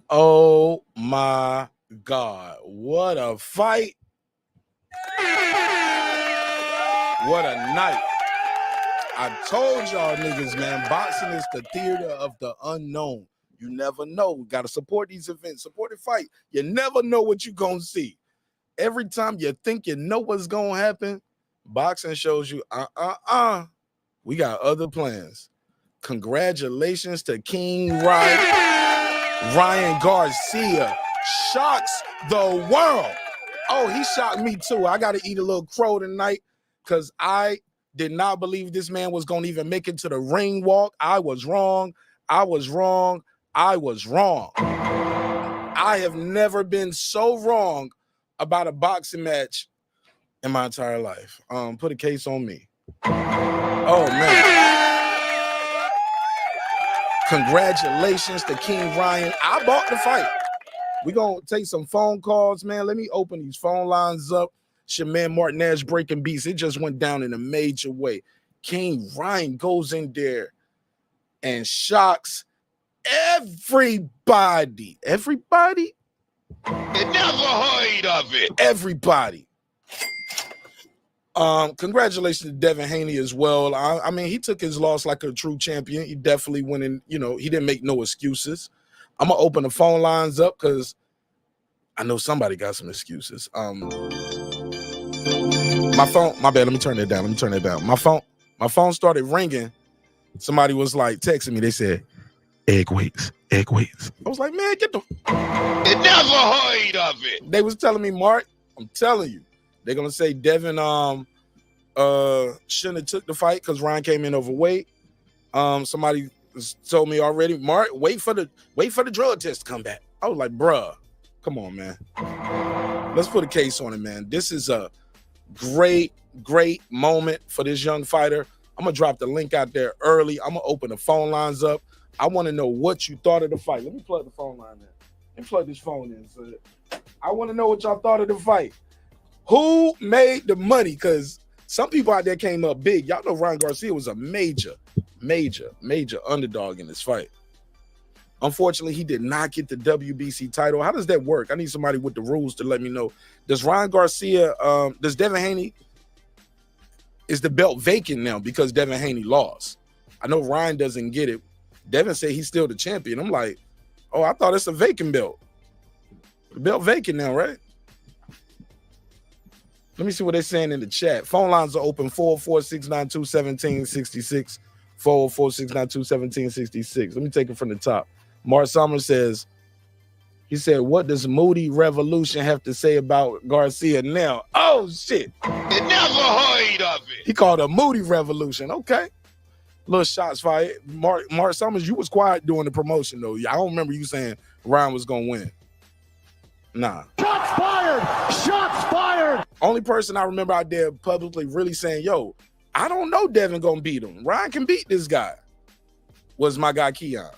Oh my God. What a fight. What a night. I told y'all niggas, man, boxing is the theater of the unknown. You never know. We got to support these events, support the fight. You never know what you're going to see. Every time you think you know what's going to happen, boxing shows you, we got other plans. Congratulations to King Ryan Garcia. Shocks the world. Oh, he shocked me too. I got to eat a little crow tonight because I did not believe this man was going to even make it to the ring walk. I was wrong. I have never been so wrong about a boxing match in my entire life. Put a case on me. Oh, man. Congratulations to King Ryan. I bought the fight. We're going to take some phone calls, man. Let me open these phone lines up. It's your man Martin Nash breaking beats. It just went down in a major way. King Ryan goes in there and shocks everybody. Everybody? You never heard of it. Everybody. Congratulations to Devin Haney as well. I mean, he took his loss like a true champion. He definitely went in, he didn't make no excuses. I'm going to open the phone lines up because I know somebody got some excuses. My phone, my bad, let me turn it down. My phone started ringing. Somebody was like texting me. They said, egg weights. I was like, man, get the... You never heard of it. They was telling me, Mark, I'm telling you, they're going to say Devin shouldn't have took the fight because Ryan came in overweight. Somebody told me already, Mark, wait for the drug test to come back. I was like, bruh, come on, man. Let's put a case on it, man. This is a great moment for this young fighter. I'm going to drop the link out there early. I'm going to open the phone lines up. I want to know what you thought of the fight. Let me plug the phone line in. Let me plug this phone in. So I want to know what y'all thought of the fight. Who made the money? Because some people out there came up big. Y'all know Ryan Garcia was a major underdog in this fight. Unfortunately, he did not get the WBC title. How does that work? I need somebody with the rules to let me know. Does Ryan Garcia, does Devin Haney, is the belt vacant now because Devin Haney lost? I know Ryan doesn't get it. Devin said he's still the champion. I'm like, oh, I thought it's a vacant belt. The belt vacant now, right? Let me see what they're saying in the chat. Phone lines are open, 446921766. 446921766. Let me take it from the top. Mark Summers says, he said, what does Moody Revolution have to say about Garcia now? Oh, shit. You never heard of it. He called a Moody Revolution. Okay. Little shots fired. Mark Summers, you was quiet during the promotion, though. I don't remember you saying Ryan was going to win. Nah. Shots fired. Only person I remember out there publicly really saying, yo, I don't know Devin going to beat him. Ryan can beat this guy. Was my guy Keon.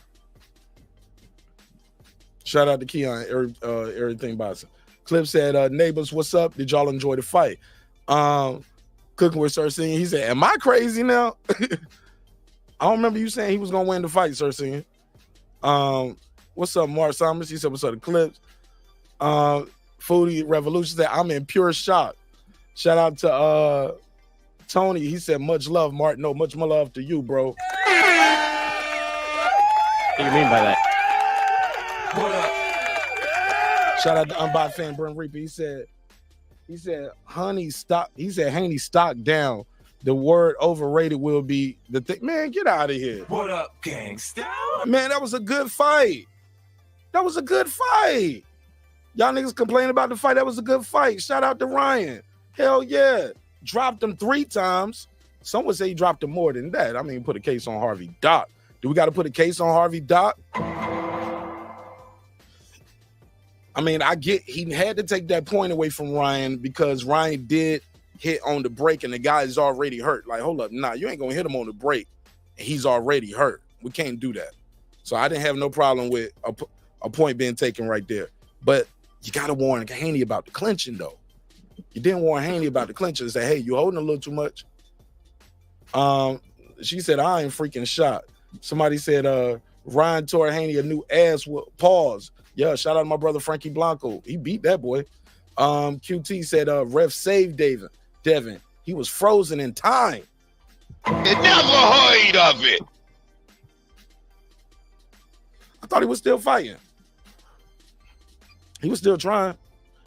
Shout out to Keon, everything boxing. Clip said, neighbors, what's up? Did y'all enjoy the fight? Cooking with Sir Singing. He said, am I crazy now? I don't remember you saying he was going to win the fight, Sir Singing. What's up, Mark Summers? He said, what's up, the Clips? Foodie Revolution said, I'm in pure shock. Shout out to Tony. He said, much love, Mark. No, much more love to you, bro. What do you mean by that? What up? Shout out to Unbox fan Brent Reaper. He said, Haney stock down. The word overrated will be the thing. Man, get out of here. What up, gangsta? Man, that was a good fight. Y'all niggas complaining about the fight. That was a good fight. Shout out to Ryan. Hell yeah. Dropped him 3 times. Some would say he dropped him more than that. I mean, put a case on Harvey Dock. Do we got to put a case on Harvey Dock? I mean, I get he had to take that point away from Ryan because Ryan did hit on the break and the guy is already hurt. Like, hold up. Nah, you ain't going to hit him on the break and he's already hurt. We can't do that. So I didn't have no problem with a point being taken right there. But you got to warn Haney about the clinching, though. You didn't warn Haney about the clinching and say, hey, you holding a little too much. She said, I ain't freaking shot. Somebody said, Ryan tore Haney a new ass with pause. Yeah, shout out to my brother Frankie Blanco. He beat that boy. QT said ref saved Devin. He was frozen in time. You never heard of it. I thought he was still fighting. He was still trying.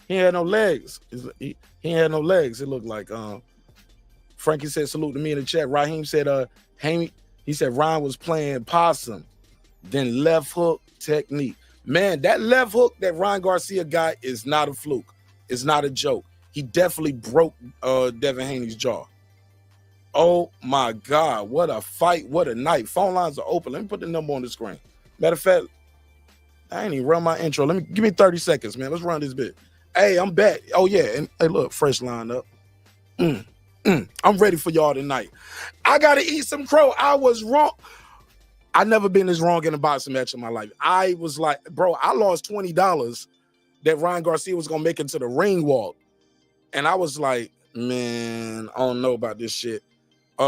He had no legs. He had no legs. It looked like. Frankie said salute to me in the chat. Raheem said Haney. He said Ryan was playing possum, then left hook technique. Man, that left hook that Ryan Garcia got is not a fluke. It's not a joke. He definitely broke Devin Haney's jaw. Oh my God, what a fight, what a night. Phone lines are open. Let me put the number on the screen. Matter of fact, I ain't even run my intro. Give me 30 seconds, man. Let's run this bit. Hey, I'm back. Oh yeah, and hey, look, fresh lineup. I'm ready for y'all tonight. I gotta eat some crow. I was wrong. I never been this wrong in a boxing match in my life. I was like, bro, I lost $20 that Ryan Garcia was gonna make into the ring walk. And I was like, man, I don't know about this shit.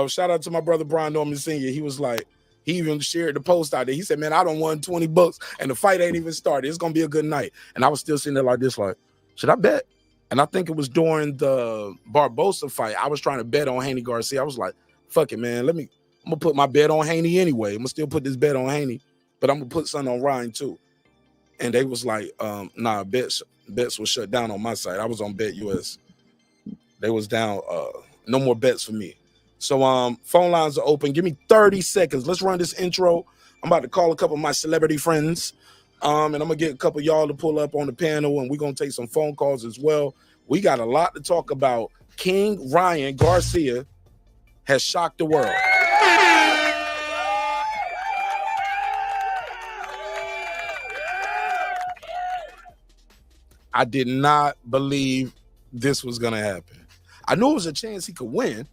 Shout out to my brother Brian Norman Sr. He was like, he even shared the post out there. He said, man, I done won $20 and the fight ain't even started. It's gonna be a good night. And I was still sitting there like this, like, should I bet? And I think it was during the Barbosa fight. I was trying to bet on Haney Garcia. I was like, fuck it, man. I'm gonna put my bet on Haney anyway. I'm gonna still put this bet on Haney, but I'm gonna put something on Ryan too. And they was like, nah, bets was shut down on my side. I was on Bet US. They was down, no more bets for me. So phone lines are open. Give me 30 seconds. Let's run this intro. I'm about to call a couple of my celebrity friends. And I'm gonna get a couple of y'all to pull up on the panel, and we're gonna take some phone calls as well. We got a lot to talk about. King Ryan Garcia has shocked the world. I did not believe this was gonna happen. I knew it was a chance he could win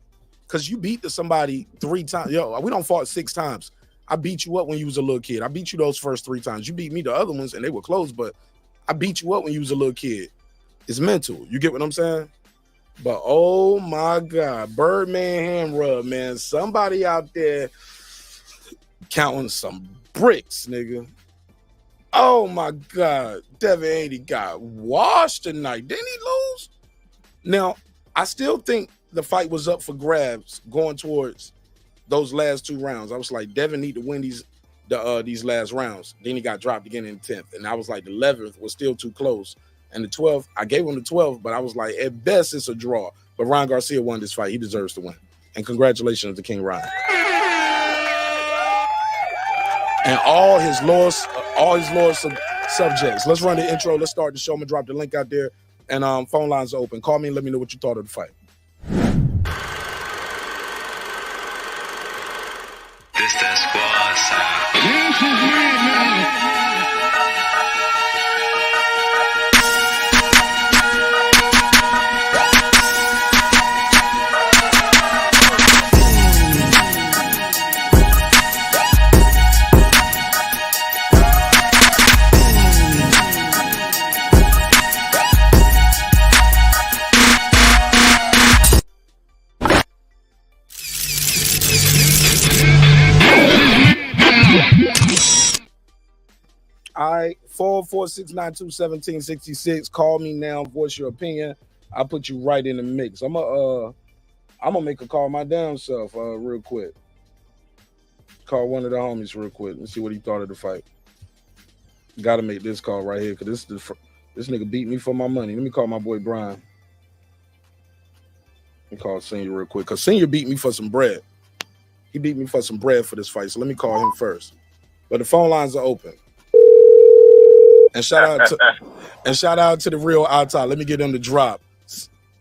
because you beat somebody 3 times. Yo, we don't fought 6 times. I beat you up when you was a little kid. I beat you those first 3 times. You beat me the other ones, and they were close, but I beat you up when you was a little kid. It's mental. You get what I'm saying? But, oh, my God. Birdman hand rub, man. Somebody out there counting some bricks, nigga. Oh, my God. Devin Haney got washed tonight. Didn't he lose? Now, I still think the fight was up for grabs going towards those last 2 rounds. I was like, Devin need to win these last rounds. Then he got dropped again in the 10th. And I was like, the 11th was still too close. And the 12th, I gave him the 12th, but I was like, at best, it's a draw. But Ryan Garcia won this fight. He deserves to win. And congratulations to King Ryan. And all his loyal subjects. Let's run the intro. Let's start the show. I'm going to drop the link out there. And phone lines are open. Call me and let me know what you thought of the fight. This that squad sound. This is madness. All right, 446921766. Call me now. Voice your opinion. I'll put you right in the mix. I'm gonna make a call my damn self real quick. Call one of the homies real quick and see what he thought of the fight. Got to make this call right here because this nigga beat me for my money. Let me call my boy Brian. Let me call Senior real quick because Senior beat me for some bread. He beat me for some bread for this fight, so let me call him first. But the phone lines are open. And shout out to the real Alta. Let me get him to drop.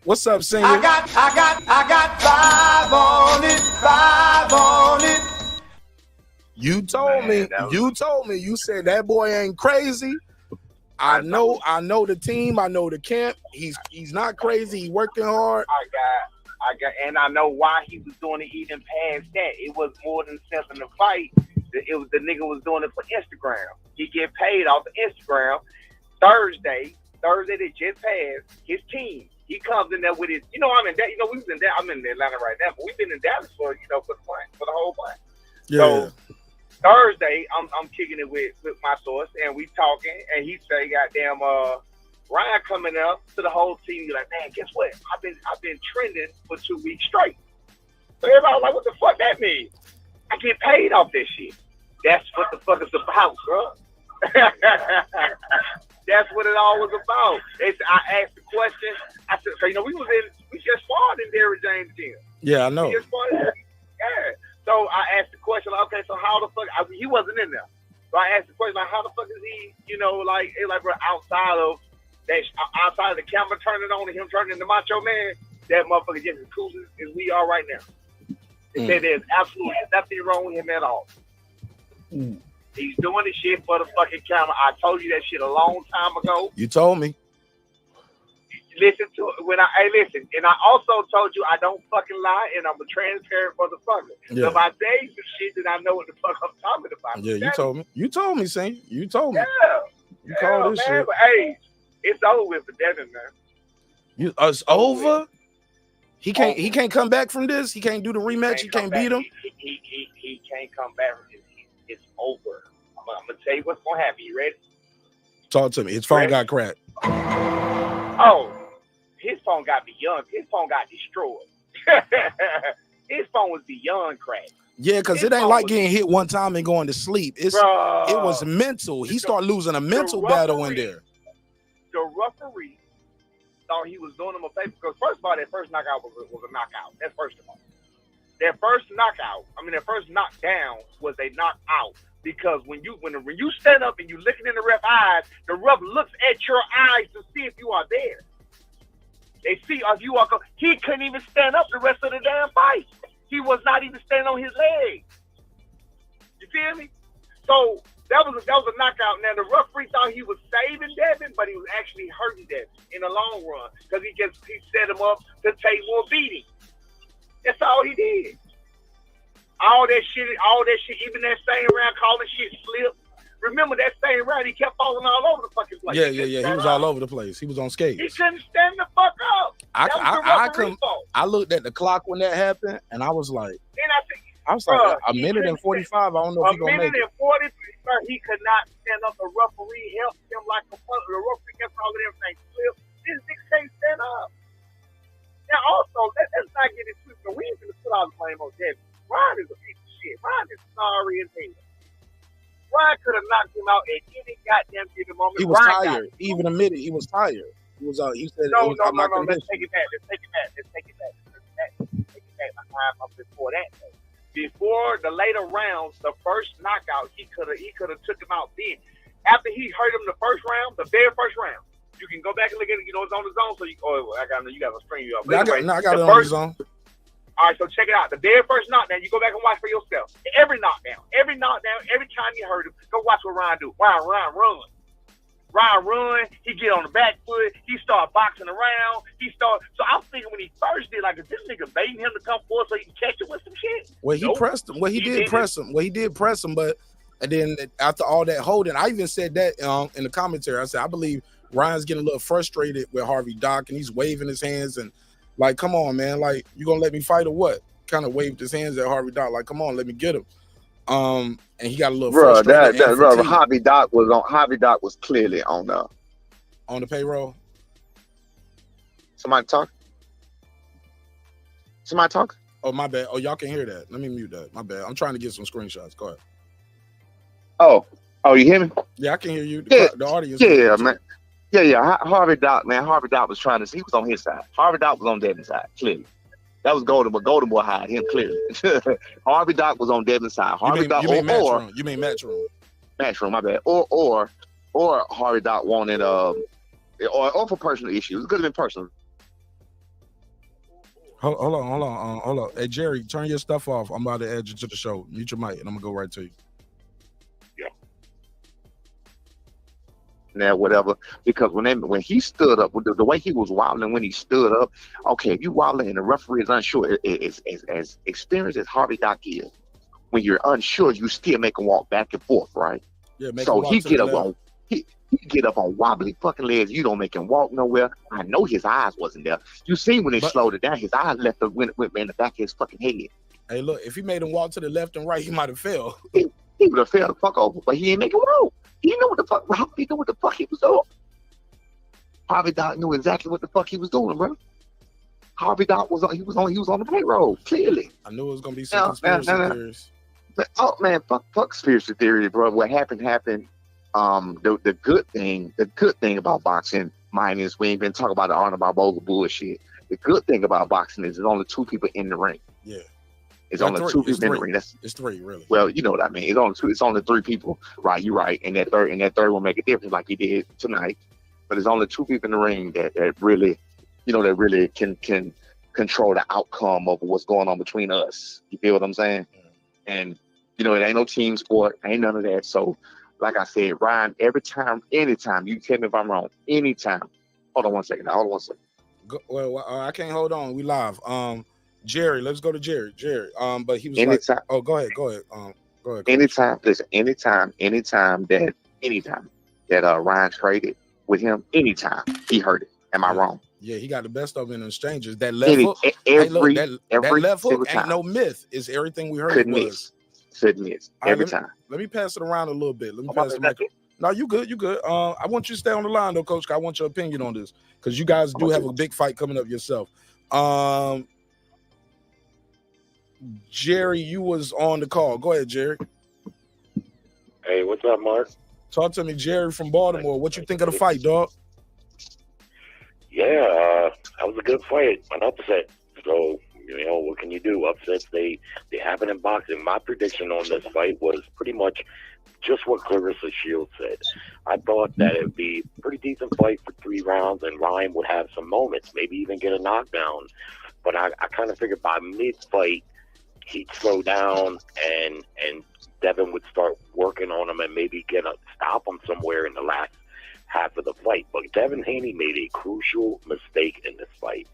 What's up, Senior? I got 5 on it. You told me. You said that boy ain't crazy. I know the team. I know the camp. He's not crazy. He working hard. I got, and I know why he was doing it even past that. It was more than something to fight. It was the nigga was doing it for Instagram. He get paid off of Instagram. Thursday that just passed, his team. He comes in there with his, I'm in that, we was in that. I'm in Atlanta right now, but we've been in Dallas for the whole month. Yeah. So Thursday, I'm kicking it with my source, and we talking, and he say, "Goddamn, Ryan coming up to the whole team." You're like, "Man, guess what? I've been trending for 2 weeks straight." So everybody was like, "What the fuck that mean?" I get paid off this shit. That's what the fuck it's about, bro. That's what it all was about. I asked the question. I said, "So we just fought in Derrick James' gym." Yeah, I know. We just fought. Yeah. So I asked the question, like, okay, so how the fuck? He wasn't in there. So I asked the question, like, how the fuck is he? Bro, outside of the camera turning on and him turning into Macho Man, that motherfucker just as cool as we are right now. They said there's absolutely nothing wrong with him at all. He's doing the shit for the fucking camera. I told you that shit a long time ago. You told me. Listen to it listen. And I also told you I don't fucking lie, and I'm a transparent motherfucker. Yeah. If I say some shit, then I know what the fuck I'm talking about. Yeah, you told me. You told me, Saint. You told me. Yeah. You called this shit. But hey, it's over with for Devin, man. It's over? He can't come back from this. He can't do the rematch. He can't beat him. He can't come back from this. It's over. I'm gonna tell you what's gonna happen. You ready? Talk to me. His phone got cracked. Oh, his phone got beyond. His phone got destroyed. His phone was beyond cracked. Yeah, because it ain't like getting hit one time and going to sleep. It was mental. He started losing a mental battle in there. The referee thought he was doing him a favor because first of all, that first knockout was a knockout. That's first of all. Their first knockdown was a knockout because when you stand up and you looking in the ref eyes, the ref looks at your eyes to see if you are there. They see if you are. He couldn't even stand up the rest of the damn fight. He was not even standing on his legs. You feel me? So that was a knockout. Now the referee thought he was saving Devin, but he was actually hurting Devin in the long run because he set him up to take more beating. That's all he did. All that shit, even that same round calling shit slip. Remember that same round, he kept falling all over the fucking place. Yeah. He was all over the place. He was on skates. He couldn't stand the fuck up. I looked at the clock when that happened, and I was like, a minute and 45. I don't know if he's gonna make it. A minute and 40, he could not stand up. The referee helped him like a fuck. The referee kept all of everything slip. This nigga can't stand up. Now also, let's not get it twisted. We ain't gonna put all the blame on Devin. Ryan is a piece of shit. Ryan is sorry as hell. Ryan could have knocked him out at any goddamn given moment. He was tired. He even admitted he was tired. He was. He said, "No. Let's take it back. I'm before that. Though. Before the later rounds, the first knockout, he could have took him out then. After he hurt him the first round, the very first round, you can go back and look at it. You know it's on the zone. So you got to string you up. I got it on the zone. All right, so check it out. The very first knockdown, you go back and watch for yourself. Every knockdown, every time you heard him, go watch what Ryan do. Ryan run. Ryan run. He get on the back foot. He start boxing around. So I'm thinking when he first did, like, is this nigga baiting him to come forward so he can catch him with some shit? Well, he pressed him. Well, he did press him. But and then after all that holding, I even said that in the commentary. I said I believe Ryan's getting a little frustrated with Harvey Dock, and he's waving his hands and. Like, come on, man. Like, you gonna let me fight or what? Kind of waved his hands at Harvey Dock. Like, come on, let me get him. And he got a little frustrated. Harvey Dock was clearly on the payroll. Somebody talk? Oh, my bad. Oh, y'all can hear that. Let me mute that. My bad. I'm trying to get some screenshots. Go ahead. Oh, you hear me? Yeah, I can hear you. The audience. Yeah, man. Yeah. Harvey Dock, man. Harvey Dock was trying to see. He was on his side. Harvey Dock was on Devin's side, clearly. That was Golden, but Golden Boy had him clearly. Harvey Dock was on Devin's side. You mean Matchroom? Matchroom, my bad. Or Harvey Dock wanted or for personal issues. It could have been personal. Hold on. Hey, Jerry, turn your stuff off. I'm about to add you to the show. Mute your mic, and I'm gonna go right to you. Now, whatever, because when he stood up, the way he was wilding when he stood up, okay, if you wilding and the referee is unsure, as experienced as Harvey Dock is, when you're unsure, you still make him walk back and forth, right? Yeah. So he get up on wobbly fucking legs. You don't make him walk nowhere. I know his eyes wasn't there. You see when they slowed it down, his eyes went in the back of his fucking head. Hey, look, if he made him walk to the left and right, he might have fell. He would have fell the fuck over, but he didn't make it roll. He knew what the fuck. He knew what the fuck he was doing. Harvey Dog knew exactly what the fuck he was doing, bro. Harvey Dog was on the payroll, clearly. I knew it was gonna be some conspiracy theories. Oh man, fuck conspiracy theory, bro. What happened. The good thing about boxing, mine is we ain't been talking about the Arnold Barboza bullshit. The good thing about boxing is there's only 2 people in the ring. Yeah. It's only 2 people in the ring. It's 3, really. Well, you know what I mean. It's only 3 people. Right, you're right. And that third will make a difference like he did tonight. But there's only 2 people in the ring that really, that really can control the outcome of what's going on between us. You feel what I'm saying? And it ain't no team sport, ain't none of that. So, like I said, Ryan, anytime, you tell me if I'm wrong, anytime. Hold on one second. I can't hold on. We live. Jerry, let's go to Jerry. But he was anytime. Like, oh, go ahead. Go ahead. Anytime that Ryan traded with him, anytime he hurt it. Am I wrong? Yeah, he got the best of them strangers. That left hook, that left hook ain't no myth. It's everything we heard. Couldn't miss. Every time. Let me pass it around a little bit. No, you good. I want you to stay on the line though, Coach. I want your opinion on this because you guys do have a big fight coming up yourself. Jerry, you was on the call. Go ahead, Jerry. Hey, what's up, Mark? Talk to me, Jerry from Baltimore. What you think of the fight, dog? Yeah, that was a good fight. An upset. So, what can you do? Upsets, they happen in boxing. My prediction on this fight was pretty much just what Claressa Shields said. I thought that it would be a pretty decent fight for 3 rounds, and Ryan would have some moments, maybe even get a knockdown. But I kind of figured by mid-fight, he'd slow down, and Devin would start working on him and maybe stop him somewhere in the last half of the fight. But Devin Haney made a crucial mistake in this fight.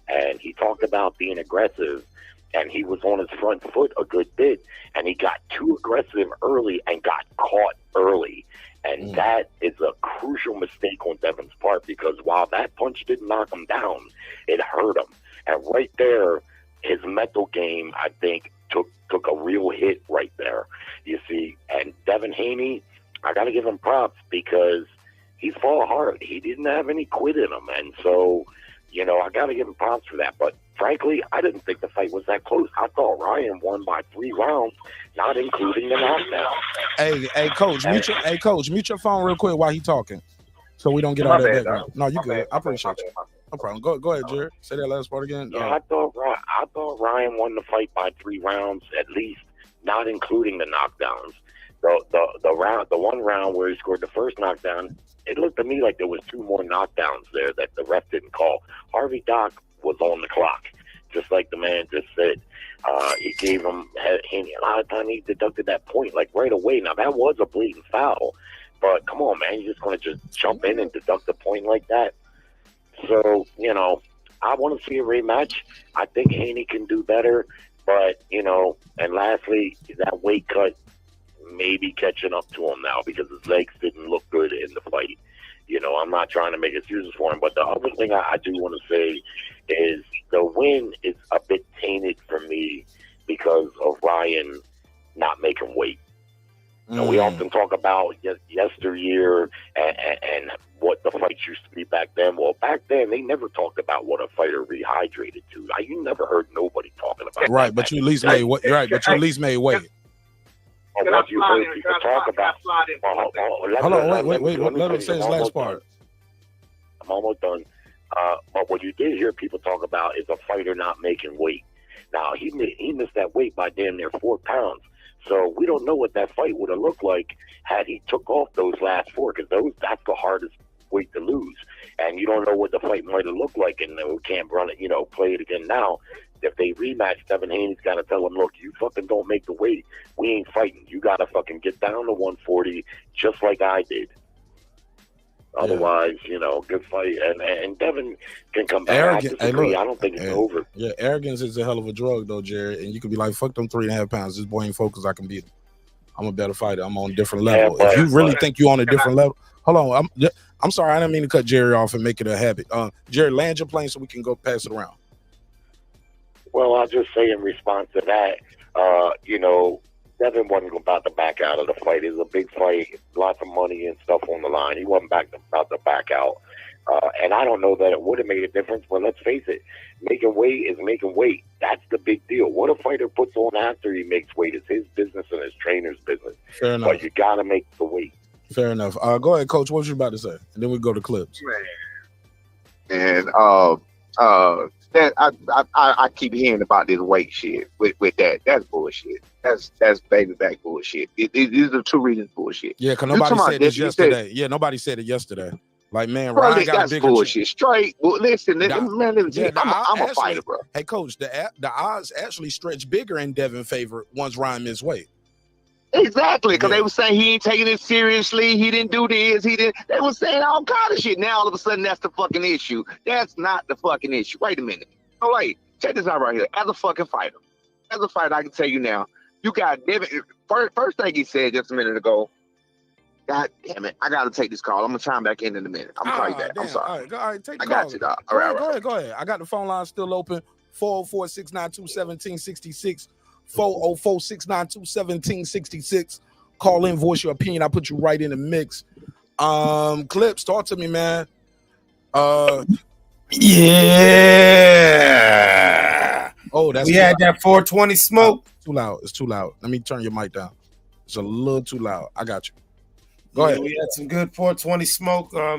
And he talked about being aggressive, and he was on his front foot a good bit, and he got too aggressive early and got caught early. And that is a crucial mistake on Devin's part, because while that punch didn't knock him down, it hurt him. And right there, his mental game, I think, took a real hit right there. You see, and Devin Haney, I got to give him props because he's fought hard. He didn't have any quit in him. And so, I got to give him props for that. But frankly, I didn't think the fight was that close. I thought Ryan won by 3 rounds, not including the knockdown. Hey, Coach, mute your phone real quick while he talking, so we don't get all that background. No, you good. I appreciate you. No problem. Go ahead, Jared. Say that last part again. Yeah, I thought Ryan won the fight by 3 rounds at least, not including the knockdowns. The one round where he scored the first knockdown, it looked to me like there was 2 more knockdowns there that the ref didn't call. Harvey Doc was on the clock, just like the man just said. He gave him a lot of time. He deducted that point like right away. Now that was a blatant foul, but come on, man, you're just going to just jump in and deduct a point like that? So I want to see a rematch. I think Haney can do better, but and lastly, that weight cut maybe catching up to him now because his legs didn't look good in the fight. I'm not trying to make excuses for him, but the other thing I do want to say is the win is a bit tainted for me because of Ryan not making weight. We often talk about yesteryear and what the fights used to be back then. Well, back then, they never talked about what a fighter rehydrated to. You never heard nobody talking about right, but you at least made weight. Right, but you at least made weight. What you heard people talk about. Hold on, wait. Let him say his last part. I'm almost done. But what you did hear people talk about is a fighter not making weight. Now, he missed that weight by damn near 4 pounds. So we don't know what that fight would have looked like had he took off those last 4, because that's the hardest weight to lose. And you don't know what the fight might have looked like, and we can't run it, play it again now. If they rematch, Devin Haney's got to tell him, look, you fucking don't make the weight. We ain't fighting. You got to fucking get down to 140 just like I did. Otherwise, good fight. And Devin can come back. I don't think it's over. Yeah, arrogance is a hell of a drug, though, Jared. And you could be like, fuck them 3.5 pounds. This boy ain't focused. I can beat him. I'm a better fighter. I'm on a different level. If you really think you're on a different level, hold on. I'm sorry. I didn't mean to cut Jerry off and make it a habit. Jerry, land your plane so we can go pass it around. Well, I'll just say in response to that, Devin wasn't about to back out of the fight. It was a big fight, lots of money and stuff on the line. He wasn't about to back out. And I don't know that it would have made a difference, but let's face it, making weight is making weight. That's the big deal. What a fighter puts on after he makes weight is his business and his trainer's business. Fair enough. But you got to make the weight. Fair enough. Go ahead, Coach. What was you about to say? And then we go to clips. And that I keep hearing about this weight shit with that. That's bullshit. That's baby back bullshit. These are two reasons bullshit. Yeah, because nobody said this yesterday. Yeah, nobody said it yesterday. Like, man, bro, Ryan got that's a bigger bullshit. Straight. Well, listen, man, yeah, I'm a fighter, bro. Hey, Coach, the odds actually stretch bigger in Devin's favor once Ryan missed weight. Exactly, because they were saying he ain't taking it seriously. He didn't do this. He didn't. They were saying all kind of shit. Now all of a sudden, that's the fucking issue. That's not the fucking issue. Wait a minute. Oh wait, check this out right here. As a fucking fighter, I can tell you now. You got Devin. First thing he said just a minute ago. God damn it! I gotta take this call. I'm gonna chime back in a minute. I'm gonna call you back. I'm sorry. All right, take the I call. got you, dog. Go ahead. I got the phone line still open. 404-692-1766. 404-692-1766. Call in, voice your opinion. I'll put you right in the mix. Clips, talk to me, man. Yeah. Oh, that's we had that 420 smoke. Too loud. It's too loud. Let me turn your mic down. It's a little too loud. I got you. Go ahead. We had some good 420 smoke. I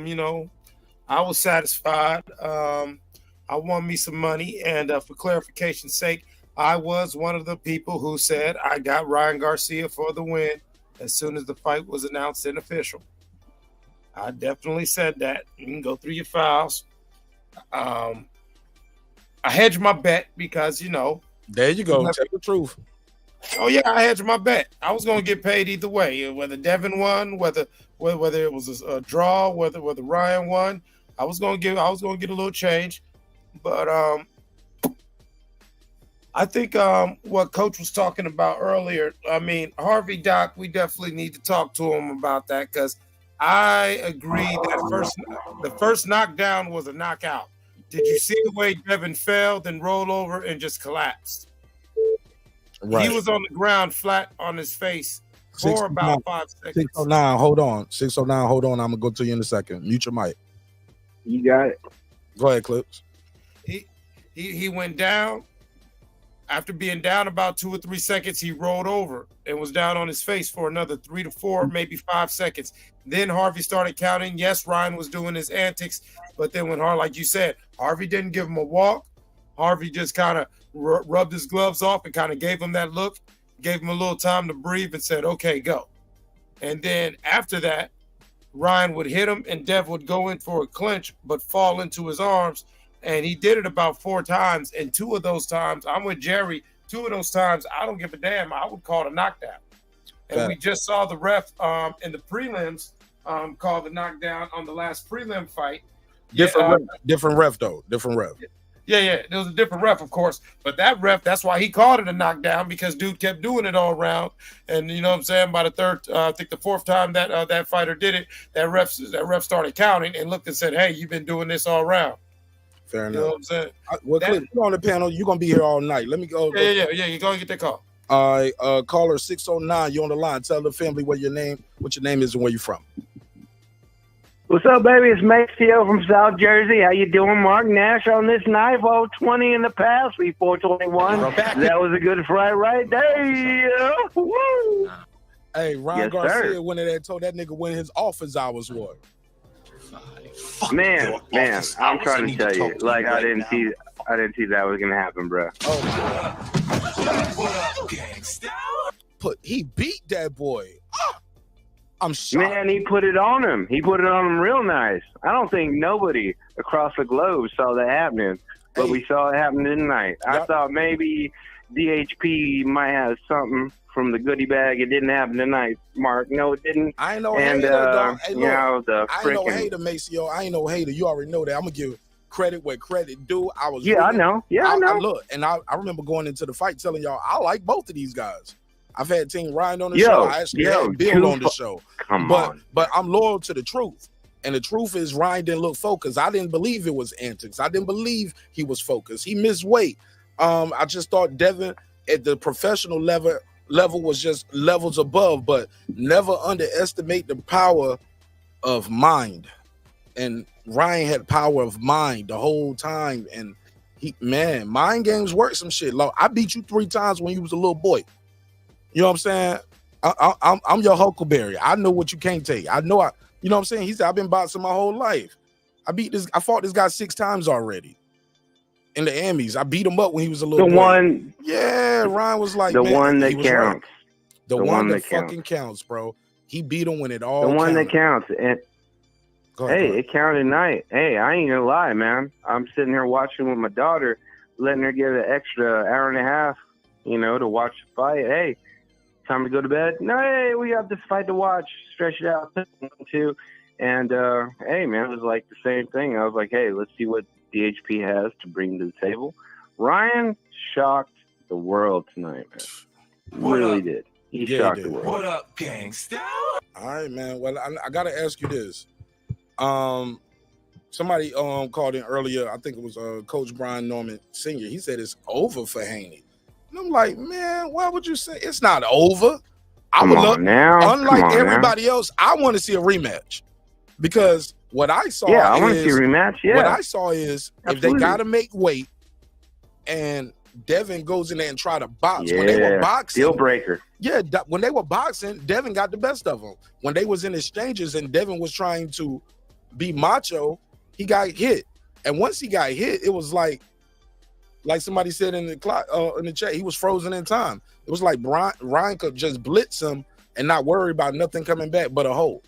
was satisfied. I won me some money, and for clarification's sake, I was one of the people who said I got Ryan Garcia for the win as soon as the fight was announced and official. I definitely said that. You can go through your files. I hedged my bet because, There you go. Tell the truth. Oh yeah, I hedged my bet. I was going to get paid either way, whether Devin won, whether it was a draw, whether Ryan won. I was going to get a little change, but I think what Coach was talking about earlier. I mean, Harvey Doc, we definitely need to talk to him about that because I agree that the first knockdown was a knockout. Did you see the way Devin fell, then rolled over and just collapsed? Right. He was on the ground flat on his face for about 5 seconds. 609, hold on. 609, hold on. I'm going to go to you in a second. Mute your mic. You got it. Go ahead, Clips. He went down. After being down about 2 or 3 seconds, he rolled over and was down on his face for another 3 to 4, maybe 5 seconds. Then Harvey started counting. Yes, Ryan was doing his antics, but then when like you said, Harvey didn't give him a walk. Harvey just kind of rubbed his gloves off and kind of gave him that look, gave him a little time to breathe and said, okay, go. And then after that, Ryan would hit him and Dev would go in for a clinch, but fall into his arms. And he did it about 4 times. And 2 of those times, I'm with Jerry, 2 of those times, I don't give a damn. I would call it a knockdown. And we just saw the ref in the prelims call the knockdown on the last prelim fight. Different ref, though. Different ref. Yeah. There was a different ref, of course. But that ref, that's why he called it a knockdown, because dude kept doing it all around. And you know what I'm saying? By the third, I think the 4th time that fighter did it, that ref started counting and looked and said, hey, you've been doing this all around. Fair enough. You know what I'm saying? Well, Clip, you're on the panel. You're going to be here all night. Let me go. Yeah. You go and get that call. All right. Caller 609, you're on the line. Tell the family what your name is and where you're from. What's up, baby? It's Maceo from South Jersey. How you doing, Mark Nash? On this night, 20 in the past, we 421. That was a good fight right there. Woo! Hey, Ryan Garcia went in there and told that nigga when his office hours were. Man, I'm trying to tell you, like I didn't see that was gonna happen, bro. He beat that boy. I'm shocked. Man, he put it on him. He put it on him real nice. I don't think nobody across the globe saw that happening, but we saw it happen tonight. I thought maybe DHP might have something from the goodie bag. It didn't happen tonight, Mark. No, it didn't. I ain't no hater, dog. Hey, I ain't no hater, Maceo. I ain't no hater. You already know that. I'm gonna give credit where credit due. I know. I know. Look, and I remember going into the fight telling y'all I like both of these guys. I've had Team Ryan on the show. I actually had Bill on the show. But I'm loyal to the truth. And the truth is Ryan didn't look focused. I didn't believe it was antics. I didn't believe he was focused. He missed weight. I just thought Devin at the professional level level was just levels above, but never underestimate the power of mind. And Ryan had power of mind the whole time. And mind games work some shit. Like, I beat you 3 times when you was a little boy. You know what I'm saying? I'm your Huckleberry. I know what you can't take. You know what I'm saying? He said, I've been boxing my whole life. I fought this guy 6 times already in the Emmys. I beat him up when he was a little boy. Yeah, Ryan was like, the one that counts. Right. The one that fucking counts, bro. He beat him when it all The one counted. that counts. And it counted tonight. Hey, I ain't gonna lie, man. I'm sitting here watching with my daughter, letting her get an extra hour and a half, to watch the fight. Hey, time to go to bed? No, hey, we got this fight to watch. Stretch it out, too. And, hey, man, it was like the same thing. I was like, hey, let's see what DHP has to bring to the table. Ryan shocked the world tonight, man. Really did. He shocked the world. What up, gangsta? All right, man. Well, I got to ask you this. Somebody called in earlier. I think it was Coach Brian Norman Sr. He said it's over for Haney. And I'm like, man, why would you say it's not over? Unlike everybody else, I want to see a rematch because what I saw. Yeah, I want to see a rematch. Yeah, what I saw is if they got to make weight, and Devin goes in there and try to box. Yeah, when they were boxing, deal breaker. Yeah, when they were boxing, Devin got the best of them. When they was in exchanges and Devin was trying to be macho, he got hit. And once he got hit, it was like somebody said in the chat, he was frozen in time. It was like Ryan could just blitz him and not worry about nothing coming back but a hold.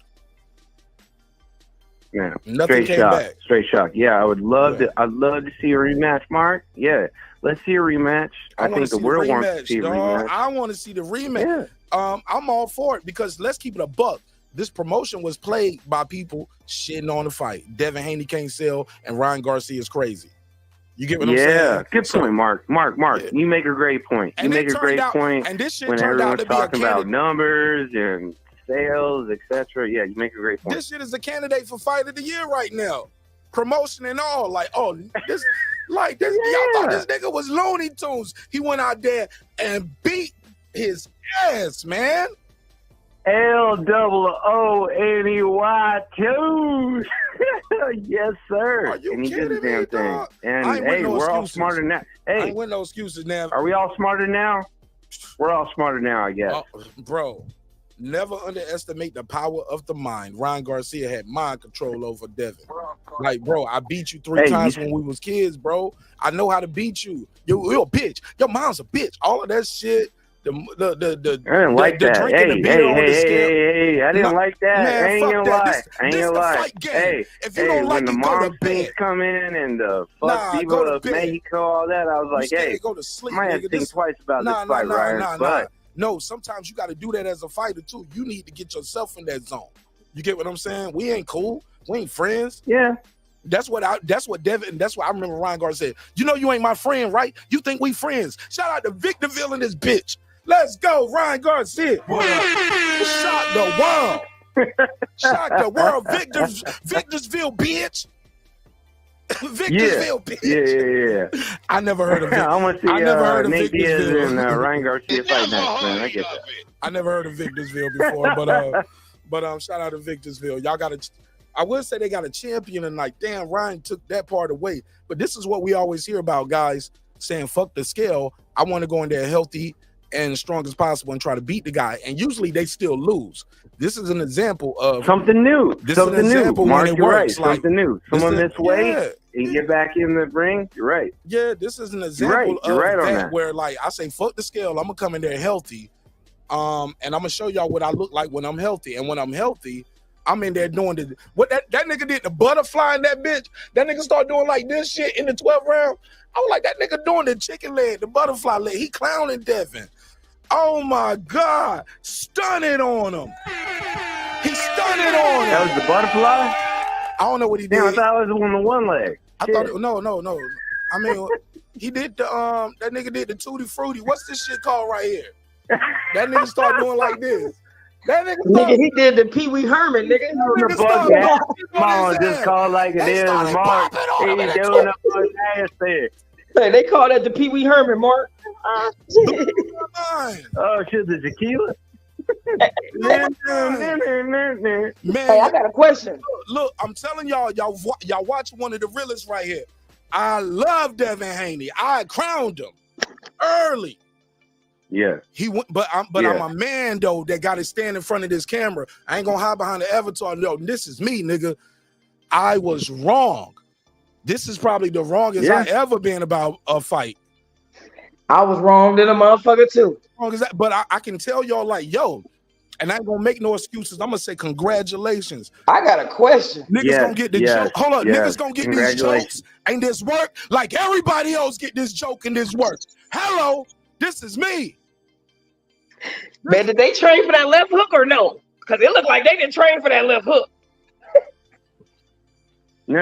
Yeah, nothing came back. Straight shock. Yeah, I'd love to see a rematch, Mark. Yeah, let's see a rematch. I think the world wants to see a rematch. I want to see the rematch. Yeah. I'm all for it because let's keep it a buck. This promotion was plagued by people shitting on the fight. Devin Haney can't sell, and Ryan Garcia is crazy. You get what I'm saying? Yeah, good point, Mark. Yeah. You make a great point. And when everyone's talking about numbers and sales, etc. Yeah, you make a great point. This shit is a candidate for Fight of the Year right now. Promotion and all. Y'all thought this nigga was Looney Tunes. He went out there and beat his ass, man. LOONEY2. Yes, sir. And he did the damn thing. And hey, we're all smarter now. Hey, I ain't with no excuses now. Are we all smarter now? We're all smarter now, I guess. Bro, never underestimate the power of the mind. Ryan Garcia had mind control over Devin. Like, bro, I beat you 3 times when we was kids, bro. I know how to beat you. You're a bitch. Your mom's a bitch. All of that shit. I didn't like that. Hey, I didn't like that. Man, I ain't gonna lie. Fight game. Hey, if you don't like when the mom things come in and the Diva of Mexico, all that, I was like, hey, go to sleep, I might have to think twice about this fight, Ryan. No, sometimes you got to do that as a fighter too. You need to get yourself in that zone. You get what I'm saying? We ain't cool. We ain't friends. Yeah. That's what I remember Ryan Garcia said. You ain't my friend, right? You think we friends. Shout out to Victorville and this bitch. Let's go, Ryan Garcia. Shock the world. Shock the world. Victorsville, bitch. Victorsville, bitch. Yeah. I never heard of it. I want to see Nate Diaz and Ryan Garcia fight next, man. I get that. I never heard of Victorsville before, but shout out to Victorsville. Y'all got to. I would say they got a champion and like, damn, Ryan took that part away. But this is what we always hear about guys saying, fuck the scale. I want to go in there healthy and strong as possible and try to beat the guy. And usually they still lose. This is an example of something new. Something new. Mark, you're right. Something new. Someone missed weight and get back in the ring. You're right. Yeah, this is an example of that where like I say, fuck the scale. I'm gonna come in there healthy. And I'm gonna show y'all what I look like when I'm healthy. And when I'm healthy, I'm in there doing what that nigga did, the butterfly in that bitch. That nigga started doing like this shit in the 12th round. I was like, that nigga doing the chicken leg, the butterfly leg. He clowning Devin. Oh my God. Stunning on him. He stunning on him. That was the butterfly? I don't know what he did. I thought it was on the one leg. I thought no. I mean, he did that nigga did the Tutti Frutti. What's this shit called right here? That nigga started doing like this. That nigga, he did the Pee Wee Herman, nigga. Come on, just call like it is, Mark. He doing a nasty. Hey, they call that the Pee Wee Herman, Mark. Oh shit, the tequila. Man, Hey, I got a question. Look, I'm telling y'all watch one of the realest right here. I love Devin Haney. I crowned him early. Yeah. He went, but I'm a man though that got to stand in front of this camera. I ain't gonna hide behind the avatar. No, this is me, nigga. I was wrong. This is probably the wrongest I ever been about a fight. I was wrong than a motherfucker too. Wrong as that, but I can tell y'all like, yo, and I ain't gonna make no excuses. I'm gonna say congratulations. I got a question. Niggas gonna get the joke. Hold on, niggas gonna get these jokes and this work like everybody else get this joke and this work. Hello, this is me. Man, did they train for that left hook or no? Because it looked like they didn't train for that left hook. It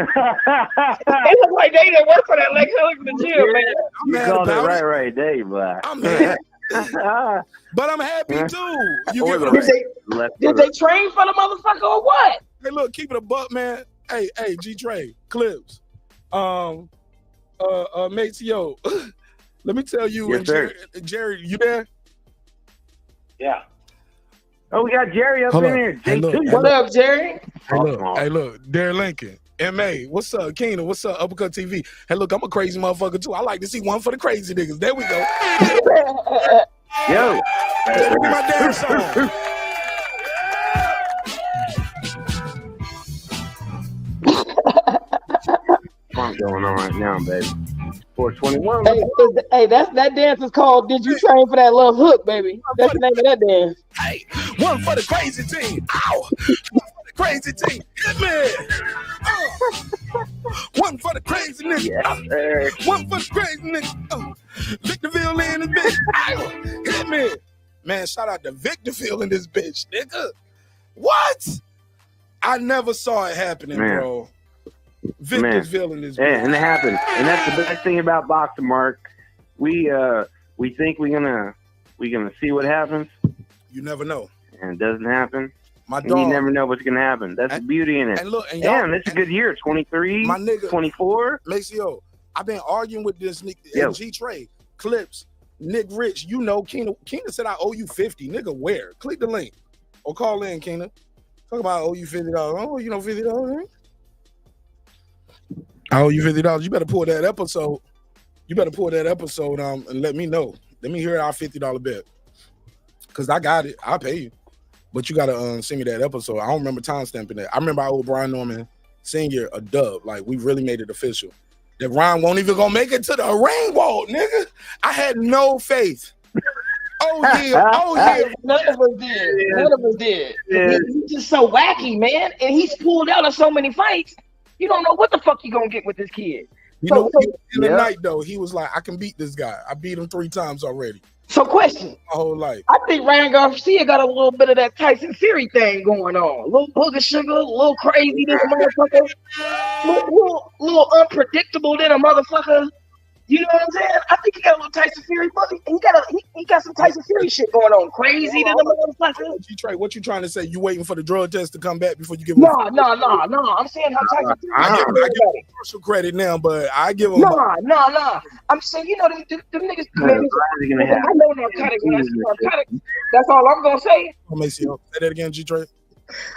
looked like they didn't work for that leg hook in the gym, man. You called it right, Dave. I'm mad. But I'm happy too. You get did they train for the motherfucker or what? Hey, look, keep it a buck, man. Hey, G Trey, Clips. Mates, yo, let me tell you, yes, Jerry, you there? Yeah. Oh, we got Jerry up in here. What up, Jerry? Hey, look, Darren Lincoln. M.A. What's up, Keena? What's up, Uppercut TV? Hey, look, I'm a crazy motherfucker too. I like to see one for the crazy niggas. There we go. Yo. Look at my damn song. What's going on right now, baby? 421. Hey, that dance is called "Did You Train for That Love Hook," baby? That's the name of that dance. Hey, one for the crazy team. Ow! One for the crazy team. Hit me. One for the crazy nigga. Yes, one for the crazy nigga. Victorville in this bitch. Ow! Hit me. Man, shout out to Victorville in this bitch, nigga. What? I never saw it happening, bro. Victorville in this bitch. Yeah, and it happened. And that's the best thing about boxing, Mark. We think we're gonna see what happens. You never know. And it doesn't happen. My and dog. You never know what's gonna happen. That's the beauty in it. And look, and damn, it's a good year. 23, my nigga, 24. Maceo, I've been arguing with this nigga, G Trey, Clips, Nick Rich. You know, Keena said I owe you 50. Nigga, where? Click the link or call in, Keena. Talk about I owe you $50. Oh, you know $50, right? I owe you $50. You better pull that episode. And let me know. Let me hear our $50 bet. Cause I got it. I'll pay you. But you gotta send me that episode. I don't remember time stamping that. I remember I owe Brian Norman Sr. a dub. Like we really made it official. That Ryan won't even gonna make it to the ring wall, nigga. I had no faith. Oh yeah. None of us did. Yeah. He's just so wacky, man. And he's pulled out of so many fights. You don't know what the fuck you gonna get with this kid. In the night though, he was like, I can beat this guy. I beat him 3 times already. So question. My whole life. I think Ryan Garcia got a little bit of that Tyson Fury thing going on. A little booger sugar, a little crazy, this motherfucker. Little unpredictable than a motherfucker. You know what I'm saying? I think he got a little Tyson Fury, but he got some Tyson Fury shit going on. Crazy than a motherfucker. G-Trey, what you trying to say? You waiting for the drug test to come back before you give him? No. I'm saying how Tyson Fury. I give him partial credit now, but I give him. No. I'm saying, you know, them niggas. I know narcotics when I see narcotics. That's all I'm gonna say. Say that again, G-Trey.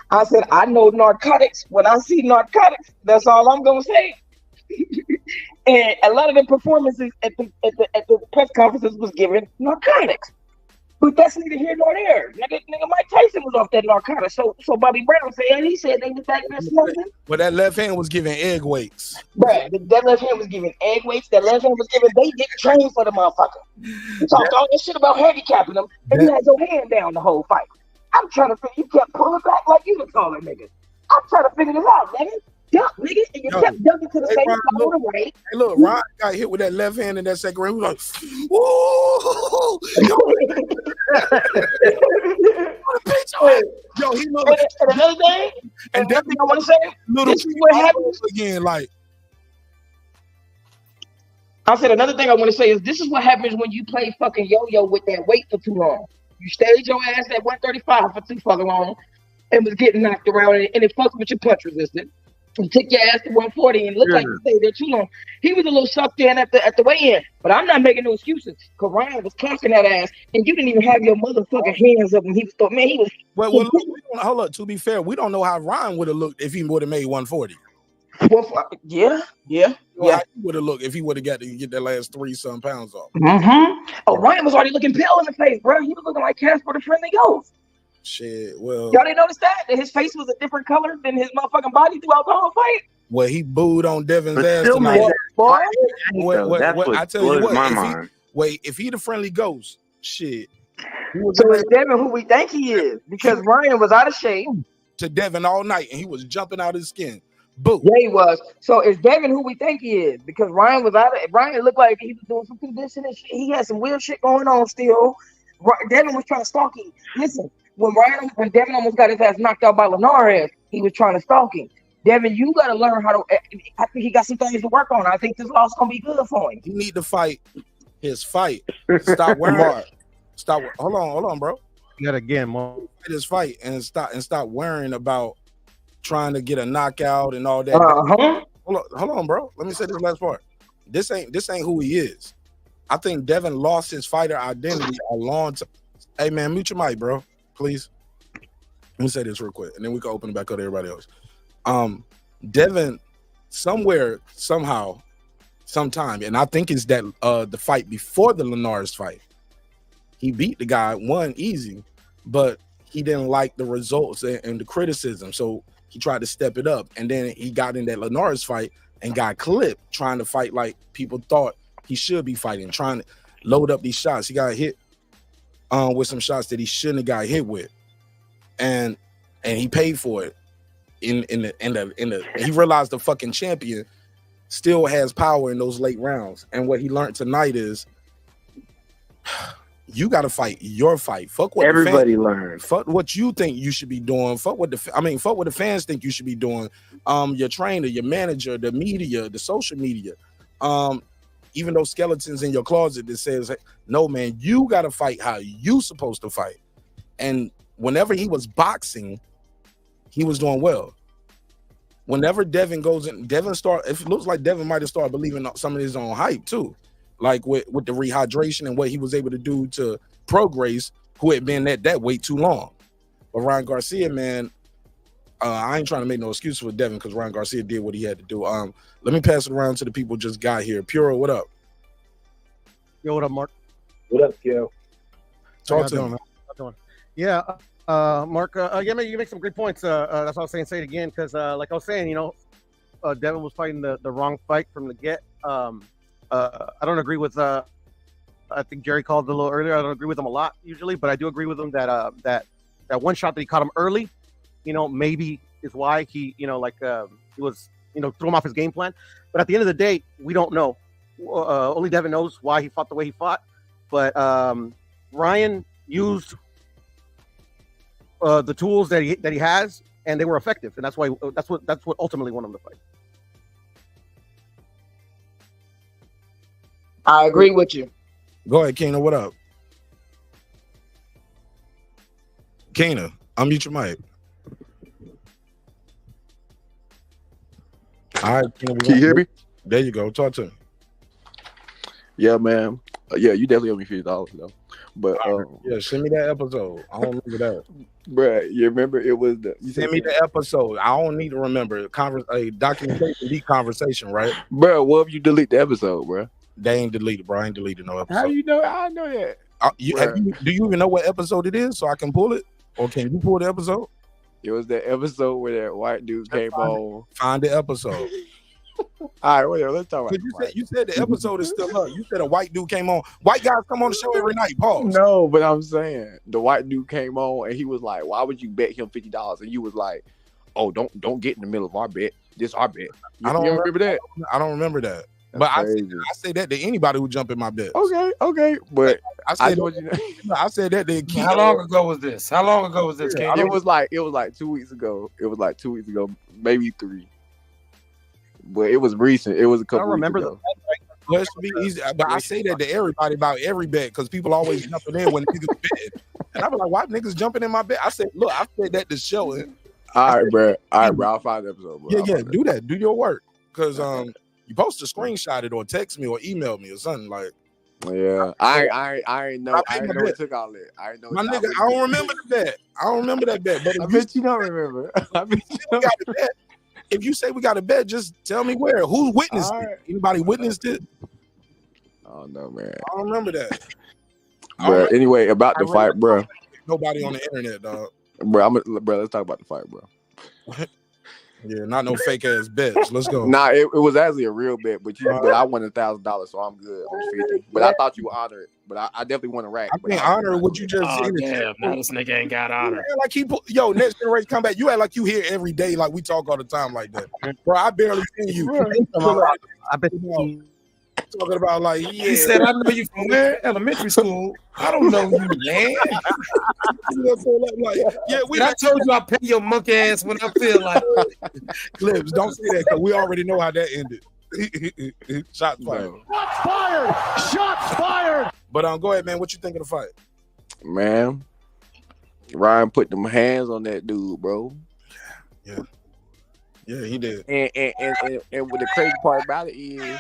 I said I know narcotics when I see narcotics. That's all I'm gonna say. And a lot of the performances at the press conferences was given narcotics, but that's neither here nor there. Nigga, Mike Tyson was off that narcotics. So Bobby Brown said he said they was back there smoking. But that left hand was giving egg weights. Right, that left hand was giving egg weights. That left hand was giving. They didn't train for the motherfucker. You talked all this shit about handicapping them, and you had your hand down the whole fight. I'm trying to figure. You kept pulling back like you was calling nigga. I'm trying to figure this out, nigga. Duck, nigga, and you kept ducking to the same side of the right. Hey, look, Ryan got hit with that left hand in that second round. He was like, woo! Yo, he looked. And another thing, and another thing I want to say, this is what happens again. Like, I said, another thing I want to say is this is what happens when you play fucking yo-yo with that weight for too long. You stayed your ass at 135 for too fucking long, and was getting knocked around, and it fucks with your punch resistance. He took your ass to 140 and looked like he stayed there too long. He was a little sucked in at the weigh-in, but I'm not making no excuses. Cause Ryan was clocking that ass, and you didn't even have your motherfucking hands up. And he was thought, man, he was. Well, look, hold up. To be fair, we don't know how Ryan would have looked if he would have made 140. Yeah. How he would have looked if he would have got to get that last 3-some pounds off. Oh, Ryan was already looking pale in the face, bro. He was looking like Casper the Friendly Ghost. Shit, well, y'all didn't notice that his face was a different color than his motherfucking body throughout the whole fight. Well, he booed on Devin's ass tonight. I tell you what, if he the friendly ghost, shit. So it's Devin who we think he is, because Ryan was out of shape. To Devin all night, and he was jumping out his skin. Boo. Yeah, he was. So it's Devin who we think he is, because Ryan looked like he was doing some conditioning and shit. He had some weird shit going on still. Devin was trying to stalk him. Listen, when Devin almost got his ass knocked out by Linares, he was trying to stalk him. Devin, you got to learn how to. I think he got some things to work on. I think this loss gonna be good for him. He need to fight his fight. Stop wearing. Hold on, bro. Yet again, Mark. His fight and stop worrying about trying to get a knockout and all that. Hold on, bro. Let me say this last part. This ain't who he is. I think Devin lost his fighter identity a long time. Hey man, mute your mic, bro, please. Let me say this real quick, and then we can open it back up to everybody else. Devin, somewhere, somehow, sometime, and I think it's that the fight before the Linares fight, he beat the guy, won easy, but he didn't like the results and the criticism, so he tried to step it up, and then he got in that Linares fight and got clipped trying to fight like people thought he should be fighting, trying to load up these shots. He got hit with some shots that he shouldn't have got hit with, and he paid for it. In the he realized the fucking champion still has power in those late rounds, and what he learned tonight is you got to fight your fight. Fuck what everybody learned. Fuck what you think you should be doing. Fuck what the fans think you should be doing. Your trainer, your manager, the media, the social media, even those skeletons in your closet that says, hey, no man, you got to fight how you supposed to fight. And whenever he was boxing, he was doing well. Whenever Devin goes in, it looks like Devin might have started believing some of his own hype too, like with the rehydration and what he was able to do to Grace, who had been at that weight too long. But Ryan Garcia, man, I ain't trying to make no excuse for Devin because Ryan Garcia did what he had to do. Let me pass it around to the people who just got here. Puro, what up? Yo, what up, Mark? What up, yo? Talk to him. Yeah. Mark, yeah, man, you make some great points. That's what I was saying. Say it again, because like I was saying, Devin was fighting the wrong fight from the get. I don't agree with. I think Jerry called it a little earlier. I don't agree with him a lot usually, but I do agree with him that that one shot that he caught him early, maybe is why he, he was, threw him off his game plan. But at the end of the day, we don't know. Only Devin knows why he fought the way he fought. But Ryan used the tools that he has, and they were effective, and that's what ultimately won him the fight. I agree with you. Go ahead, Kena. What up? Kena, unmute your mic. All right, Kena, can you hear me? There you go. Talk to me. Yeah, man. Yeah, you definitely owe me $50 though. But yeah, send me that episode. I don't remember that. Bruh, you remember it was send me the episode. I don't need to remember. Documentation, deep conversation, right? Bruh, what if you delete the episode, bruh? They ain't deleted, bro. I ain't deleted no episode. How you know? I know that. Do you even know what episode it is so I can pull it? Or can you pull the episode? It was the episode where that white dude came on. Find the episode. All right, whatever. Let's talk about you said the episode is still up. You said a white dude came on. White guys come on the show every night. Pause. No, but I'm saying the white dude came on and he was like, "Why would you bet him $50?" And you was like, "Oh, don't get in the middle of our bet. This our bet." I don't remember that. I don't remember that. That's but I say that to anybody who jump in my bet. Okay, but I said that to How long ago was this? Ken? It was like 2 weeks ago. Maybe 3. But it was recent. It was a couple. I don't remember weeks ago. Well, it should be easy, but I say that to everybody about every bet because people always jumping in when niggas bet, and I be like, "Why niggas jumping in my bet?" I said, "Look, I said that to show it. All right, bro. I'll find the episode, bro. Yeah, do that. Do your work. Because you supposed to screenshot it or text me or email me or something like. Yeah, I ain't know. I ain't know it took all that. I ain't know. My nigga, I don't remember the bet. I don't remember that bet. But I bet you don't remember. I bet you don't got a bet. If you say we got a bet, just tell me where. Who witnessed it? Anybody witnessed it? Oh no, man. I don't remember that. But anyway, about the fight, bro. Nobody on the internet, dog. Bro, let's talk about the fight, bro. Yeah, not no fake ass bets. Let's go. Nah, it was actually a real bet, but I won $1,000, so I'm good. I'm 50. But I thought you would honor it. But I definitely want to rack. I can't honor what you just said. Damn, now this nigga ain't got honor. Like next generation come back. You act like you here every day, like we talk all the time like that. Bro, I barely see you. I bet you. Talking about like, yeah. He said, I know you from where? Elementary school. I don't know you, man. I told you I pay your monkey ass when I feel like Clips, don't say that because we already know how that ended. Shots fired. Shots fired! Shots fired! But go ahead, man. What you think of the fight? Man, Ryan put them hands on that dude, bro. Yeah, he did. And what the crazy part about it is,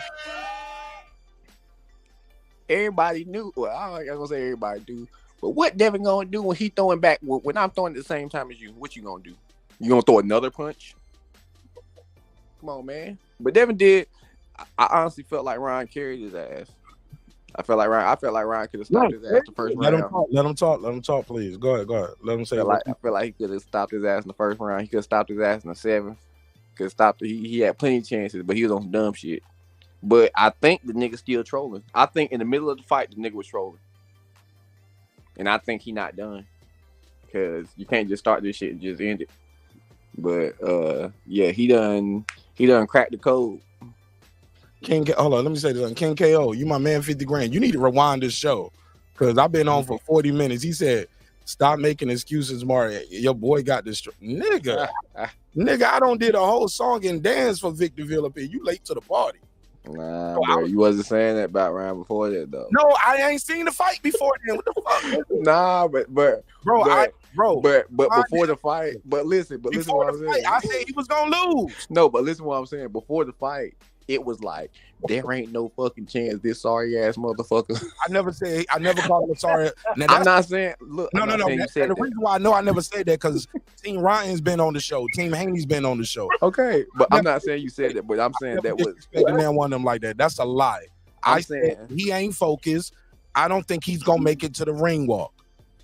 everybody knew. Well, I ain't gonna say everybody do, but what Devin gonna do when he throwing back? When I'm throwing at the same time as you, what you gonna do? You gonna throw another punch? Come on, man. But Devin did. I honestly felt like Ryan carried his ass. I felt like Ryan could have stopped his ass the first round. Let him talk, please. Go ahead. Let him say. I feel like he could have stopped his ass in the first round. He could have stopped his ass in the seventh. Could have stopped. He had plenty of chances, but he was on some dumb shit. But I think the nigga still trolling. I think in the middle of the fight, the nigga was trolling. And I think he not done. Because you can't just start this shit and just end it. But, yeah, he done cracked the code. Hold on, let me say this. King KO, you my man 50 grand. You need to rewind this show. Because I've been on for 40 minutes. He said, stop making excuses, Mario. Your boy got this. Nigga, I don't did a whole song and dance for Victorville up here. You late to the party. Nah, bro, you wasn't saying that about Ryan before that though. No, I ain't seen the fight before then. What the fuck? Nah, but before the fight. But listen what I'm saying. I said he was gonna lose. No, but listen what I'm saying. Before the fight, it was like there ain't no fucking chance this sorry ass motherfucker. I never called him sorry. I'm not saying. Look, no. The reason why I know I never said that because Team Ryan's been on the show, Team Haney's been on the show. Okay, but I'm not saying you said that, but I'm saying that was man one of them like that. That's a lie. I said he ain't focused. I don't think he's gonna make it to the ring walk.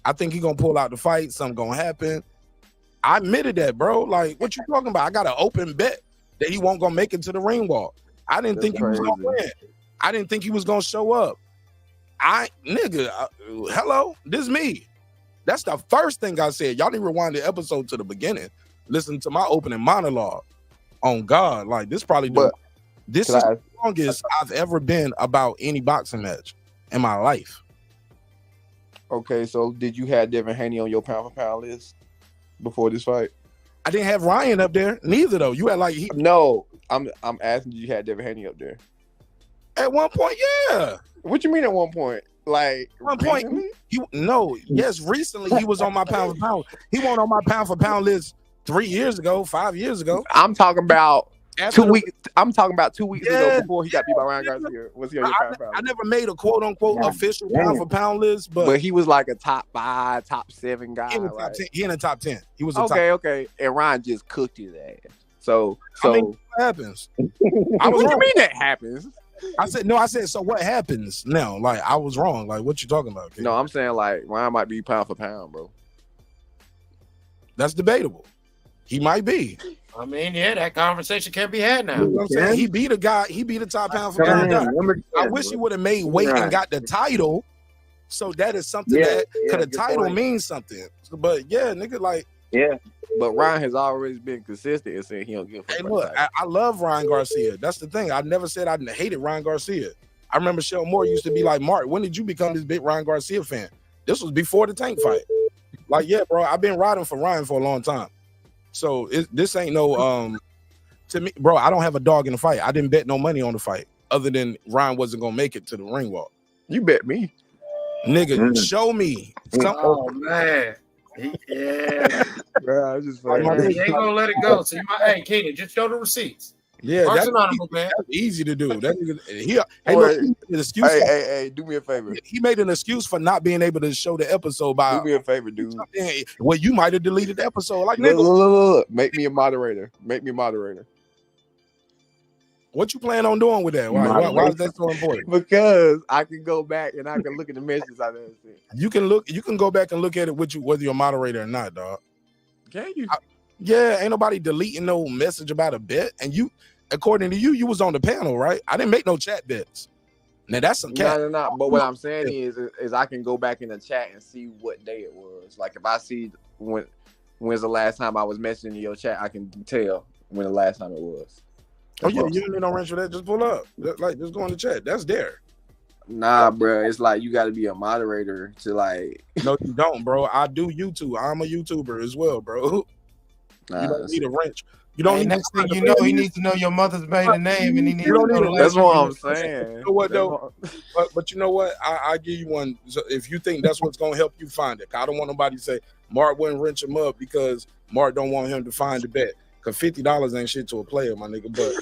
I think he's gonna pull out the fight. Something gonna happen. I admitted that, bro. Like, what you talking about? I got an open bet that he won't gonna make it to the ring walk. I didn't think he was gonna win. I didn't think he was gonna show up. Hello, this is me. That's the first thing I said. Y'all need to rewind the episode to the beginning. Listen to my opening monologue. On God, like this probably this is the longest I've ever been about any boxing match in my life. Okay, so did you have Devin Haney on your pound for pound list before this fight? I didn't have Ryan up there. Neither though. You had like No, I'm asking. Did you have Devin Haney up there? At one point, yeah. What you mean at one point? Like one point? Yes, recently he was on my pound for pound. He wasn't on my pound for pound list 3 years ago, 5 years ago. I'm talking about 2 weeks. I'm talking about 2 weeks ago before he got beat by Ryan Garcia. Was he on your pound for pound? I never made a quote unquote official pound for pound list, but he was like a top 5, top 7 guy. He in the top 10. He in the top 10. He was okay. And Ryan just cooked his ass. So what happens? What do you mean that happens? I said, so what happens now? Like, I was wrong. Like, what you talking about? Kid? No, I'm saying, like, Ryan might be pound for pound, bro. That's debatable. He might be. I mean, yeah, that conversation can't be had now. You know what I'm saying? He beat a guy. He beat a top pound for pound guy. I wish he would have made weight and got the title. So that is something because the title means something. But, yeah, nigga, like. Yeah. But Ryan has always been consistent in saying he don't give a fuck. Hey, look, I love Ryan Garcia. That's the thing. I never said I hated Ryan Garcia. I remember Shell Moore used to be like, Mark, when did you become this big Ryan Garcia fan? This was before the Tank fight. Like, yeah, bro, I've been riding for Ryan for a long time. So this ain't no, to me, bro, I don't have a dog in the fight. I didn't bet no money on the fight other than Ryan wasn't going to make it to the ring walk. You bet me. Nigga, show me. Oh, man. Yeah. Bro, I just He ain't gonna let it go. So you might, hey, Keenan, just show the receipts. Yeah, Mark's that's anonymous, man. easy to do. That nigga, hey, Hey, look, he made an excuse. hey, do me a favor. He made an excuse for not being able to show the episode by. Do me a favor, dude. Well, you might have deleted the episode. Like, Look, nigga, look. Make me a moderator. Make me a moderator. what you plan on doing with that? Why is that so important? Because I can go back and I can look at the messages I never seen. You can go back and look at it with you, whether you're a moderator or not, dog. Can you? Yeah, ain't nobody deleting no message about a bet. And you, according to you, you was on the panel, right? I didn't make no chat bets. Now that's some cat. No. But what I'm saying is I can go back in the chat and see what day it was. Like if I see when's the last time I was messaging your chat, I can tell when the last time it was. Oh yeah, you don't need no wrench for that. Just pull up. Just go in the chat. That's there. Nah, bro. It's like you got to be a moderator to like. No, you don't, bro. I do YouTube. I'm a YouTuber as well, bro. Nah, you don't need a wrench. You don't need. Next thing you know, he needs to know your mother's maiden name, and he needs to know the That's last what name. I'm saying. You know what though? But you know what? I give you one. So if you think that's what's gonna help you find it, I don't want nobody to say Mark wouldn't wrench him up because Mark don't want him to find the bet. Cause $50 ain't shit to a player, my nigga. But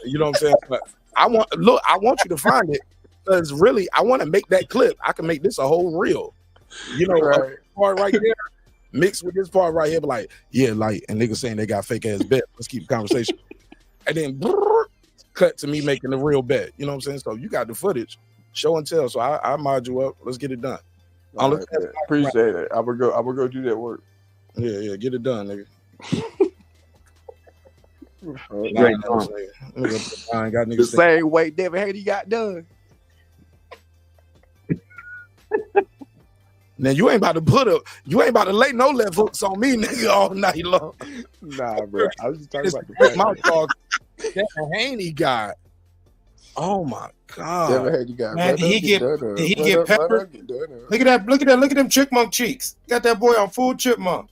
you know what I'm saying? But I want you to find it because really I want to make that clip. I can make this a whole reel. You know, Right. part right there mixed with this part right here, but like, yeah, like, and niggas saying they got fake ass bet. Let's keep the conversation. And then cut to me making the real bet. You know what I'm saying? So you got the footage, show and tell. So I mod you up. Let's get it done. Right, appreciate it. I would go do that work. Yeah, get it done, nigga. The same way Devin Haney got done. Now you ain't about to lay no left hooks on me, nigga, all night long. Nah, bro. I was just talking about the my dog. Devin Haney got. Oh my god. Devin Haney got. Man, did he get peppered? Look at them chipmunk cheeks. Got that boy on full chipmunk.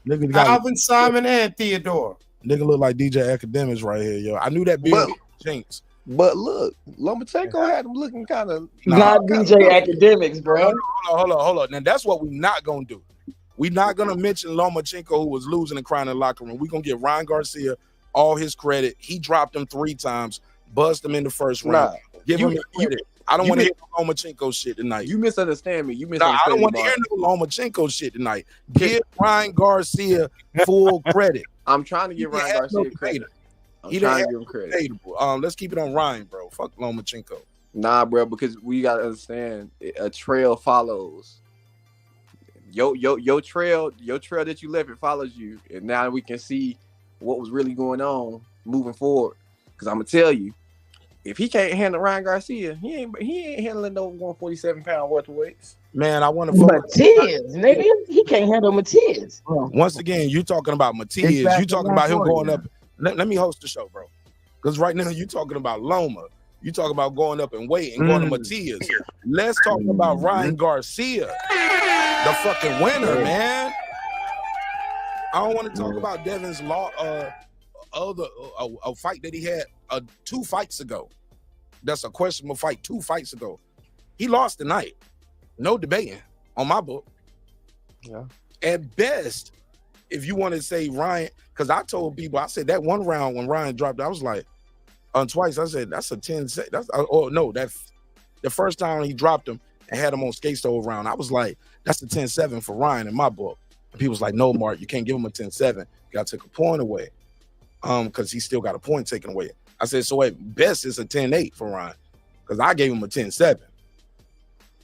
Nigga got Alvin, Simon, and Theodore. Nigga look like DJ Academics right here, yo. I knew that beard Jinx. But look, Lomachenko had him looking kind of not DJ Academics, bro. Hold on. Now that's what we not gonna do. We not gonna mention Lomachenko, who was losing and crying in the locker room. We gonna give Ryan Garcia all his credit. He dropped him 3 times, buzzed him in the first round. Give him credit. I don't want to hear no Lomachenko shit tonight. You misunderstand me. I don't want to hear no Lomachenko shit tonight. Give Ryan Garcia full credit. I'm trying to give Ryan Garcia credit. I'm trying to give him credit. Let's keep it on Ryan, bro. Fuck Lomachenko. Nah, bro, because we gotta understand a trail follows. Your trail that you left, it follows you, and now we can see what was really going on moving forward. Because I'm gonna tell you, if he can't handle Ryan Garcia, he ain't handling no 147-pound welterweights. Man, I want to Matiz, nigga. He can't handle Matiz. Once again, you talking about Matiz. You talking about him going up. Let me host the show, bro. Because right now you talking about Loma. You talking about going up in weight and going to Matiz. Let's talk about Ryan Garcia, the fucking winner, man. I don't want to talk about Devin's a fight that he had 2 fights ago. That's a questionable fight 2 fights ago. He lost tonight. No debating on my book. Yeah. At best, if you want to say Ryan, because I told people, I said that one round when Ryan dropped, I was like, twice, I said, that's a 10. That's the first time he dropped him and had him on skates the whole round. I was like, that's a 10-7 for Ryan in my book. And people was like, no, Mark, you can't give him a 10-7. You got to take a point away. Because he still got a point taken away. I said, so at best, it's a 10-8 for Ryan. Because I gave him a 10-7.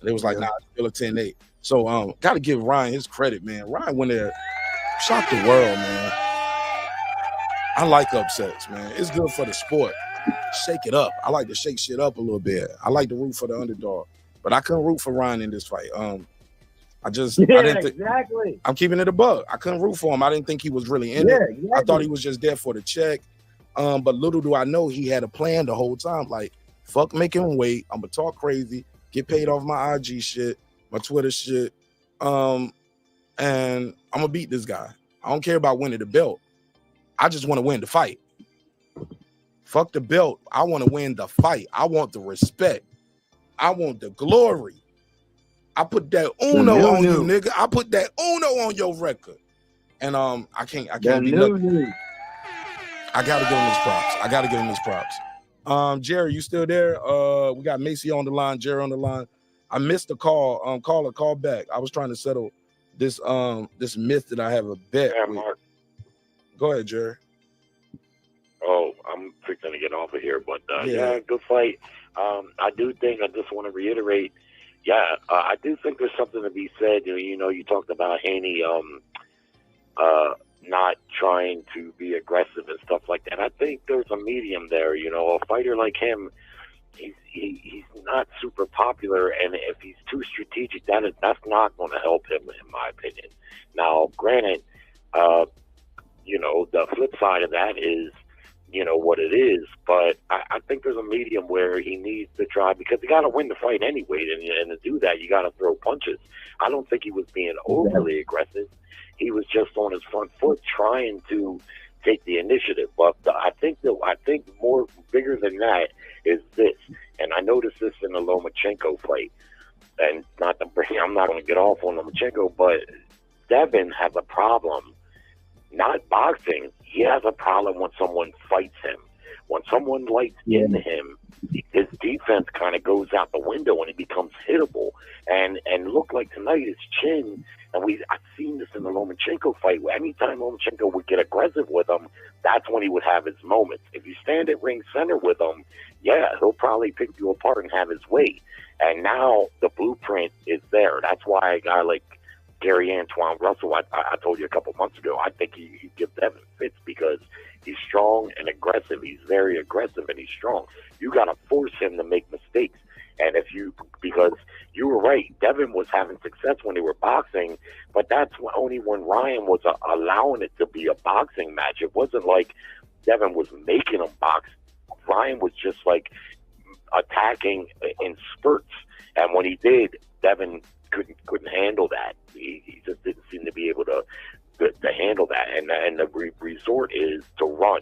They was like, nah, it's still a 10-8. So got to give Ryan his credit, man. Ryan went there, shocked the world, man. I like upsets, man. It's good for the sport. Shake it up. I like to shake shit up a little bit. I like to root for the underdog. But I couldn't root for Ryan in this fight. I didn't think, exactly. I'm keeping it a bug. I couldn't root for him. I didn't think he was really in it. Exactly. I thought he was just there for the check. But little do I know he had a plan the whole time. Like, fuck making him wait. I'm gonna talk crazy, get paid off my IG shit, my Twitter shit. And I'm gonna beat this guy. I don't care about winning the belt. I just want to win the fight. Fuck the belt. I want to win the fight. I want the respect. I want the glory. I put that uno on you, nigga. I put that uno on your record. And I can't be nothing. I gotta give him his props. Jerry, you still there? We got Macy on the line, Jerry on the line. I missed the call. Call back. I was trying to settle this this myth that I have a bet with. Mark. Go ahead, Jerry. Oh, I'm fixing to get off of here, but yeah, good fight. I do think, I just want to reiterate, I do think there's something to be said. You know, you talked about Haney not trying to be aggressive and stuff like that. I think there's a medium there. You know, a fighter like him, he's not super popular, and if he's too strategic, that's not going to help him, in my opinion. Now, granted, you know, the flip side of that is, you know, what it is, but I think there's a medium where he needs to try, because you got to win the fight anyway, and to do that, you got to throw punches. I don't think he was being overly aggressive. He was just on his front foot trying to take the initiative. But I think more bigger than that is this, and I noticed this in the Lomachenko fight, and I'm not going to get off on Lomachenko, but Devin has a problem, not boxing. He has a problem when someone fights him. When someone lights into him, his defense kind of goes out the window and he becomes hittable. And look like tonight, his chin, and I've seen this in the Lomachenko fight, where anytime Lomachenko would get aggressive with him, that's when he would have his moments. If you stand at ring center with him, he'll probably pick you apart and have his way. And now the blueprint is there. That's why a guy like Gary Antoine Russell, I told you a couple months ago, I think he'd give Devin fits, because he's strong and aggressive. He's very aggressive and he's strong. You got to force him to make mistakes. And because you were right, Devin was having success when they were boxing, but that's only when Ryan was allowing it to be a boxing match. It wasn't like Devin was making him box. Ryan was just like attacking in spurts. And when he did, Devin couldn't handle that. He just didn't seem to be able to handle that. And the resort is to run.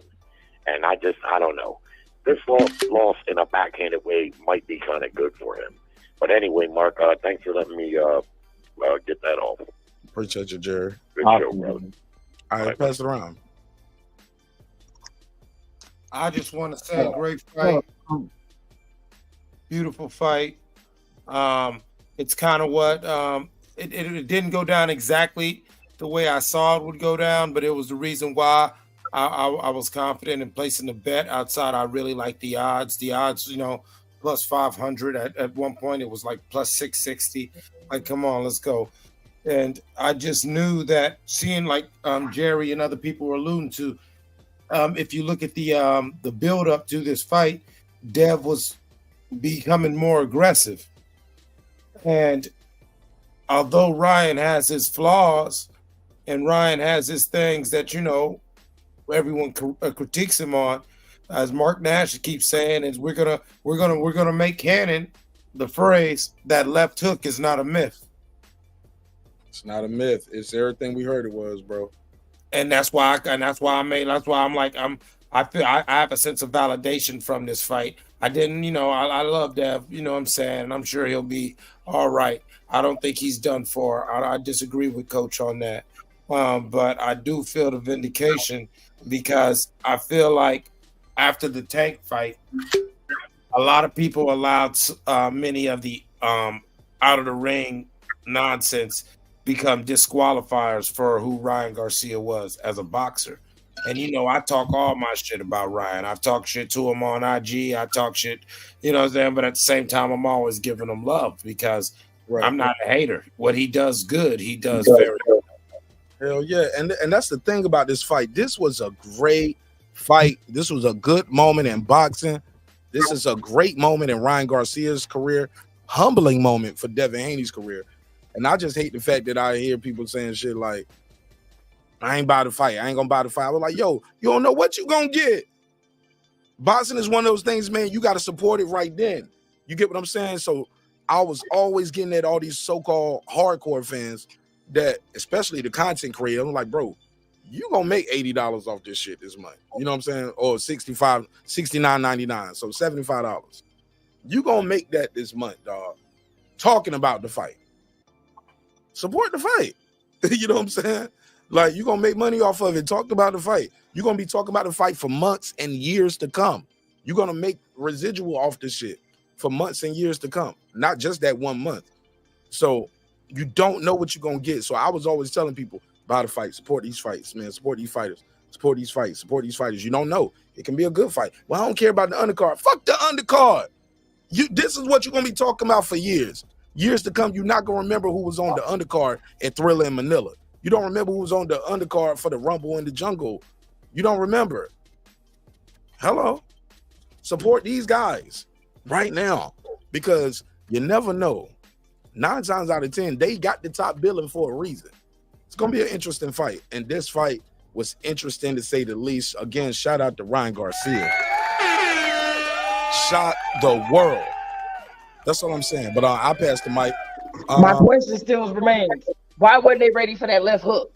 And I don't know. This loss in a backhanded way might be kind of good for him. But anyway, Mark, thanks for letting me get that off. Appreciate you, Jerry. Good show, brother. All right, pass it around. I just want to say, great fight. Beautiful fight. It's kind of what it didn't go down exactly the way I saw it would go down, but it was the reason why I was confident in placing the bet outside. I really like the odds. The odds, you know, plus 500. At one point, it was like plus 660. Like, come on, let's go. And I just knew that, seeing like Jerry and other people were alluding to, if you look at the build up to this fight, Dev was becoming more aggressive. And although Ryan has his flaws and Ryan has his things that, you know, everyone critiques him on, as Mark Nash keeps saying, is we're gonna make canon the phrase that left hook is not a myth. It's not a myth. It's everything we heard it was, bro. And that's why I'm like, I feel I have a sense of validation from this fight. I didn't, you know, I love Dev, you know what I'm saying, and I'm sure he'll be all right. I don't think he's done for. I disagree with Coach on that. But I do feel the vindication, because I feel like after the Tank fight, a lot of people allowed many of the out of the ring nonsense become disqualifiers for who Ryan Garcia was as a boxer. And, you know, I talk all my shit about Ryan. I've talked shit to him on IG. I talk shit, you know what I'm saying? But at the same time, I'm always giving him love, because I'm not a hater. What he does good, he does very good. Hell yeah. And that's the thing about this fight. This was a great fight. This was a good moment in boxing. This is a great moment in Ryan Garcia's career. Humbling moment for Devin Haney's career. And I just hate the fact that I hear people saying shit like, I ain't buy the fight. I ain't gonna buy the fight. I was like, yo, you don't know what you gonna get. Boxing is one of those things, man, you gotta support it right then. You get what I'm saying? So I was always getting at all these so-called hardcore fans that, especially the content creator, I'm like, bro, you gonna make $80 off this shit this month. You know what I'm saying? Or $69.99. So $75. You gonna make that this month, dog. Talking about the fight. Support the fight. You know what I'm saying? Like, you're gonna make money off of it. Talk about the fight. You're gonna be talking about the fight for months and years to come. You're gonna make residual off this shit for months and years to come, not just that 1 month. So you don't know what you're gonna get. So I was always telling people, buy the fight, support these fights, man, support these fighters, support these fights, support these fighters. You don't know. It can be a good fight. Well, I don't care about the undercard. Fuck the undercard. This is what you're gonna be talking about for years. Years to come, you're not gonna remember who was on the undercard at Thriller in Manila. You don't remember who was on the undercard for the Rumble in the Jungle. You don't remember. Hello. Support these guys right now, because you never know. 9 times out of 10, they got the top billing for a reason. It's gonna be an interesting fight, and this fight was interesting to say the least. Again, shout out to Ryan Garcia. Shot the world. That's what I'm saying. But I passed the mic. My question still remains: why weren't they ready for that left hook?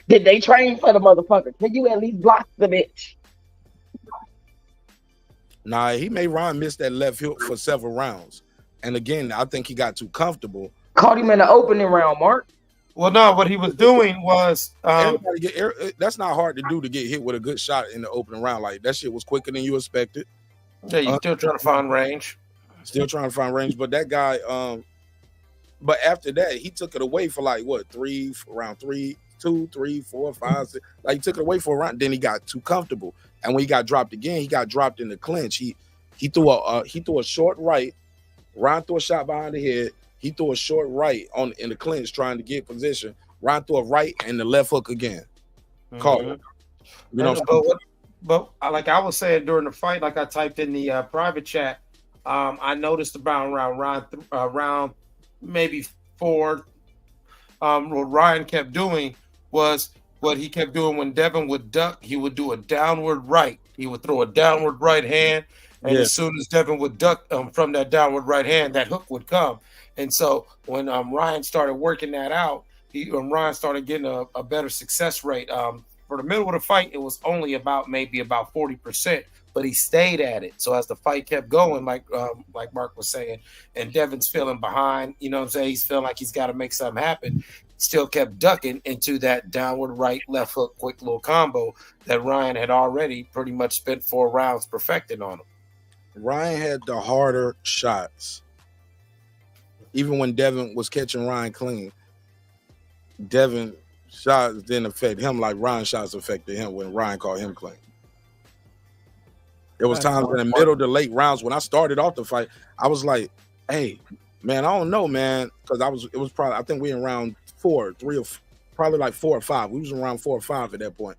Did they train for the motherfucker? Can you at least block the bitch? Nah, he made Ryan miss that left hook for several rounds. And again, I think he got too comfortable. Caught him in the opening round, Mark. Well, no, what he was doing was that's not hard to do, to get hit with a good shot in the opening round. Like, that shit was quicker than you expected. Yeah, you're still trying to find range. Still trying to find range, but that guy, but after that, he took it away for like what, round 3, 2, 3, 4, 5, 6. Like, he took it away for a round, then he got too comfortable. And when he got dropped again, he got dropped in the clinch. He threw a short right. Ryan threw a shot behind the head. He threw a short right in the clinch trying to get position. Ryan threw a right and the left hook again. Caught him. You know, but like I was saying during the fight, like I typed in the private chat, I noticed about round maybe 4, what Ryan kept doing was what he kept doing when Devin would duck. He would do a downward right. He would throw a downward right hand. And as soon as Devin would duck from that downward right hand, that hook would come. And so when Ryan started working that out, Ryan started getting a better success rate. For the middle of the fight, it was only maybe about 40%, but he stayed at it. So as the fight kept going, like Mark was saying, and Devin's feeling behind, you know what I'm saying? He's feeling like he's got to make something happen. Still kept ducking into that downward right, left hook, quick little combo that Ryan had already pretty much spent 4 rounds perfecting on him. Ryan had the harder shots. Even when Devin was catching Ryan clean, Devin shots didn't affect him like Ryan shots affected him when Ryan caught him clean. There was times in the middle to late rounds when I started off the fight, I was like, hey, man, I don't know, man. Because it was probably, I think we in round 4, 3 or probably like 4 or 5. We was in round 4 or 5 at that point.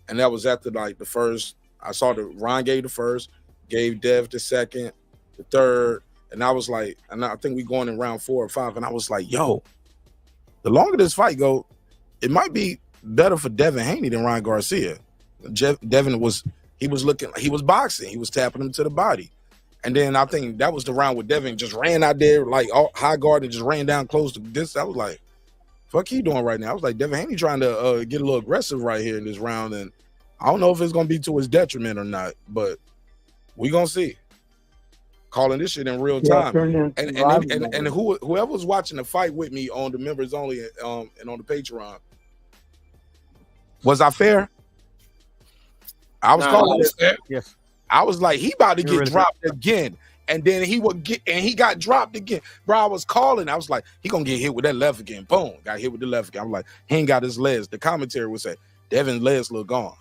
And that was after like the first, I saw Ryan gave the first, gave Dev the second, the third, and I was like, and I think we going in round 4 or 5, and I was like, yo, the longer this fight go, it might be better for Devin Haney than Ryan Garcia. Devin was boxing, he was tapping him to the body, and then I think that was the round where Devin just ran out there like high guard and just ran down close to this. I was like, fuck he doing right now? I was like, Devin Haney trying to get a little aggressive right here in this round, and I don't know if it's gonna be to his detriment or not, but we gonna see. Calling this shit in real time. And whoever was watching the fight with me on the members only and on the Patreon, was I fair? I was calling it. Yes. I was like, he about to get dropped again. And then he got dropped again. Bro, I was calling. I was like, he gonna get hit with that left again. Boom. Got hit with the left again. I'm like, he ain't got his legs. The commentary would say, Devin's legs look gone.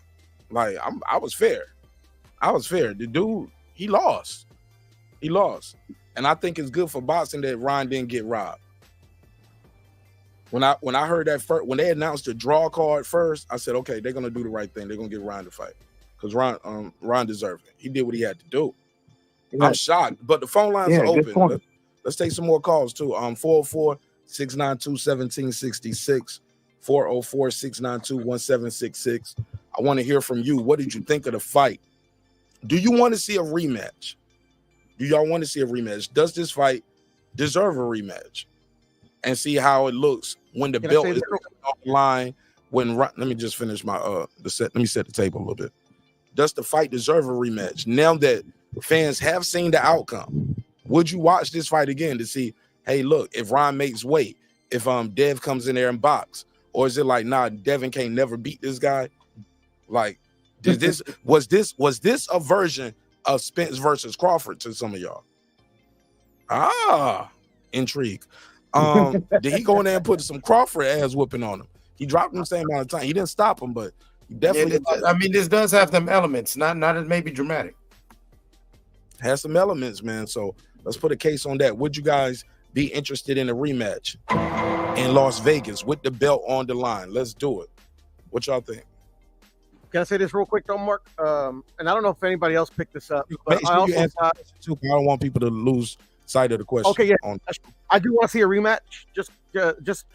Like, I was fair. The dude, he lost. And I think it's good for boxing that Ryan didn't get robbed. When I heard that first, when they announced the draw card first, I said, okay, they're gonna do the right thing. They're gonna get Ryan to fight. Because Ryan deserved it. He did what he had to do. Yeah. I'm shocked, but the phone lines are open. Let's take some more calls too. 404-692-1766, 404-692-1766. I want to hear from you. What did you think of the fight? Do you want to see a rematch? Do y'all want to see a rematch? Does this fight deserve a rematch? And see how it looks when the belt is on the line. Let me just finish my let me set the table a little bit. Does the fight deserve a rematch? Now that fans have seen the outcome, would you watch this fight again to see, hey, look, if Ryan makes weight, if Dev comes in there and box, or is it like, nah, Devin can't never beat this guy? Like, did this was this a version of Spence versus Crawford to some of y'all? Intrigue. Did he go in there and put some Crawford ass whooping on him? He dropped him the same amount of time. He didn't stop him, but he definitely. I mean, this does have them elements, not as maybe dramatic. Has some elements, man. So let's put a case on that. Would you guys be interested in a rematch in Las Vegas with the belt on the line? Let's do it. What y'all think? Can I say this real quick, though, Mark? And I don't know if anybody else picked this up. But Make sure you answer the question too, 'cause I don't want people to lose sight of the question. Okay, yeah. I do want to see a rematch, just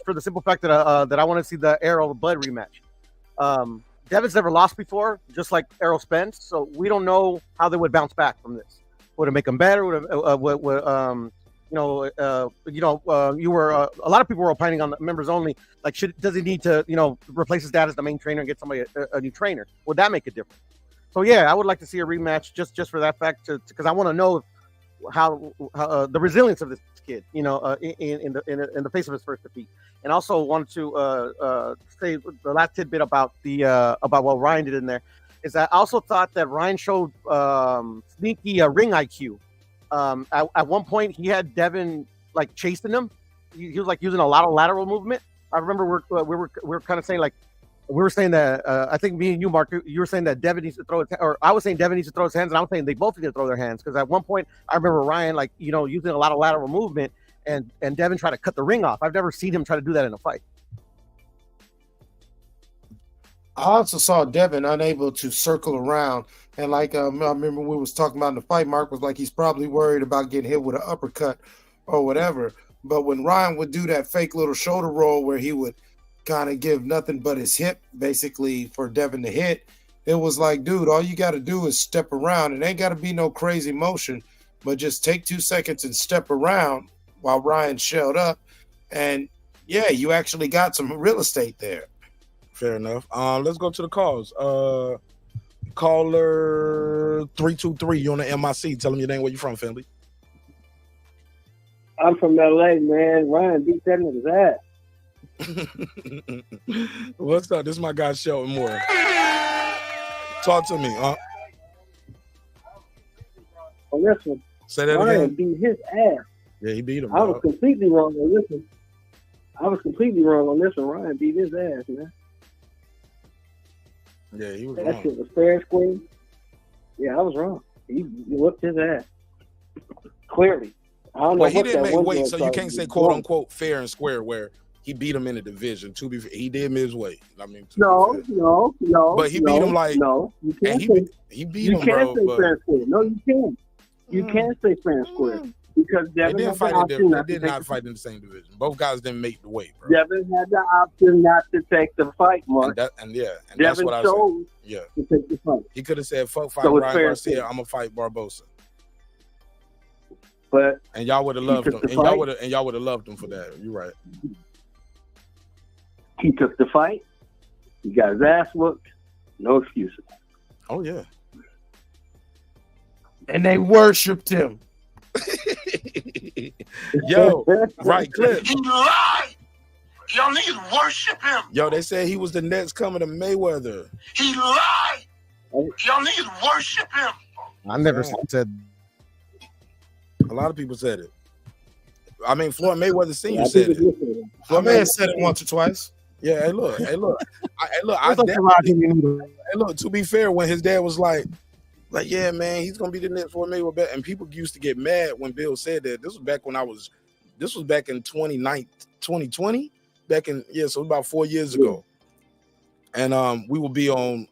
for the simple fact that I want to see the Errol Bud rematch. Devin's never lost before, just like Errol Spence, so we don't know how they would bounce back from this. Would it make them better? You were a lot of people were opining on the members only. Like, does he need to replace his dad as the main trainer and get somebody a new trainer? Would that make a difference? So yeah, I would like to see a rematch just for that fact, because I want to know how the resilience of this kid, in the face of his first defeat. And also wanted to say the last tidbit about what Ryan did in there is that I also thought that Ryan showed sneaky ring IQ. At one point, he had Devin like chasing him. He was like using a lot of lateral movement. I remember we were kind of saying like we were saying that I think me and you, Mark, you were saying that Devin needs to throw his, or I was saying Devin needs to throw his hands, and I was saying they both need to throw their hands, because at one point I remember Ryan like using a lot of lateral movement, and Devin tried to cut the ring off. I've never seen him try to do that in a fight. I also saw Devin unable to circle around, and like I remember we was talking about in the fight, Mark was like he's probably worried about getting hit with an uppercut or whatever. But when Ryan would do that fake little shoulder roll where he would kind of give nothing but his hip basically for Devin to hit, it was like, dude, all you got to do is step around. It ain't got to be no crazy motion, but just take 2 seconds and step around while Ryan shelled up, and yeah, you actually got some real estate there. Fair enough. Let's go to the calls. Caller 323, you on the MIC. Tell them your name, where you from, family. I'm from LA, man. Ryan beat that nigga's ass. What's up? This is my guy Shelton Moore. Talk to me, huh? On this one, say that Ryan again. beat his ass. Yeah, he beat him. I was completely wrong on this one. Ryan beat his ass, man. Yeah, he was that wrong. shit was fair and square. Yeah, I was wrong. He whipped his ass. Clearly. I don't know Well, he what didn't that make one weight, was, so you can't say quote unquote fair and square where he beat him in the division. To be fair, he did miss weight. I mean, No. But he beat him like no. You can't he beat you him, can't bro. say fair and square. No, you can't. You can't say fair and square because They Devin didn't had the fight. option They not to did take not the fight in the same division. Both guys didn't make the weight, bro. Devin had the option not to take the fight, Mark. And Devin that's what I chose said. Yeah, to take the fight. he could have said, "Fuck fight So it's Ryan fair Garcia. too. I'm gonna fight Barbosa." But and y'all would have loved him. And y'all would have loved him for that. You're right. He took the fight. He got his ass whooped. No excuses. Oh yeah. And they worshipped him. Yo, right clip. He lied. Y'all niggas worship him. Yo, they said he was the next coming to Mayweather. He lied. Y'all niggas worship him. I never said. A lot of people said it. I mean, Floyd Mayweather Sr. said it. Floyd Mayweather said it once or twice. Yeah, hey, look. To be fair, when his dad was like, yeah, man, he's gonna be the next Floyd Mayweather, and people used to get mad when Bill said that. This was back in 2020, so about 4 years ago. And we would be on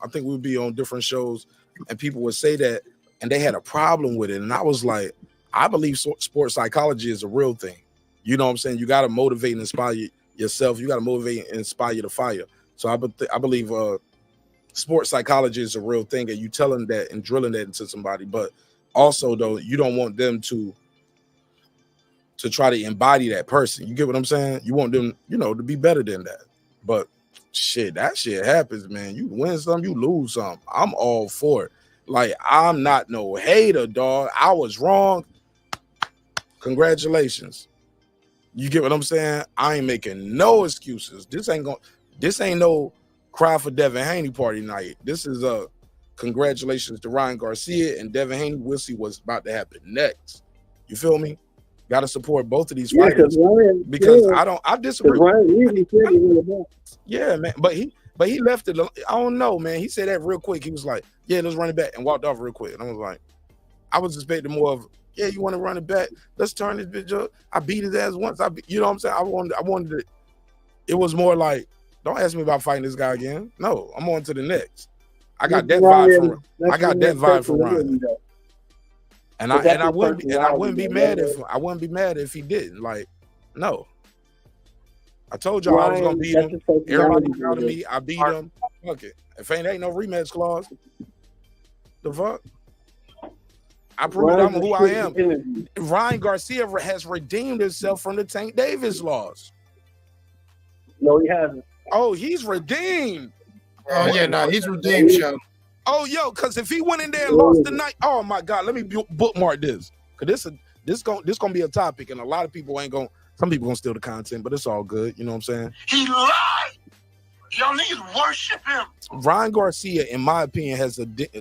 different shows, and people would say that, and they had a problem with it. And I was like, I believe sports psychology is a real thing. You know what I'm saying? You got to motivate and inspire yourself. You got to motivate and inspire the fire. So I believe sports psychology is a real thing, and you telling that and drilling that into somebody. But also, though, you don't want them to try to embody that person. You get what I'm saying? You want them, to be better than that. But shit, that shit happens, man. You win some, you lose some. I'm all for it. Like, I'm not no hater, dog. I was wrong. Congratulations. You get what I'm saying? I ain't making no excuses. This ain't no cry for Devin Haney party night. This is a congratulations to Ryan Garcia and Devin Haney. We'll see what's about to happen next. You feel me? Got to support both of these fighters because I disagree. Yeah, man. But he left it. I don't know, man. He said that real quick. He was like, "Yeah, let's run it back," and walked off real quick. And I was like, I was expecting more of, "Yeah, you want to run it back? Let's turn this bitch up. I beat his ass once. You know what I'm saying? I wanted it. It was more like, don't ask me about fighting this guy again. No, I'm on to the next. I got that vibe from Ryan. And I wouldn't be mad if he didn't. Like, no. I told y'all I was gonna beat him. Everybody proud of me. I beat him. Fuck it. If ain't no rematch clause, the fuck. I proved I'm who I am. Ryan Garcia has redeemed himself from the Tank Davis loss. No, he hasn't. Oh, he's redeemed. Oh yeah, no, he's redeemed, show. Oh, yo, because if he went in there and lost the night, oh my God, let me bookmark this. Because this gonna be a topic, and a lot of people ain't gonna. Some people gonna steal the content, but it's all good. You know what I'm saying? He lied. Y'all niggas worship him. Ryan Garcia, in my opinion,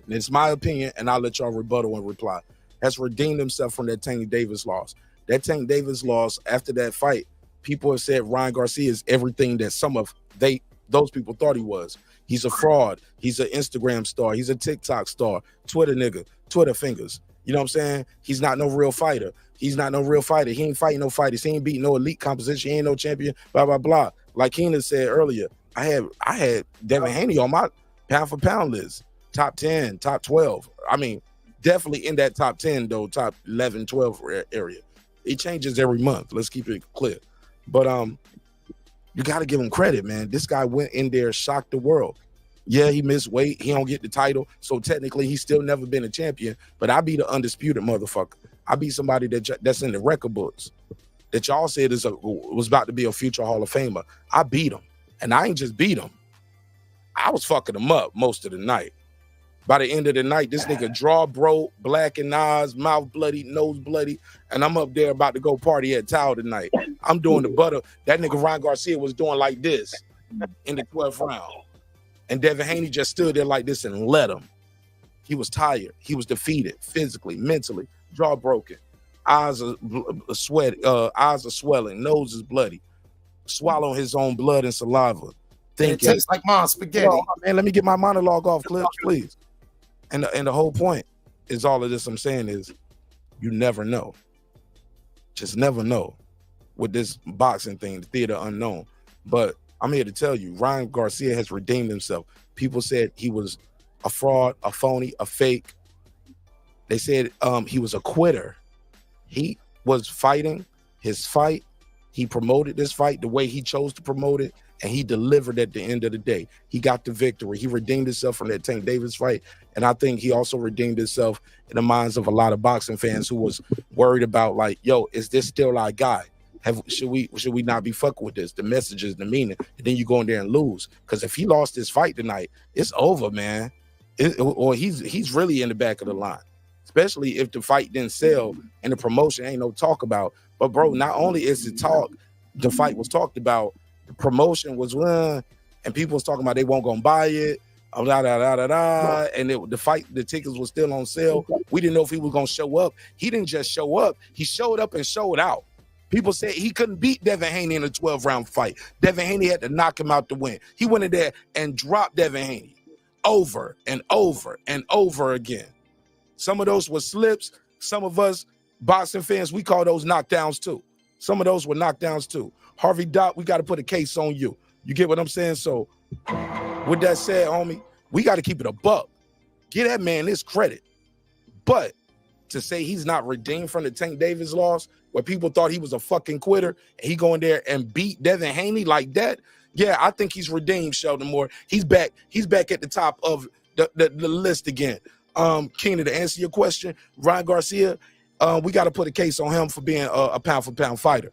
it's my opinion, and I'll let y'all rebuttal and reply, has redeemed himself from that Tank Davis loss. That Tank Davis loss, after that fight, people have said Ryan Garcia is everything that those people thought he was. He's a fraud. He's an Instagram star. He's a TikTok star. Twitter nigga. Twitter fingers. You know what I'm saying? He's not no real fighter. He ain't fighting no fighters. He ain't beating no elite composition. He ain't no champion. Blah, blah, blah. Like Keenan said earlier, I had Devin Haney on my pound for pound list. Top 10, top 12. I mean, definitely in that top 10, though, top 11, 12 area. It changes every month. Let's keep it clear. But you got to give him credit, man. This guy went in there, shocked the world. Yeah, he missed weight. He don't get the title. So technically, he's still never been a champion. But I be the undisputed motherfucker. I be somebody that's in the record books that y'all said was about to be a future Hall of Famer. I beat him. And I ain't just beat him. I was fucking him up most of the night. By the end of the night, this nigga jaw broke, black and eyes, mouth bloody, nose bloody, and I'm up there about to go party at Tao tonight. I'm doing the butter. That nigga Ryan Garcia was doing like this in the 12th round. And Devin Haney just stood there like this and let him. He was tired. He was defeated physically, mentally, jaw broken, eyes are swelling, nose is bloody, swallowing his own blood and saliva. It tastes like mom spaghetti. Yo, man, let me get my monologue off, Clips, please. And the whole point is all of this I'm saying is you never know. Just never know with this boxing thing, the theater unknown. But I'm here to tell you, Ryan Garcia has redeemed himself. People said he was a fraud, a phony, a fake. They said he was a quitter. He was fighting his fight. He promoted this fight the way he chose to promote it, and he delivered at the end of the day. He got the victory. He redeemed himself from that Tank Davis fight, and I think he also redeemed himself in the minds of a lot of boxing fans who was worried about, like, yo, is this still our guy? Should we not be fucking with this? The messages, the meaning, and then you go in there and lose. Because if he lost this fight tonight, it's over, man. Or he's really in the back of the line, especially if the fight didn't sell and the promotion ain't no talk about. But bro, not only is it talk, the fight was talked about, the promotion was and people was talking about they won't gonna buy it, and the tickets were still on sale. We didn't know if he was gonna show up. He didn't just show up; he showed up and showed out. People said he couldn't beat Devin Haney in a 12-round fight. Devin Haney had to knock him out to win. He went in there and dropped Devin Haney over and over and over again. Some of those were slips. Some of us boxing fans, we call those knockdowns too. Some of those were knockdowns too. Harvey Dot, we got to put a case on you. You get what I'm saying? So with that said, homie, we got to keep it a buck. Give that man his credit. But to say he's not redeemed from the Tank Davis loss, where people thought he was a fucking quitter, and he go in there and beat Devin Haney like that, yeah, I think he's redeemed, Sheldon Moore. He's back at the top of the list again. Keenan, to answer your question, Ryan Garcia, we got to put a case on him for being a pound-for-pound fighter.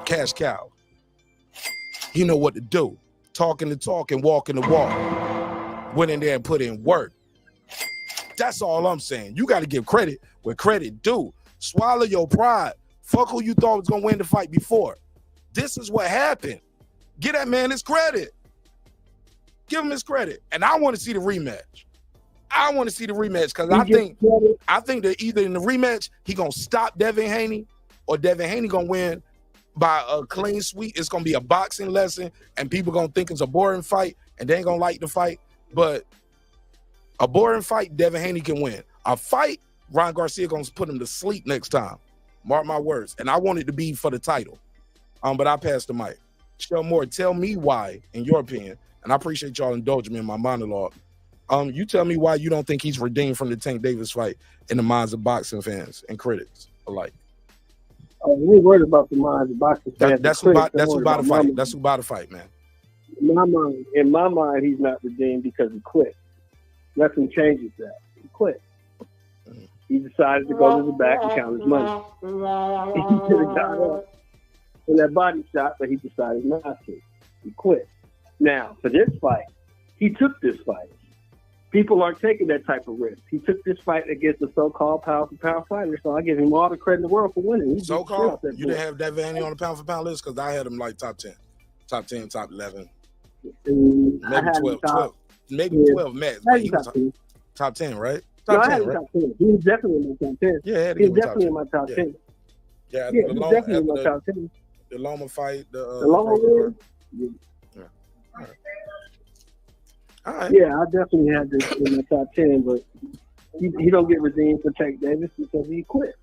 Cash cow. He know what to do. Talking the talk and walking the walk. Went in there and put in work. That's all I'm saying. You got to give credit where credit due. Swallow your pride Fuck who you thought was gonna win the fight before. This is what happened. Give that man his credit. Give him his credit. And I want to see the rematch. I want to see the rematch because I think that either in the rematch he gonna stop Devin Haney or Devin Haney gonna win by a clean sweep. It's gonna be a boxing lesson, and people gonna think it's a boring fight, and they ain't gonna like the fight. But a boring fight, Devin Haney can win. A fight, Ryan Garcia gonna put him to sleep next time. Mark my words. And I want it to be for the title. But I passed the mic. Shell Moore, tell me why, in your opinion, and I appreciate y'all indulging me in my monologue. You tell me why you don't think he's redeemed from the Tank Davis fight in the minds of boxing fans and critics alike. Oh, we ain't worried about the minds of boxing fans. That's who about the fight. That's who about the fight, man. In my mind, he's not redeemed because he quit. Nothing changes that. He quit. He decided to go to the back and count his money. He could have got up in that body shot, but he decided not to. He quit. Now, for this fight, he took this fight. People aren't taking that type of risk. He took this fight against the so-called pound-for-pound fighter, so I give him all the credit in the world for winning. So-called? You didn't have Devin Haney on the pound-for-pound list? Because I had him like top 10. Top 10, top 11. Maybe 12. Maybe 12 max. But he was top 10, right? Top 10, right? Top 10. He was definitely in my top 10. Yeah, he was definitely in my top 10. Yeah, he was definitely in my top 10. The Loma fight. The Loma win? Yeah. All right. Yeah, I definitely had this in my top 10, but he don't get redeemed for Tank Davis because he quit.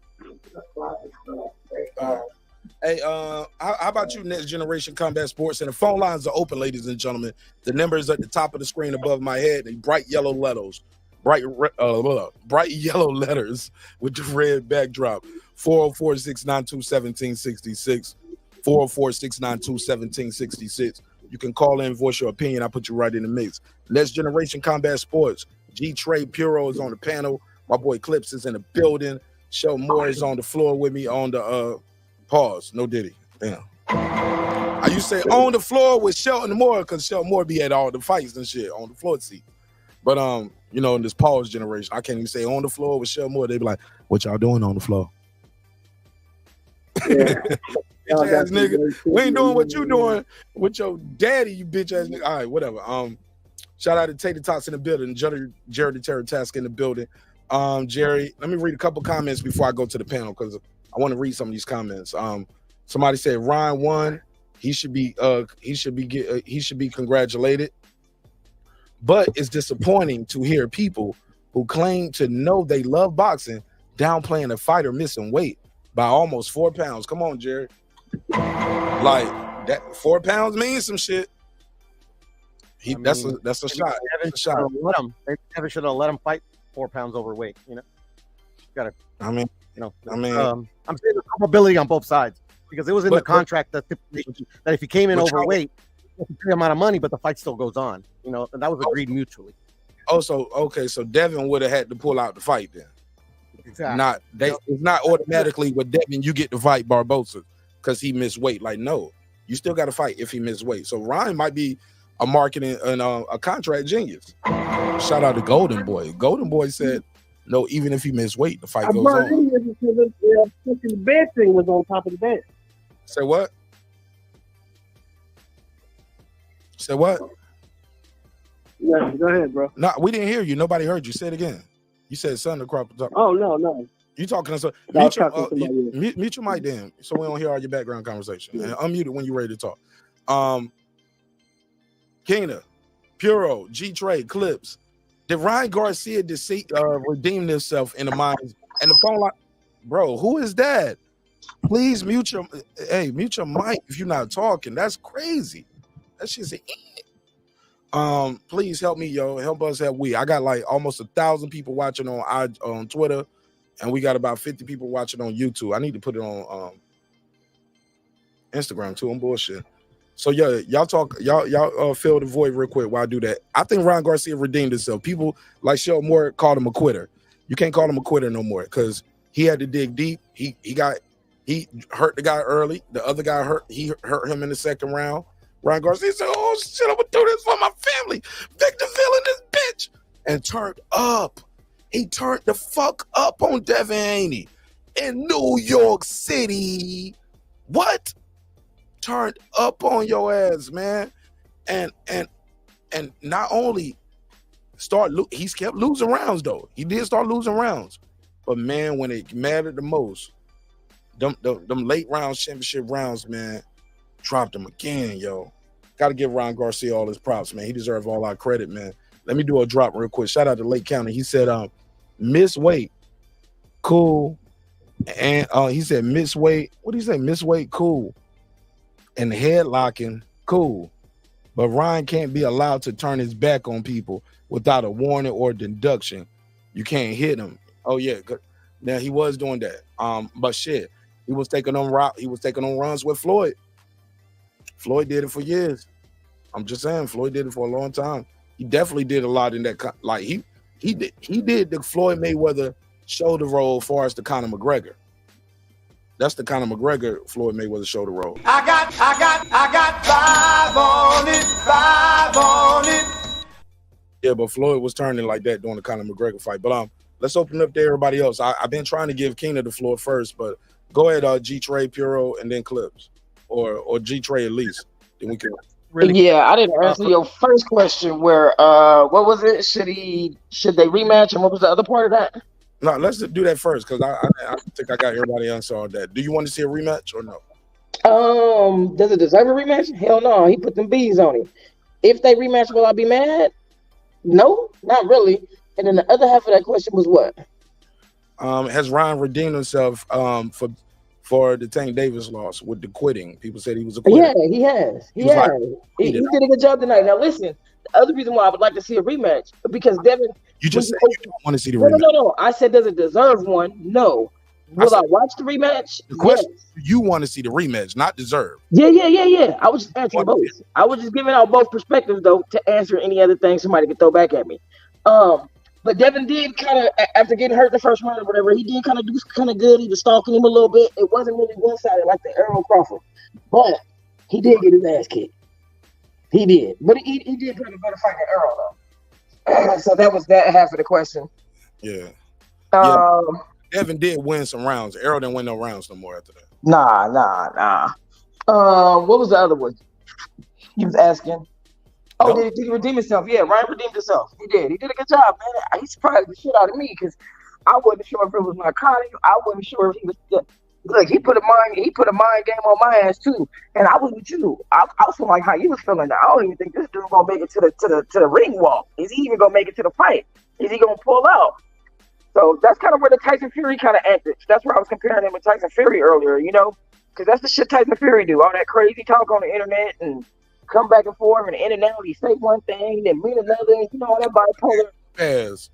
Hey, how about you, Next Generation Combat Sports? And the phone lines are open, ladies and gentlemen. The numbers at the top of the screen above my head, and bright yellow letters, bright yellow letters with the red backdrop. 404-692-1766. 404-692-1766. You can call in, voice your opinion. I'll put you right in the mix. Next Generation Combat Sports. G-Trey Puro is on the panel. My boy Clips is in the building. Shell Moore is on the floor with me on the pause. No Diddy. Damn. I used to say on the floor with Shelton Moore because Shelton Moore be at all the fights and shit on the floor seat. But you know, in this pause generation, I can't even say on the floor with Shelton Moore. They be like, "What y'all doing on the floor?" Yeah. Bitch ass nigga, we ain't doing what you doing with your daddy, you bitch ass nigga. All right, whatever. Shout out to Tater Tots in the building, Jerry the Terror Task in the building. Jerry, let me read a couple comments before I go to the panel because I want to read some of these comments. Somebody said Ryan won. He should be congratulated. But it's disappointing to hear people who claim to know they love boxing downplaying a fighter missing weight by almost 4 pounds. Come on, Jerry. Like that 4 pounds means some shit. That's a shot. They never should have let him fight 4 pounds overweight. You know, I'm saying the culpability on both sides because it was in the contract that if he came in overweight, it's a amount of money, but the fight still goes on. You know, and that was agreed mutually. Oh, so Devin would have had to pull out the fight then. Exactly. It's not automatically with Devin you get to fight Barbosa because he missed weight. Like, no, you still got to fight if he missed weight. So Ryan might be a marketing and a contract genius. Shout out to Golden Boy. Golden Boy said, no, even if he missed weight, the fight goes on. The bed thing was on top of the bed. Say what? Say what? Yeah, go ahead, bro. No, we didn't hear you. Nobody heard you. Say it again. You said something to crop. Oh, no. You talking to mute your mic then, so we don't hear all your background conversation. And unmute it when you're ready to talk. Kina, Puro, G-Trey, Clips. Did Ryan Garcia redeem himself in the minds and the phone line? Bro, who is that? Please mute your mic if you're not talking. That's crazy. That shit's please help me, yo. Help us help we. I got like almost 1,000 people watching on Twitter, and we got about 50 people watching on YouTube. I need to put it on Instagram too. I'm bullshit. So yeah, y'all fill the void real quick while I do that. I think Ryan Garcia redeemed himself. People like Shell Moore called him a quitter. You can't call him a quitter no more because he had to dig deep. He hurt the guy early. The other guy hurt him in the second round. Ryan Garcia said, "Oh shit, I'm gonna do this for my family. Victorville in this bitch," and turned up. He turned the fuck up on Devin Haney. in New York City. What? Turned up on your ass, man. And not only he's kept losing rounds though. He did start losing rounds. But man, when it mattered the most, them late round championship rounds, man, dropped him again, yo. Got to give Ryan Garcia all his props, man. He deserves all our credit, man. Let me do a drop real quick. Shout out to Lake County. He said, miss weight, cool. And he said, miss weight. What did he say? Miss weight, cool. And headlocking, cool. But Ryan can't be allowed to turn his back on people without a warning or deduction. You can't hit him. Oh yeah, now he was doing that. But shit, he was taking on runs with Floyd. Floyd did it for years. I'm just saying, Floyd did it for a long time. He definitely did a lot in that. Like he did the Floyd Mayweather shoulder roll as far as the Conor McGregor. That's the Conor McGregor Floyd Mayweather shoulder roll. I got 5 on it. Yeah, but Floyd was turning like that during the Conor McGregor fight. But let's open up to everybody else. I've been trying to give Keena the floor first, but go ahead, G Trey, Puro, and then Clips, or G Trey at least. Then we can. Yeah, I didn't answer your first question. Where what was it? Should they rematch? And what was the other part of that? No, let's do that first because I think I got everybody answered that. Do you want to see a rematch or no? Does it deserve a rematch? Hell no. He put them B's on him. If they rematch, will I be mad? No, not really. And then the other half of that question was what? Has Ryan redeemed himself for the Tank Davis loss with the quitting? People said he was a quitter. Yeah, he has. He has. He did a good job tonight. Now listen, the other reason why I would like to see a rematch because Devin. You just said you don't want to see the rematch. No. I said, does it deserve one? No. Will I watch the rematch? The question, you want to see the rematch, not deserve. Yeah. I was just answering both. I was just giving out both perspectives, though, to answer any other thing somebody could throw back at me. But Devin did kind of, after getting hurt the first round or whatever, he did kind of do kind of good. He was stalking him a little bit. It wasn't really one-sided like the Errol Crawford. But he did get his ass kicked. He did. But he did put a better fight than Errol, though. So that was that half of the question. Yeah. Devin did win some rounds. Errol didn't win no rounds no more after that. Nah. What was the other one? He was asking. Oh, did he redeem himself? Yeah, Ryan redeemed himself. He did. He did a good job, man. He surprised the shit out of me because I wasn't sure if it was narcotic. I wasn't sure if he was. Look, he put a mind game on my ass too, and I was with you. I was feeling like how you was feeling. I don't even think this dude gonna make it to the ring walk. Is he even gonna make it to the fight? Is he gonna pull out? So that's kind of where the Tyson Fury kind of antics. That's where I was comparing him with Tyson Fury earlier, because that's the shit Tyson Fury do. All that crazy talk on the internet and come back and forth and in and out. He say one thing, then mean another. All that bipolar. Ass.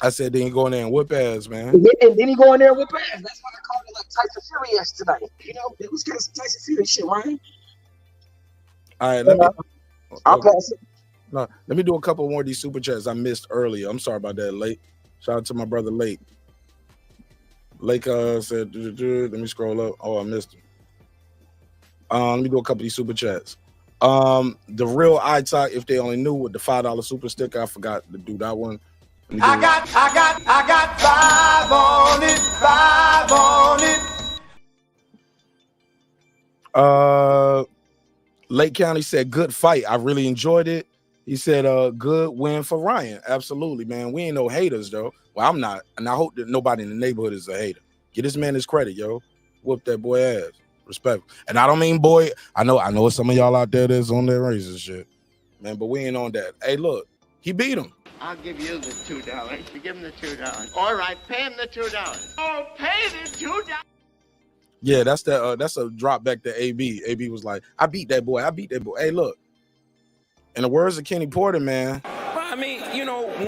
I said, then he go in there and whip ass, man. And then he go in there and whip ass. That's why I called it like Tyson Fury ass tonight. It was kind of some Tyson Fury shit, right? All right, I'll pass it. No, let me do a couple more of these super chats I missed earlier. I'm sorry about that, Lake. Shout out to my brother, Lake. Lake said, let me scroll up. Oh, I missed him. Let me do a couple of these super chats. The real iTalk, if they only knew, with the $5 super sticker. I forgot to do that one. I got 5 on it. Lake County said, good fight. I really enjoyed it. He said, good win for Ryan. Absolutely, man. We ain't no haters, though. Well, I'm not. And I hope that nobody in the neighborhood is a hater. Get this man his credit, yo. Whoop that boy ass. Respect. And I don't mean boy. I know some of y'all out there that's on their racist shit. Man, but we ain't on that. Hey, look. He beat him. I'll give you the $2. You give him the $2. All right, pay him the $2. Oh, pay the $2. Yeah, that's a drop back to AB. AB was like, I beat that boy. Hey, look. In the words of Kenny Porter, man. I mean,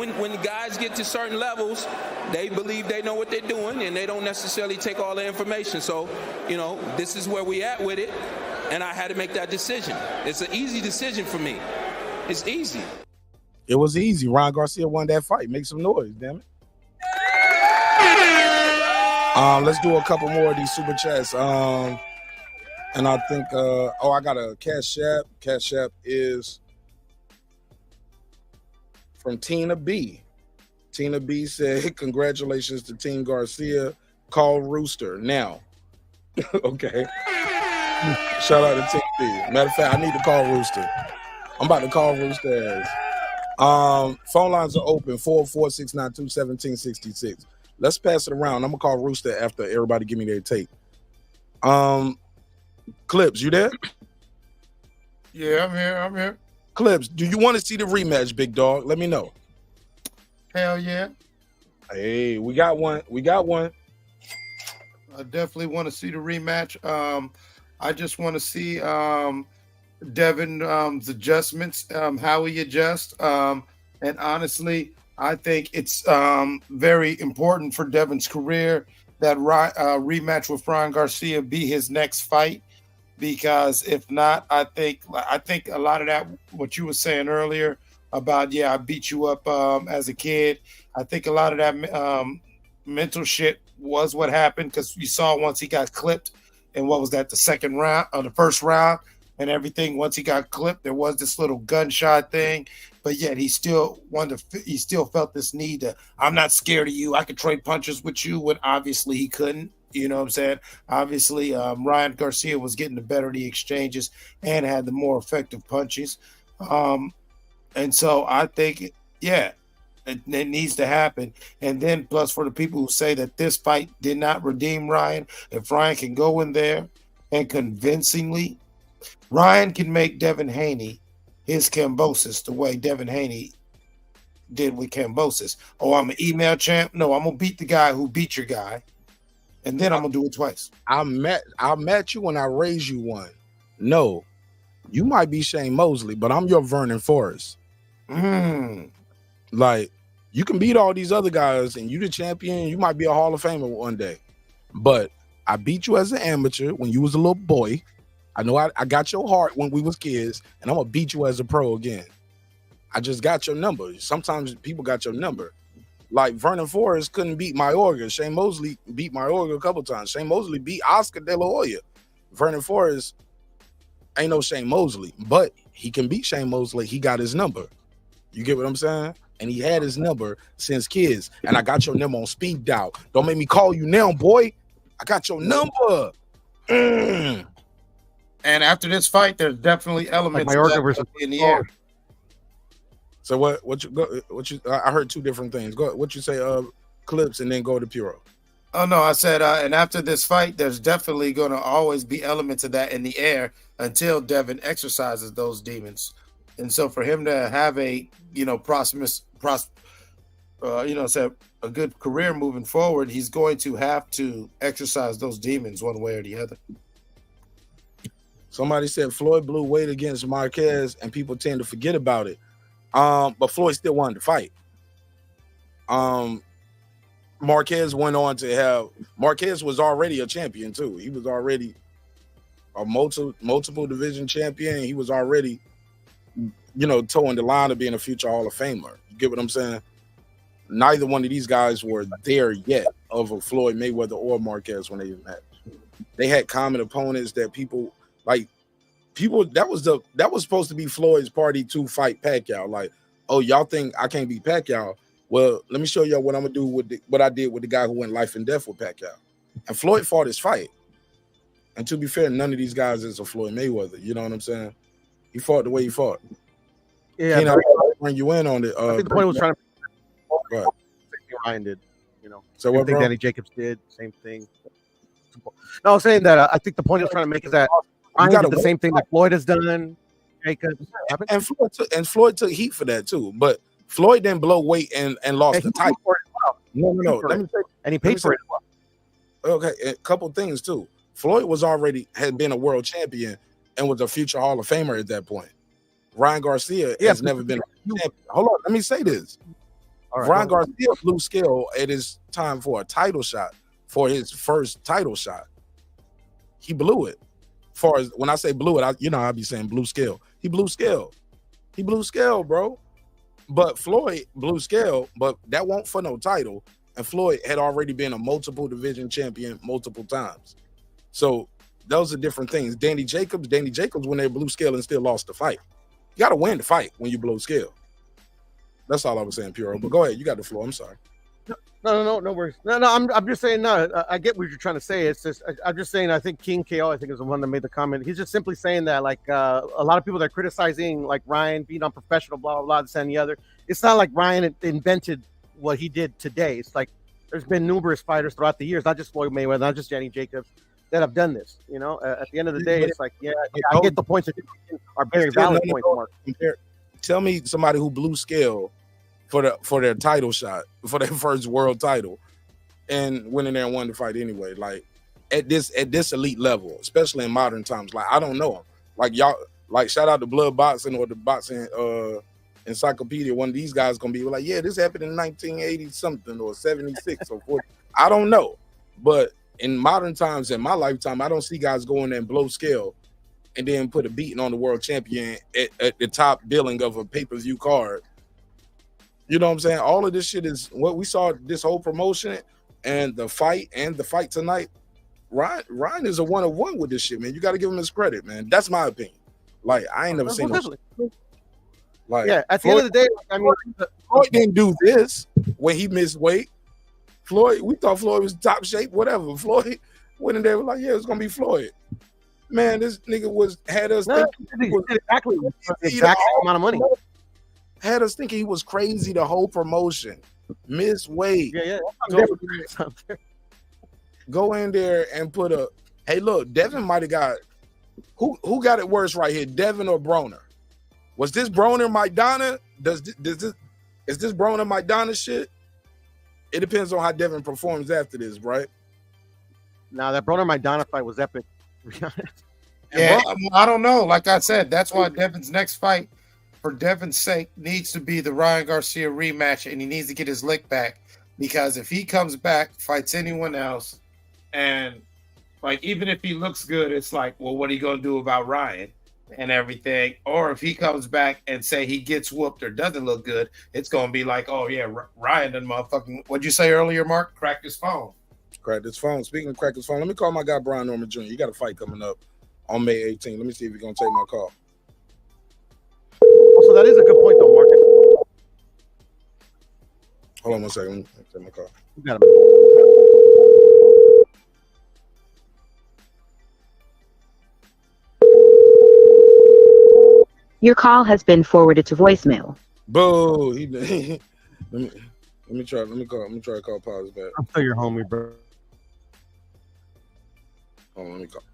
when guys get to certain levels, they believe they know what they're doing, and they don't necessarily take all the information. So, this is where we at with it, and I had to make that decision. It's an easy decision for me. It's easy. It was easy. Ryan Garcia won that fight. Make some noise, damn it. Let's do a couple more of these super chats. And I think, I got a Cash App. Cash App is from Tina B. Tina B said, congratulations to Team Garcia. Call Rooster now. Okay. Shout out to Team B. Matter of fact, I need to call Rooster. I'm about to call Rooster ass. Phone lines are open, 44692-1766. Let's pass it around. I'm gonna call Rooster after everybody give me their take. Clips, you there? Yeah, I'm here. Clips, do you want to see the rematch, big dog? Let me know. Hell yeah. Hey, we got one. I definitely want to see the rematch. I just want to see Devin's adjustments, how he adjusts. And honestly, I think it's very important for Devin's career that rematch with Ryan Garcia be his next fight. Because if not, I think a lot of that, what you were saying earlier about, I beat you up as a kid. I think a lot of that mental shit was what happened, because you saw once he got clipped, and what was that, the second round or the first round and everything. Once he got clipped, there was this little gunshot thing, but yet he still felt this need to, I'm not scared of you. I could trade punches with you, when obviously he couldn't. You know what I'm saying? Obviously, Ryan Garcia was getting the better of the exchanges and had the more effective punches. And so I think, it needs to happen. And then plus, for the people who say that this fight did not redeem Ryan, if Ryan can go in there and convincingly, Ryan can make Devin Haney his Cambosis the way Devin Haney did with Cambosis. Oh, I'm an email champ? No, I'm going to beat the guy who beat your guy. And then I'm gonna do it twice. I met you when I raised you one. No, you might be Shane Mosley, but I'm your Vernon Forrest. Like, you can beat all these other guys, and you the champion. You might be a Hall of Famer one day. But I beat you as an amateur when you was a little boy. I know I got your heart when we was kids, and I'm gonna beat you as a pro again. I just got your number. Sometimes people got your number. Like Vernon Forrest couldn't beat Mayorga. Shane Mosley beat Mayorga a couple times. Shane Mosley beat Oscar De La Hoya. Vernon Forrest ain't no Shane Mosley, but he can beat Shane Mosley. He got his number. You get what I'm saying? And he had his number since kids. And I got your number on speed dial. Don't make me call you now, boy. I got your number. And after this fight, there's definitely elements like Mayorga versus in the air. So what you I heard two different things. Go what you say, Clips, and then go to Puro. Oh no, I said and after this fight, there's definitely gonna always be elements of that in the air until Devin exercises those demons. And so for him to have a a good career moving forward, he's going to have to exercise those demons one way or the other. Somebody said Floyd blew weight against Marquez, and people tend to forget about it. But Floyd still wanted to fight. Marquez went on to have. Marquez was already a champion too. He was already a multiple division champion. He was already, towing the line of being a future Hall of Famer. You get what I'm saying? Neither one of these guys were there yet of a Floyd Mayweather or Marquez when they met. They had common opponents that people that was supposed to be Floyd's party to fight Pacquiao. Like, oh, y'all think I can't beat Pacquiao? Well, let me show y'all what I'm gonna do with what I did with the guy who went life and death with Pacquiao. And Floyd fought his fight. And to be fair, none of these guys is a Floyd Mayweather. You know what I'm saying? He fought the way he fought. Yeah, I bring you in on it. I think the point was trying to. Ryan did, So what, bro? Danny Jacobs did same thing. No, I was saying that I think the point he was trying to make is that Ryan did the same thing that Floyd has done. Jacobs and Floyd took heat for that too, but Floyd didn't blow weight and lost the title. No. Let me say, and he paid for it as well. Okay, a couple things too. Floyd had been a world champion and was a future Hall of Famer at that point. Ryan Garcia has never been a champion. Hold on, let me say this. Right, Ryan Garcia blew scale at his time for a title shot, for his first title shot. He blew it. Far as when I say blew it, I'll be saying blue scale. He blew scale. He blew scale, bro. But Floyd blew scale, but that won't for no title. And Floyd had already been a multiple division champion multiple times. So those are different things. Danny Jacobs when they blew scale and still lost the fight. You got to win the fight when you blow scale. That's all I was saying, Puro. But go ahead, you got the floor. I'm sorry. No worries. No, I'm just saying. No, I get what you're trying to say. It's just I'm just saying. I think King KO, I think, is the one that made the comment. He's just simply saying that, like, a lot of people that are criticizing, like, Ryan being unprofessional, blah blah blah, this and the other. It's not like Ryan invented what he did today. It's like there's been numerous fighters throughout the years, not just Floyd Mayweather, not just Danny Jacobs, that have done this. You know, at the end of the day, it's like, I get the points that are very valid points, Mark. Tell me somebody who blew scale for their title shot, for their first world title, and went in there and won the fight anyway. Like at this elite level, especially in modern times. Like I don't know him. Like y'all, like shout out to Blood Boxing or the Boxing Encyclopedia. One of these guys gonna be like, yeah, this happened in 1980 something or 76 or 40. I don't know, but in modern times, in my lifetime, I don't see guys go in there and blow scale and then put a beating on the world champion at the top billing of a pay-per-view card. You know what I'm saying? All of this shit is what we saw, this whole promotion and the fight tonight. Ryan is a one-of-one with this shit, man. You got to give him his credit, man. That's my opinion. Like, I ain't never seen no. Like, yeah, at the end of the day, I mean, Floyd didn't do this when he missed weight. We thought Floyd was top shape, whatever. Floyd went in there, was like, yeah, it's going to be Floyd. Man, this nigga had us thinking exactly the exact amount of money. Had us thinking he was crazy the whole promotion. Miss weight. Yeah. Go in there and put a. Hey, look, Devin might have got. Who got it worse right here, Devin or Broner? Was this Broner Maidana? Is this Broner Maidana shit? It depends on how Devin performs after this, right? Now that Broner Maidana fight was epic. Yeah, I don't know. Like I said, that's why Devin's next fight, for Devin's sake, needs to be the Ryan Garcia rematch, and he needs to get his lick back. Because if he comes back, fights anyone else, and like even if he looks good, it's like, well, what are you gonna do about Ryan and everything? Or if he comes back and say he gets whooped or doesn't look good, it's gonna be like, oh yeah, Ryan done motherfucking. What'd you say earlier, Mark? Cracked his phone. Cracked his phone. Speaking of crack his phone, let me call my guy Brian Norman Jr. You got a fight coming up on May 18th. Let me see if he's gonna take my call. Also, that is a good point, though, Mark. Hold on one second. Let me take my call. You got him. Your call has been forwarded to voicemail. Boo! Let me try to call Pause back. I'm still your homie, bro. Hold on, let me call.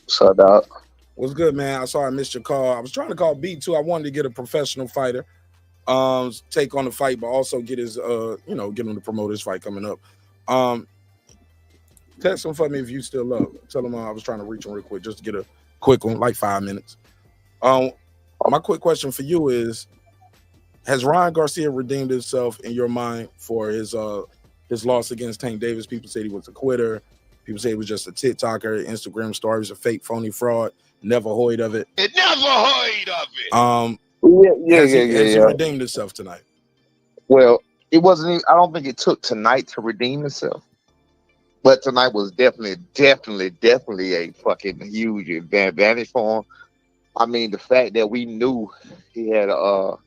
What's up, dog? What's good, man? I saw I missed your call. I was trying to call B too. I wanted to get a professional fighter, take on the fight, but also get his, get him to promote his fight coming up. Text him for me if you still up. Tell him I was trying to reach him real quick, just to get a quick one, like 5 minutes. My quick question for you is: has Ryan Garcia redeemed himself in your mind for his loss against Tank Davis? People said he was a quitter. People say he was just a TikToker, Instagram star. He was a fake, phony fraud. Never heard of it. It never heard of it. Has he redeemed himself tonight? Well, it wasn't even, I don't think it took tonight to redeem himself. But tonight was definitely a fucking huge advantage for him. I mean, the fact that we knew he had not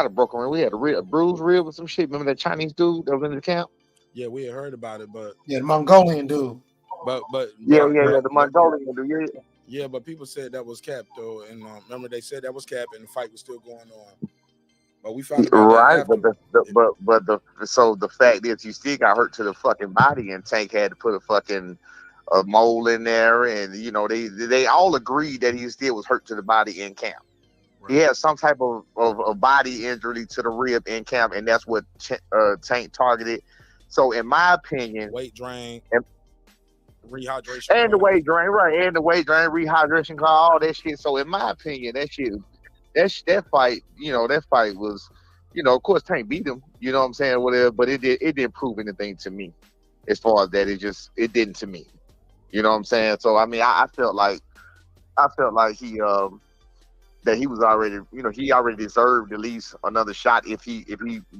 a broken rib, we had a bruised rib or some shit. Remember that Chinese dude that was in the camp? Yeah, we had heard about it, but yeah, the Mongolian dude. But the Mongolian dude. Yeah, but people said that was cap though, and remember they said that was cap, and the fight was still going on. But we found out right, so the fact is, you still got hurt to the fucking body, and Tank had to put a fucking mole in there, and they all agreed that he still was hurt to the body in camp. Right. He had some type of body injury to the rib in camp, and that's what Tank targeted. So, in my opinion, weight drain, rehydration, and the weight drain, right, and the weight drain, rehydration, all that shit. So, in my opinion, that fight, that fight was, of course, Tank beat him, you know what I'm saying, whatever, but it didn't prove anything to me as far as that. It didn't to me, you know what I'm saying. So, I mean, I felt like he that he was already, he already deserved at least another shot if he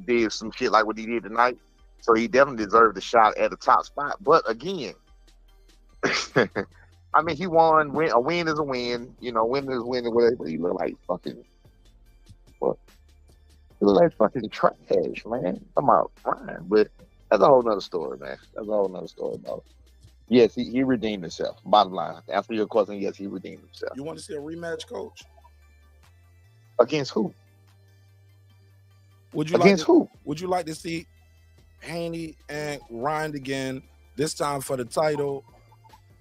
did some shit like what he did tonight. So he definitely deserved a shot at the top spot. But again, I I mean, he won. A win is a win. You know, win is a win. Whatever. But he look like fucking. What? He look like fucking trash, man. I'm out crying, but that's a whole nother story, man. That's a whole nother story, bro. Yes, he redeemed himself. Bottom line, to answer your question, yes, he redeemed himself. You want to see a rematch, Coach? Against who? Would you Against who? Would you like to see Haney and Ryan again? This time for the title.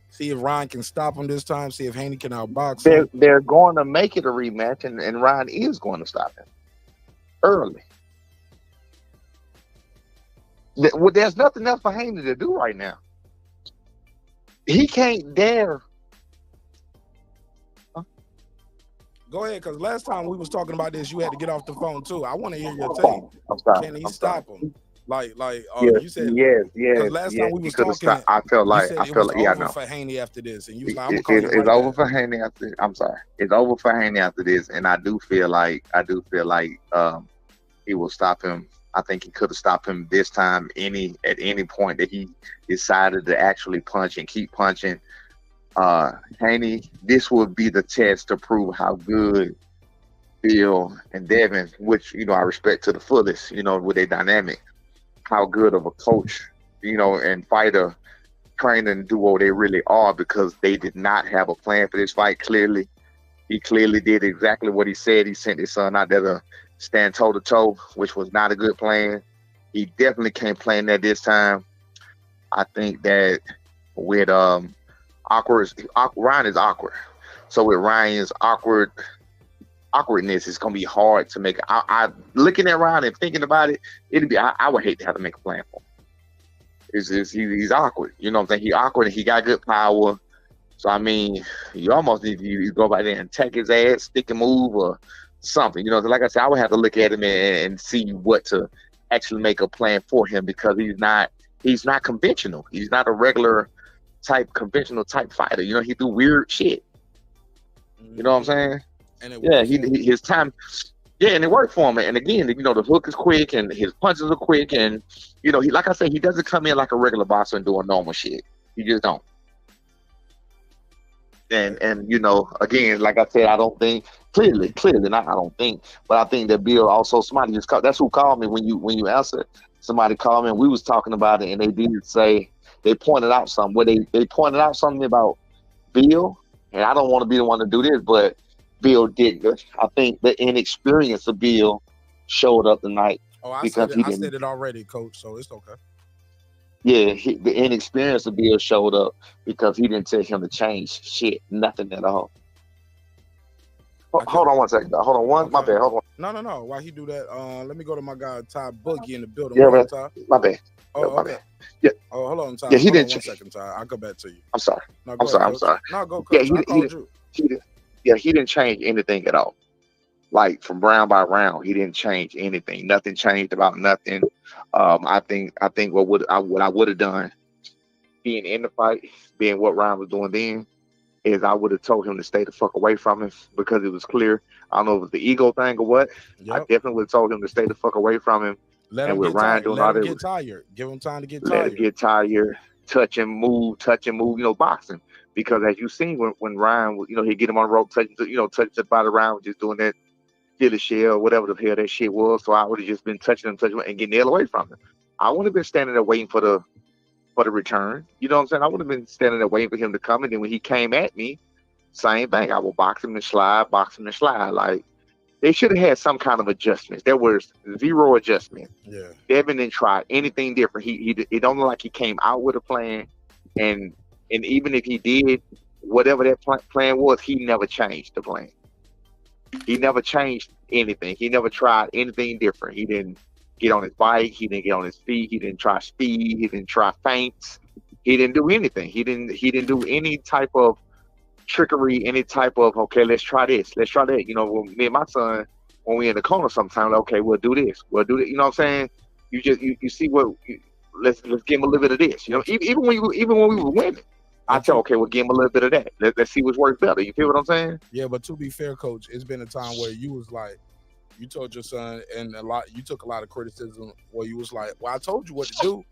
See if Ryan can stop him this time. See if Haney can outbox him. They're going to make it a rematch, and Ryan is going to stop him early. There's nothing else for Haney to do right now. He can't dare. Go ahead, because last time we was talking about this, you had to get off the phone too. I want to hear your take. I'm sorry. Can he stop him? Like, yes, you said. Yes. Because last time we was talking, I felt like yeah, I know. For Haney after this, and you was like, I'm gonna call you it's right over back. for Haney after. I'm sorry, it's over for Haney after this, and I do feel like he will stop him. I think he could have stopped him this time at any point that he decided to actually punch and keep punching. Haney, this would be the test to prove how good Bill and Devin, which, you know, I respect to the fullest, you know, with their dynamic, how good of a coach, you know, and fighter training duo they really are, because they did not have a plan for this fight. Clearly, he clearly did exactly what he said. He sent his son out there to stand toe to toe, which was not a good plan. He definitely can't plan that this time. I think that with Ryan is awkward. So with Ryan's awkwardness, it's gonna be hard to make. I looking at Ryan and thinking about it, I would hate to have to make a plan for him. He's awkward. You know what I'm saying? He's awkward and he got good power. So I mean, you almost need to go by there and attack his ass, stick and move or something. You know, like I said, I would have to look at him and see what to actually make a plan for him, because he's not conventional. He's not a regular type conventional type fighter. You know, he do weird shit. You know what I'm saying? And his time. Yeah, and it worked for him. And again, you know, the hook is quick and his punches are quick, and you know, like I said, he doesn't come in like a regular boxer and do a normal shit. He just don't. And you know, again, like I said, I don't think clearly not. I don't think, but I think that Bill also somebody just called. That's who called me when you answered. Somebody called me and we was talking about it, and they did say they pointed out something. Where they pointed out something about Bill, and I don't want to be the one to do this, but Bill didn't. I think the inexperience of Bill showed up tonight. Oh, I because said it already, Coach. So it's okay. Yeah, the inexperience of Bill showed up because he didn't tell him to change shit, nothing at all. Hold on one second. Hold on one. Okay. My bad. Hold on. No. Why he do that? Let me go to my guy Ty Boogie in the building. Yeah, my bad. Oh, my bad. Yeah. Oh, hold on, Ty. Yeah, he didn't. 1 second, Ty. I'll go back to you. I'm sorry. No, I'm sorry. No, go, Coach. He didn't change anything at all. Like from round by round, he didn't change anything. Nothing changed about nothing. I think what I would have done, being in the fight, being what Ryan was doing then, is I would have told him to stay the fuck away from him, because it was clear. I don't know if it was the ego thing or what. Yep. I definitely would have told him to stay the fuck away from him. Let him get tired. Give him time to get tired. Let him get tired. Touch and move. You know, boxing. Because as you seen when Ryan, you know, he'd get him on the rope, touch the body around, just doing that Philly shell, whatever the hell that shit was. So I would have just been touching him and getting the hell away from him. I wouldn't have been standing there waiting for the return. You know what I'm saying? I would have been standing there waiting for him to come, and then when he came at me, same thing. I will box him and slide. Like, they should have had some kind of adjustments. There was zero adjustment. Yeah. Devin didn't try anything different. It don't look like he came out with a plan, and even if he did, whatever that plan was, he never changed the plan. He never changed anything. He never tried anything different. He didn't get on his bike. He didn't get on his feet. He didn't try speed. He didn't try feints. He didn't do anything. He didn't do any type of trickery, any type of, okay, let's try this. Let's try that. You know, when me and my son, when we in the corner sometimes, like, okay, we'll do this. We'll do that. You know what I'm saying? You see what, let's give him a little bit of this. You know, even when we were winning, I tell, okay, we'll give him a little bit of that. Let's see which works better. You feel what I'm saying? Yeah, but to be fair, Coach, it's been a time where you was like, you told your son, and you took a lot of criticism where you was like, well, I told you what to do.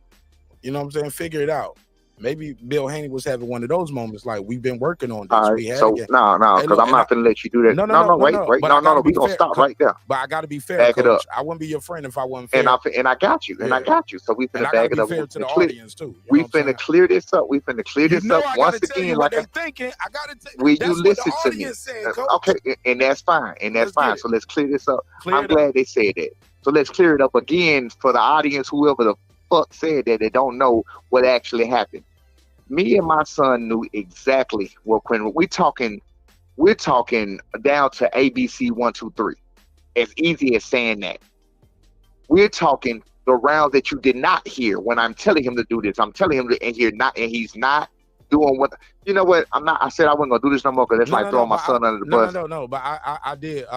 You know what I'm saying? Figure it out. Maybe Bill Haney was having one of those moments. Like we've been working on this. All right, We had so again. no, because I'm not gonna let you do that. No, wait. But No, we gonna stop right there. But I gotta be fair, Back it up. Coach. I wouldn't be your friend if I wasn't fair. And I got you. Yeah. So we And finna I back gotta it up. be fair to the audience too. We finna clear this up. We finna clear this up I once gotta tell again. you what Like they thinking. I gotta tell will that's you what listen the to me? audience said, Coach. Okay, and that's fine. So let's clear this up. Clear I'm it up. glad they said that. So let's clear it up again for the audience, whoever the fuck said that they don't know what actually happened. Me and my son knew exactly what Quinn. We're talking down to ABC 1, 2, 3. As easy as saying that. We're talking the round that you did not hear when I'm telling him to do this. I'm telling him to, and he's not doing what. You know what? I said I wasn't gonna do this no more because that's throwing my son under the bus. No. But I did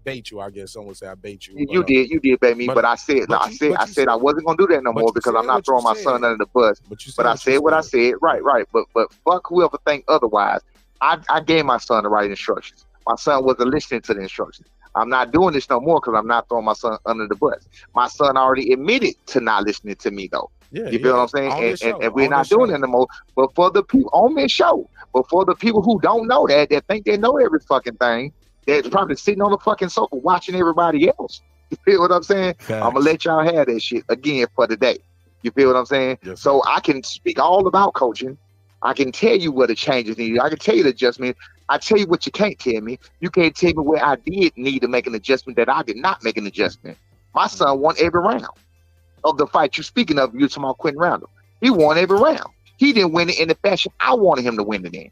bait you. I guess someone would say I bait you. You did bait me, but I said I wasn't gonna do that no more because I'm not throwing my son under the bus. But I said what I said. Right. But fuck whoever think otherwise. I gave my son the right instructions. My son wasn't listening to the instructions. I'm not doing this no more because I'm not throwing my son under the bus. My son already admitted to not listening to me though. You feel what I'm saying? And we're not doing it no more. But for the people on this show, but for the people who don't know that think they know every fucking thing, they're probably sitting on the fucking sofa watching everybody else. You feel what I'm saying? I'm gonna let y'all have that shit again for the day. You feel what I'm saying? Yes, so I can speak all about coaching. I can tell you what the changes needed. I can tell you the adjustment. I tell you what you can't tell me. You can't tell me where I did need to make an adjustment that I did not make an adjustment. My son won every round of the fight you're speaking of. You're talking about Quentin Randall. He won every round. He didn't win it in the fashion I wanted him to win it in,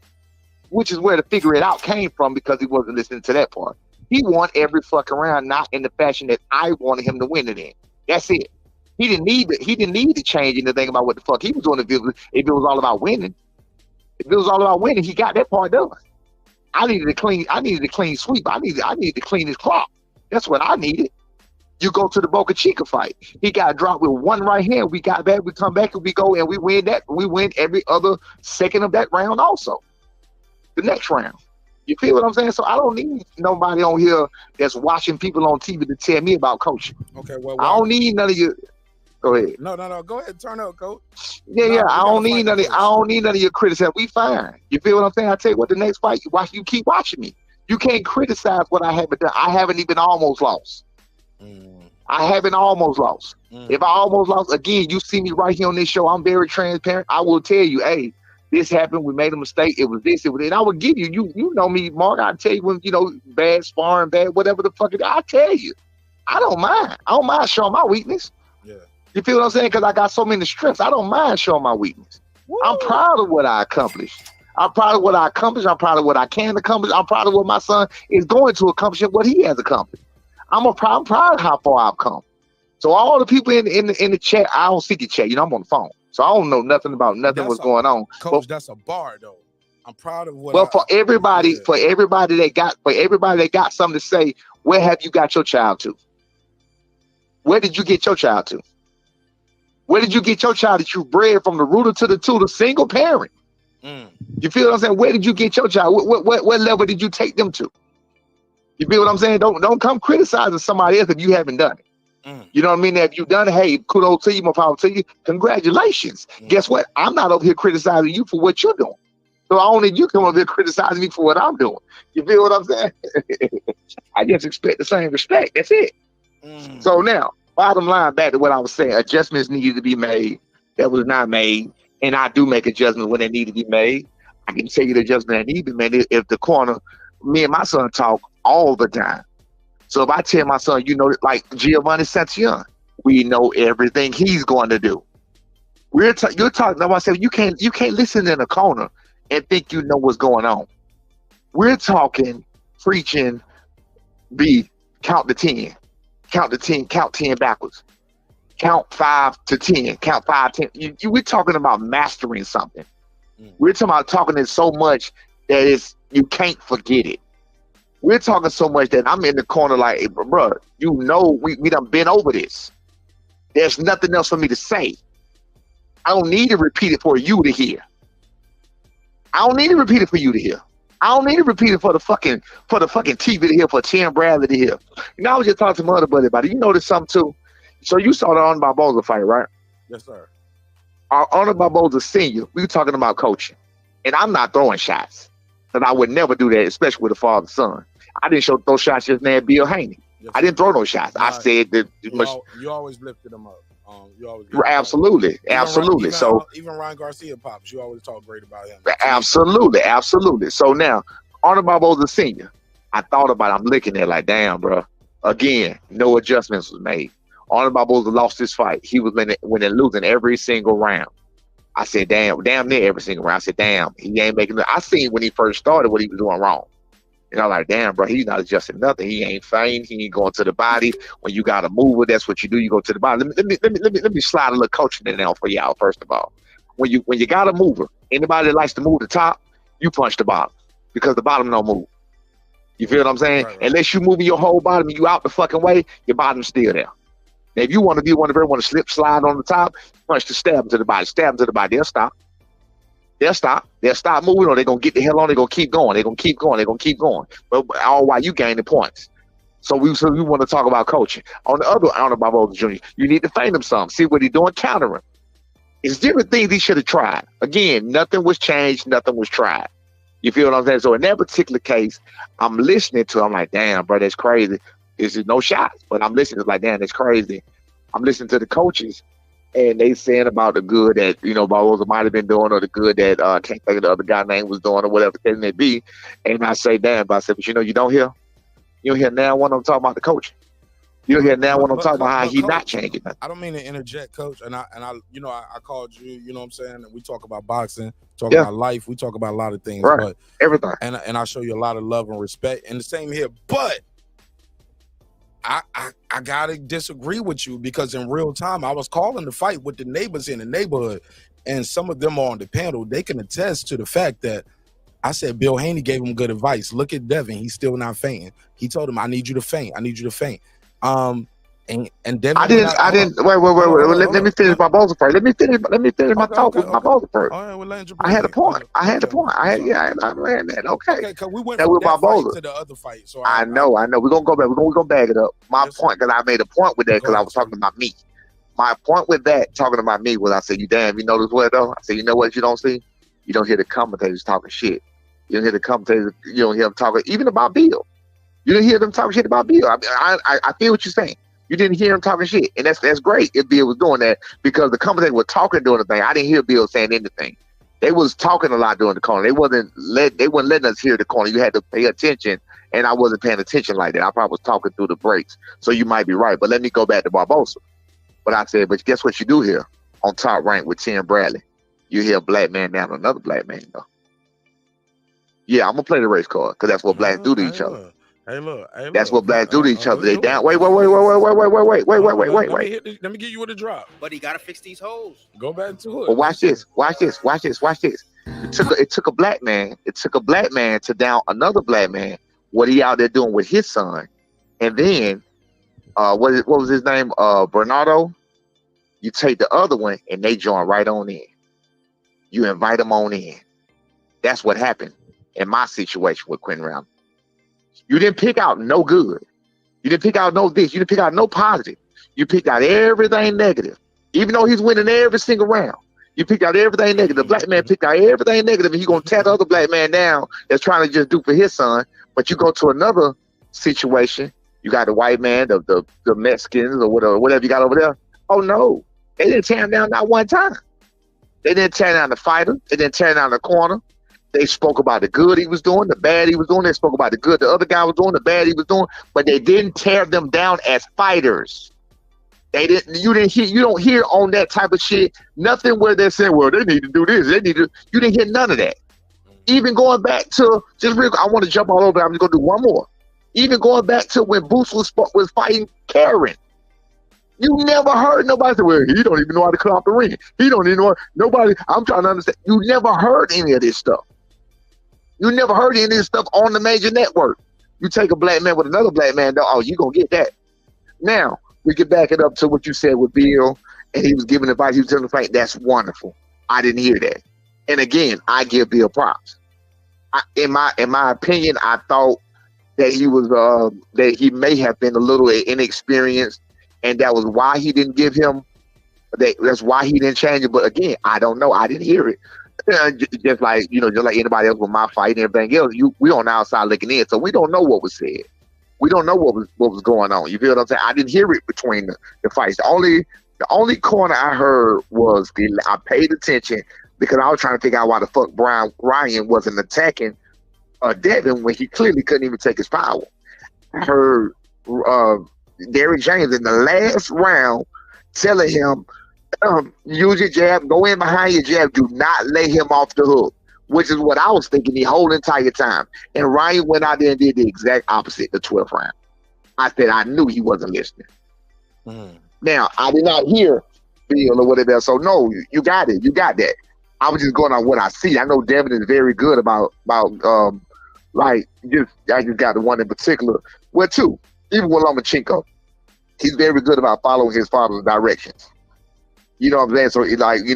which is where the figure it out came from because he wasn't listening to that part. He won every fucking round, not in the fashion that I wanted him to win it in. That's it. He didn't need to change anything about what the fuck he was doing if it was all about winning. If it was all about winning, he got that part done. I needed a clean sweep. I needed to clean his clock. That's what I needed. You go to the Boca Chica fight. He got dropped with one right hand. We got back, we come back and we go and we win that. We win every other second of that round also. The next round. You feel what I'm saying? So I don't need nobody on here that's watching people on TV to tell me about coaching. Okay, well, I don't need none of you. Go ahead. No. Go ahead. Turn up, Coach. Yeah. I don't need none of your criticism. We fine. You feel what I'm saying? I tell you what, the next fight you watch, you keep watching me. You can't criticize what I haven't done. I haven't even almost lost. I haven't almost lost. If I almost lost, again, you see me right here on this show. I'm very transparent. I will tell you, hey, this happened. We made a mistake. It was this. It was that. And I will give you. You know me, Mark. I'll tell you when bad sparring, bad whatever the fuck it is. I'll tell you. I don't mind. I don't mind showing my weakness. Yeah. You feel what I'm saying? Because I got so many strengths. I don't mind showing my weakness. Woo. I'm proud of what I accomplished. I'm proud of what I accomplished. I'm proud of what I can accomplish. I'm proud of what my son is going to accomplish and what he has accomplished. I'm proud of how far I've come. So all the people in the chat, I don't see the chat. I'm on the phone. So I don't know nothing about what's going on. Coach, that's a bar though. I'm proud of what. Well, for everybody that got something to say, where have you got your child to? Where did you get your child to? Where did you get your child that you bred from the rooter to the tutor, single parent? You feel what I'm saying? Where did you get your child? What level did you take them to? You feel what I'm saying? Don't come criticizing somebody else if you haven't done it. You know what I mean? If you've done it, hey, kudos to you, more power to you. Congratulations. Guess what? I'm not over here criticizing you for what you're doing. So only you come over here criticizing me for what I'm doing. You feel what I'm saying? I just expect the same respect. That's it. So now, bottom line, back to what I was saying, adjustments needed to be made that was not made, and I do make adjustments when they need to be made. I can tell you the adjustment that need to be made if the corner, me and my son talk all the time. So if I tell my son, like Giovanni Santillan, we know everything he's going to do. You're talking. I said you can't listen in a corner and think you know what's going on. We're talking, preaching, count to 10. Count to 10, count 10 backwards. Count 5 to 10, count 5, 10. We're talking about mastering something. We're talking about talking it so much that you can't forget it. We're talking so much that I'm in the corner like, hey, bro, we done been over this. There's nothing else for me to say. I don't need to repeat it for you to hear. I don't need to repeat it for you to hear. I don't need to repeat it for the fucking TV to hear, for Tim Bradley to hear. I was just talking to my other buddy about it. You noticed something too? So you saw the On Barboza fight, right? Yes, sir. Our Honor Barboza Sr., we were talking about coaching. And I'm not throwing shots. Because I would never do that, especially with a father-son. I didn't throw shots just now at Bill Haney. I didn't throw no shots. I said that you always lifted them up. You always absolutely. Even Ryan Garcia pops, you always talk great about him. Absolutely. So now, Honor Barboza Sr., I thought about it. I'm looking at it like, damn, bro. Again, no adjustments was made. Honor Barboza lost this fight. He was winning losing every single round. I said, damn near every single round. I said, damn, he ain't making it. I seen when he first started what he was doing wrong. And I'm like, damn, bro, he's not adjusting nothing. He ain't faint. He ain't going to the body. When you got a mover, that's what you do. You go to the body. Let me slide a little coaching in there for y'all. First of all, when you got a mover, anybody that likes to move the top, you punch the bottom because the bottom don't move. You feel what I'm saying? Right. Unless you moving your whole bottom and you out the fucking way, your bottom's still there. Now, if you want to be one of them, want to slip slide on the top, punch the stab to the body. They'll stop. They'll stop moving, or they're going to get the hell on. They're going to keep going. But all while you gain the points. So we want to talk about coaching. On the other, Honor Barboza Jr., you need to feint him some. See what he's doing, counter him. It's different things he should have tried. Again, nothing was changed. Nothing was tried. You feel what I'm saying? So in that particular case, I'm listening to him. I'm like, damn, bro, that's crazy. This is no shots. But I'm listening to like, damn, that's crazy. I'm listening to the coaches. And they saying about the good that, Barboza might have been doing, or the good that I can't think of the other guy's name was doing, or whatever the case may be. And I say, damn, but I said, but you don't hear? You don't hear now when I'm talking about the coaching. You don't hear now when I'm talking about how he's not changing nothing. I don't mean to interject, Coach. And I called you, you know what I'm saying? And we talk about boxing, talk about life, we talk about a lot of things. Right. But everything. And I show you a lot of love and respect. And the same here. But I gotta disagree with you, because in real time I was calling the fight with the neighbors in the neighborhood, and some of them are on the panel. They can attest to the fact that I said Bill Haney gave him good advice. Look at Devin; he's still not fainting. He told him, "I need you to faint. I need you to faint." And Devin, I didn't. Wait. Let me finish my Barboza first. Let me finish my talk with my Barboza first. All right, well, I had a point. I had that. Okay. We went that from with that Barboza fight to the other fight. So I know. We're gonna go back. We're gonna bag it up. My point, because I made a point with that, because I was talking about me. My point with that, talking about me, was I said, you notice what though? I said, you know what you don't see? You don't hear the commentators talking shit. You don't hear the commentators. You don't hear them talking even about Bill. You didn't hear them talking shit about Bill. I feel what you're saying. You didn't hear him talking shit, and that's great if Bill was doing that, because the commentators were talking during the thing. I didn't hear Bill saying anything. They was talking a lot during the corner. They wasn't letting us hear the corner. You had to pay attention, and I wasn't paying attention like that. I probably was talking through the breaks, so you might be right. But let me go back to Barboza. But I said, but guess what you do here on Top Rank with Tim Bradley? You hear a black man down another black man, though. Yeah, I'm gonna play the race card, because that's what blacks do to each other. Hey, look. That's what blacks do to each other. They down. Wait. Let me get you with a drop. But he gotta fix these holes. Go back to it. But watch this. It took a black man. It took a black man to down another black man. What he out there doing with his son, and then what was his name? Bernardo. You take the other one, and they join right on in. You invite them on in. That's what happened in my situation with Quentin Round. You didn't pick out no good. You didn't pick out no this. You didn't pick out no positive. You picked out everything negative. Even though he's winning every single round, you picked out everything negative. The black man picked out everything negative, and he's going to tear the other black man down that's trying to just do for his son. But you go to another situation, you got the white man, the Mexicans, or whatever you got over there. Oh, no. They didn't tear him down not one time. They didn't tear down the fighter. They didn't tear down the corner. They spoke about the good he was doing, the bad he was doing. They spoke about the good the other guy was doing, the bad he was doing, but they didn't tear them down as fighters. You don't hear on that type of shit nothing where they're saying, well, they need to do this. You didn't hear none of that. Even going back to, I want to jump all over, I'm just going to do one more. Even going back to when Boots was fighting Karen. You never heard nobody say, well, he don't even know how to cut off the ring. He don't even know. Nobody, I'm trying to understand. You never heard any of this stuff. You never heard any of this stuff on the major network. You take a black man with another black man, oh, you going to get that. Now, we can back it up to what you said with Bill, and he was giving advice. He was telling the fight. That's wonderful. I didn't hear that. And again, I give Bill props. In my opinion, I thought that he may have been a little inexperienced, and that was why he didn't give him That's why he didn't change it. But again, I don't know. I didn't hear it. Just like just like anybody else with my fight and everything else, we on the outside looking in, so we don't know what was said. We don't know what was going on. You feel what I'm saying? I didn't hear it between the fights. The only corner I heard was I paid attention because I was trying to figure out why the fuck Ryan wasn't attacking Devin when he clearly couldn't even take his power. I heard Derrick James in the last round telling him, use your jab, go in behind your jab, do not lay him off the hook, which is what I was thinking the whole entire time. And Ryan went out there and did the exact opposite the 12th round. I said I knew he wasn't listening. Now, I did not hear Bill or whatever else, so no, you got it. You got that. I was just going on what I see. I know Devin is very good about I just got the one in particular. Well, two, even with Lomachenko, he's very good about following his father's directions. You know what I'm saying? So,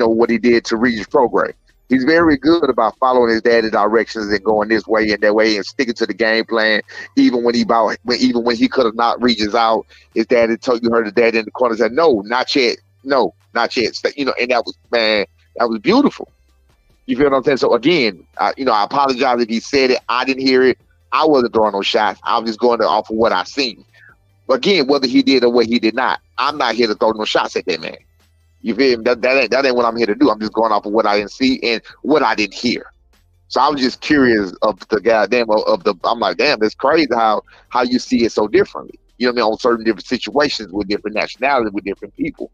what he did to Regis Prograis. He's very good about following his dad's directions and going this way and that way and sticking to the game plan. Even when he could have knocked Regis out, his dad had told you heard his dad in the corner said, "No, not yet. No, not yet." And that was beautiful. You feel what I'm saying? So again, I apologize if he said it. I didn't hear it. I wasn't throwing no shots. I was just going off of what I seen. But again, whether he did or what he did not, I'm not here to throw no shots at that man. You feel me? That ain't what I'm here to do. I'm just going off of what I didn't see and what I didn't hear. So I was just curious of the goddamn I'm like, damn, it's crazy how you see it so differently. You know what I mean? On certain different situations with different nationalities, with different people.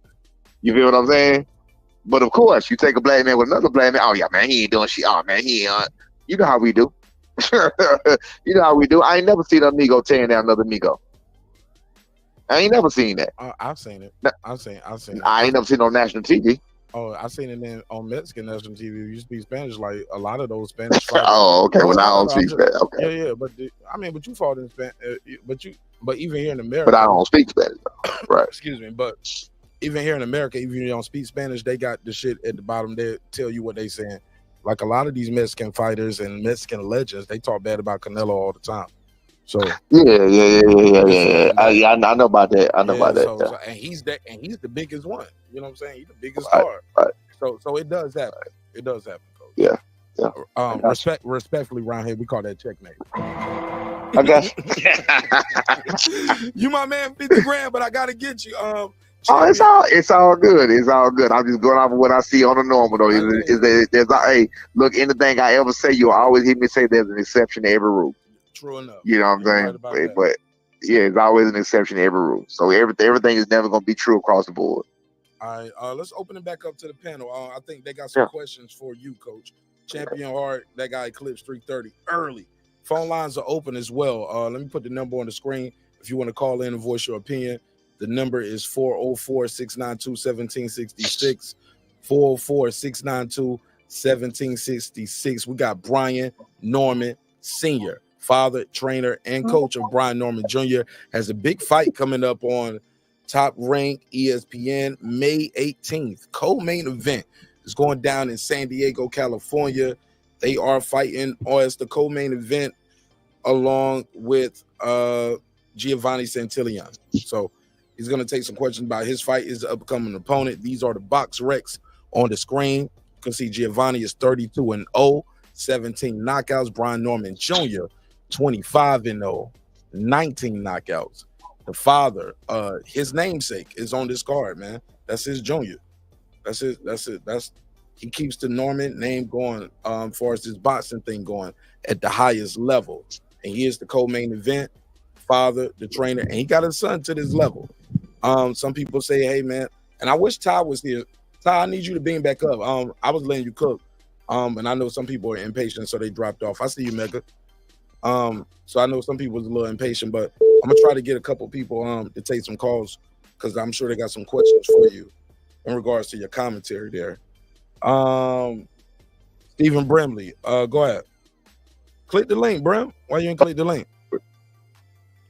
You feel what I'm saying? But of course, you take a black man with another black man. Oh yeah, man, he ain't doing shit. Oh man, he ain't. You know how we do. You know how we do. I ain't never seen a Migo tearing down another Migo. I ain't never seen that. I've seen it. I've seen it. I ain't never seen it on national TV. Oh, I've seen it on Mexican national TV. You speak Spanish, like a lot of those Spanish fighters. Oh, okay. Well, I don't speak Spanish. Okay. Yeah. But but you fought in Spanish. But even here in America. But I don't speak Spanish, right? Excuse me. But even here in America, even if you don't speak Spanish, they got the shit at the bottom. They tell you what they saying. Like a lot of these Mexican fighters and Mexican legends, they talk bad about Canelo all the time. So yeah. I know about that. I know about that. So, and he's the biggest one. You know what I'm saying? He's the biggest star. Right. So it does happen. It does happen, Coach. Yeah. Respectfully, around here we call that checkmate. I got you. You my man, 50 grand, but I gotta get you. It's all good. It's all good. I'm just going off of what I see on the normal though. Look, anything I ever say, you'll always hear me say there's an exception to every rule. True enough. You know what I'm saying? But yeah, it's always an exception to every rule. So everything is never going to be true across the board. All right, let's open it back up to the panel. I think they got some questions for you, Coach. Champion Hart, that guy eclipsed 330 early. Phone lines are open as well. Let me put the number on the screen if you want to call in and voice your opinion. The number is 404-692-1766. 404-692-1766. We got Brian Norman Sr., father, trainer, and coach of Brian Norman Jr. has a big fight coming up on Top Rank ESPN May 18th. Co-main event is going down in San Diego, California. They are fighting as the co-main event along with Giovanni Santillan. So he's going to take some questions about his fight, his upcoming opponent. These are the box recs on the screen. You can see Giovanni is 32-0, 17 knockouts. Brian Norman Jr., 25-0, 19 knockouts. The father, his namesake is on this card, man. That's his junior. That's it. He keeps the Norman name going as far as his boxing thing going at the highest level. And he is the co-main event, father, the trainer, and he got his son to this level. Some people say, hey, man, and I wish Ty was here. Ty, I need you to beam back up. I was letting you cook. And I know some people are impatient, so they dropped off. I see you, Mega. So I know some people was a little impatient, but I'm gonna try to get a couple people to take some calls because I'm sure they got some questions for you in regards to your commentary there. Stephen Brimley, go ahead. Click the link, Brim. Why you didn't click the link?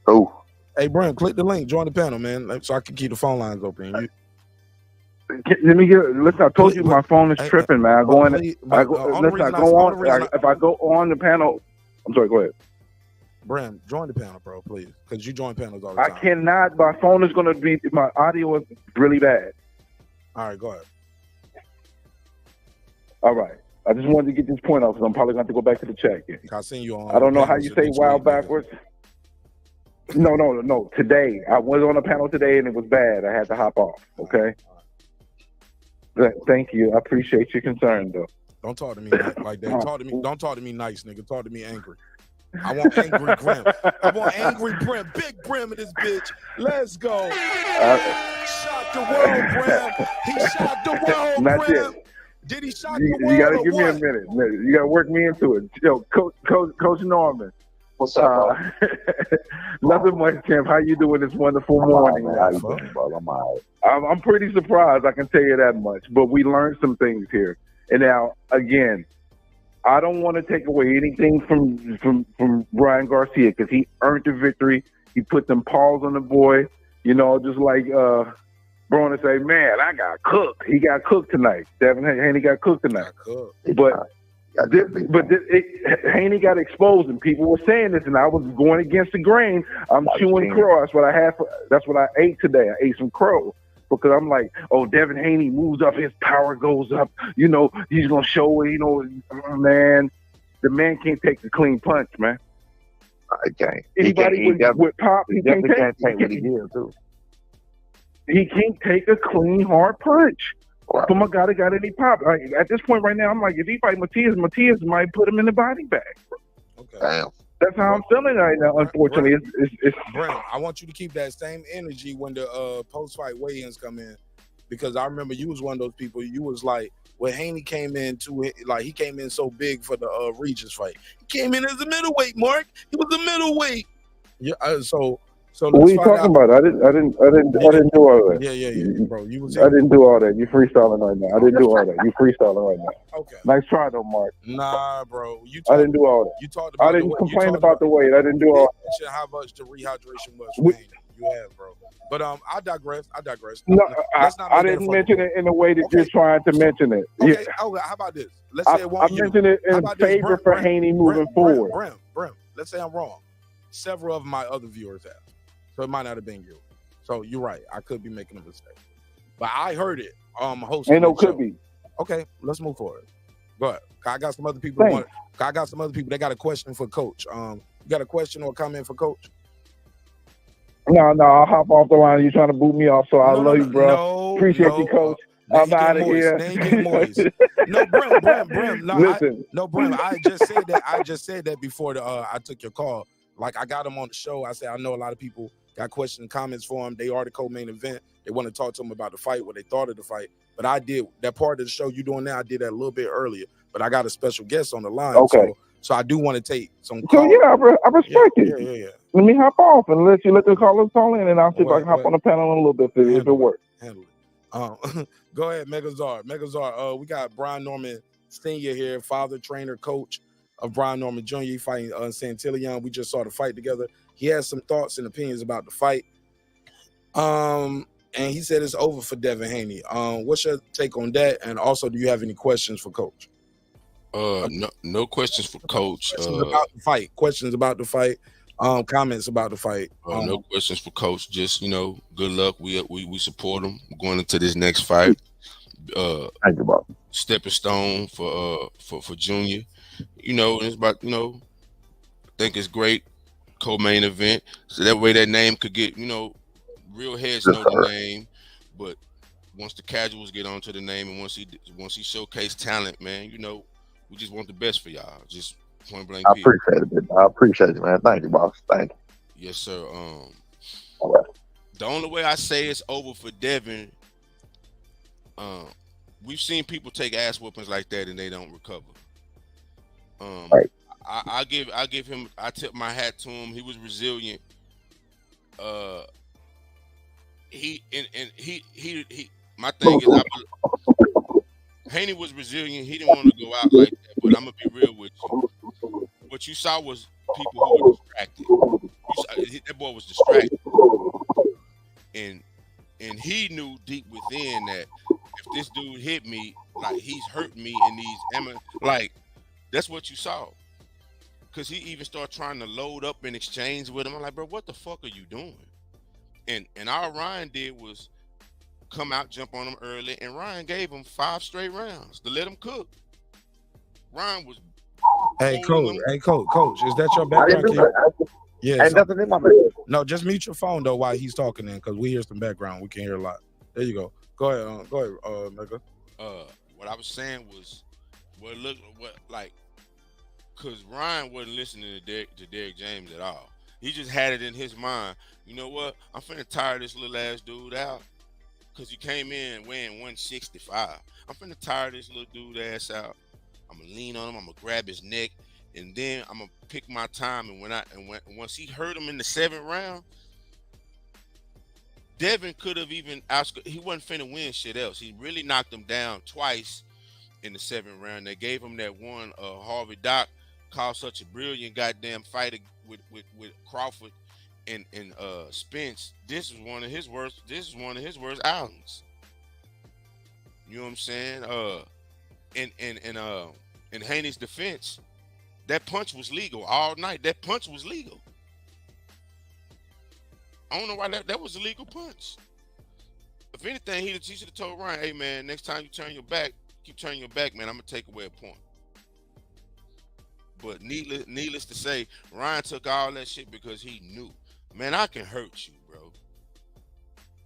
Oh. Hey, Brim, click the link. Join the panel, man, so I can keep the phone lines open. Listen, I told you my phone is tripping, man. If I go on the panel, I'm sorry, go ahead. Bram, join the panel, bro, please, because you join panels all the time. I cannot. My phone is going to be, my audio is really bad. All right, go ahead. All right. I just wanted to get this point out because I'm probably going to have to go back to the chat again. I seen you on. I don't know how you say wild backwards. No. Today. I was on a panel today and it was bad. I had to hop off. Okay. Thank you. I appreciate your concern, though. Don't talk to me like that. Don't talk to me nice, nigga. Talk to me angry. I want angry Brim. I want angry Brim. Big Brim in this bitch. Let's go. Shock the world, Brim. He shocked the world, Not Brim. yet. Did he shock the world? You got to or give me a what? minute. You got to work me into it. Yo, Coach Norman. What's up, Nothing much, Champ. How you doing this wonderful morning? How you doing, bro? I'm all right. I'm pretty surprised, I can tell you that much. But we learned some things here. And now, again, I don't want to take away anything from Ryan Garcia because he earned the victory. He put them paws on the boy. You know, just like Braun say, man, I got cooked. He got cooked tonight. Devin Haney got cooked tonight. But Haney got exposed, and people were saying this, and I was going against the grain. I'm chewing crow. That's what I had. That's what I ate today. I ate some crow because I'm like, oh, Devin Haney moves up, his power goes up. You know, he's gonna show it. You know, man, the man can't take the clean punch, man. I can't. Anybody with pop, he can't take take what he did too. He can't take a clean, hard punch from a guy that got any pop. Like, at this point right now, I'm like, if he fight Matias might put him in the body bag. Okay. Damn. That's how I'm feeling right now. Unfortunately, it's Brent, I want you to keep that same energy when the post-fight weigh-ins come in, because I remember you was one of those people. You was like, when Haney came in he came in so big for the Regis fight. He came in as a middleweight, Mark. He was a middleweight. Yeah. So what are you talking about? I didn't do all that. Yeah, bro. You was. I didn't do all that. You freestyling right now. I didn't do all that. You freestyling right now. Okay. Nice try though, Mark. Nah, bro. I didn't do all that. You talked about. I didn't complain about the weight. I didn't do all that. How much the rehydration was for Haney. You have, bro. But I digress. No, I didn't mention it in the way that you're trying to mention it. Okay. Yeah. Oh, how about this? Let's say it I won't mentioned it in favor for Haney moving forward. Brim. Let's say I'm wrong. Several of my other viewers have. So it might not have been you. So you're right. I could be making a mistake. But I heard it. Hosting. Ain't no could be. Okay, let's move forward. Go ahead. I got some other people. That got a question for Coach. You got a question or a comment for Coach? No, I'll hop off the line. You're trying to boot me off, so I love you, bro. Appreciate you, Coach. I'm out of here. No, Brim. No, Listen. Brim. I just said that before I took your call. Like, I got him on the show. I said, I know a lot of people got questions and comments for him. They are the co-main event. They want to talk to him about the fight, what they thought of the fight. But I did that part of the show you doing now. I did that a little bit earlier. But I got a special guest on the line. Okay. So I do want to take some So calls. yeah, I respect it. Yeah. Let me hop off and let the callers call in, and I'll see if I can hop on the panel in a little bit if it works. Handle it. Go ahead, Megazar. We got Brian Norman Senior here, father, trainer, coach of Brian Norman Jr. He fighting Santillan. We just saw the fight together. He has some thoughts and opinions about the fight. And he said it's over for Devin Haney. What's your take on that? And also, do you have any questions for Coach? No questions for Coach. Questions about the fight. Comments about the fight. No questions for Coach. Just good luck. We support him going into this next fight. Thank you, Bob. Stepping stone for Junior. It's about I think it's great co-main event. So that way that name could get real heads know the name, but once the casuals get onto the name and once he showcase talent, man, we just want the best for y'all. Just point blank. I appreciate it, man. Thank you, boss. Thank you. Yes, sir. All right. The only way I say it's over for Devin, we've seen people take ass whoopings like that and they don't recover. Right. I give him. I tip my hat to him. He was resilient. He. My thing is, Haney was resilient. He didn't want to go out like that. But I'm gonna be real with you. What you saw was people who were distracted. That boy was distracted, and he knew deep within that if this dude hit me, like he's hurting me in these that's what you saw. Cause he even started trying to load up and exchange with him. I'm like, bro, what the fuck are you doing? And all Ryan did was come out, jump on him early, and Ryan gave him 5 straight rounds to let him cook. Ryan was Hey, holding coach, is that your I didn't background? do that. Yeah. Ain't nothing in my bed. No, just mute your phone though while he's talking, then, because we hear some background. We can hear a lot. There you go. Go ahead, Mega. What I was saying was, because Ryan wasn't listening to Derrick James at all. He just had it in his mind. You know what? I'm finna tire this little ass dude out, because he came in weighing 165. I'm finna tire this little dude ass out. I'm gonna lean on him. I'm gonna grab his neck, and then I'm gonna pick my time. And once he hurt him in the 7th round, Devin could have even he wasn't finna win shit else. He really knocked him down twice in the 7th round. They gave him that one. Harvey Dock called such a brilliant goddamn fight with Crawford and Spence. This is one of his worst. This is one of his worst outings. You know what I'm saying? In Haney's defense, that punch was legal all night. That punch was legal. I don't know why that was a legal punch. If anything, he should have told Ryan, hey man, next time you turn your back, keep turning your back, man, I'm gonna take away a point. But needless to say, Ryan took all that shit because he knew, man, I can hurt you, bro.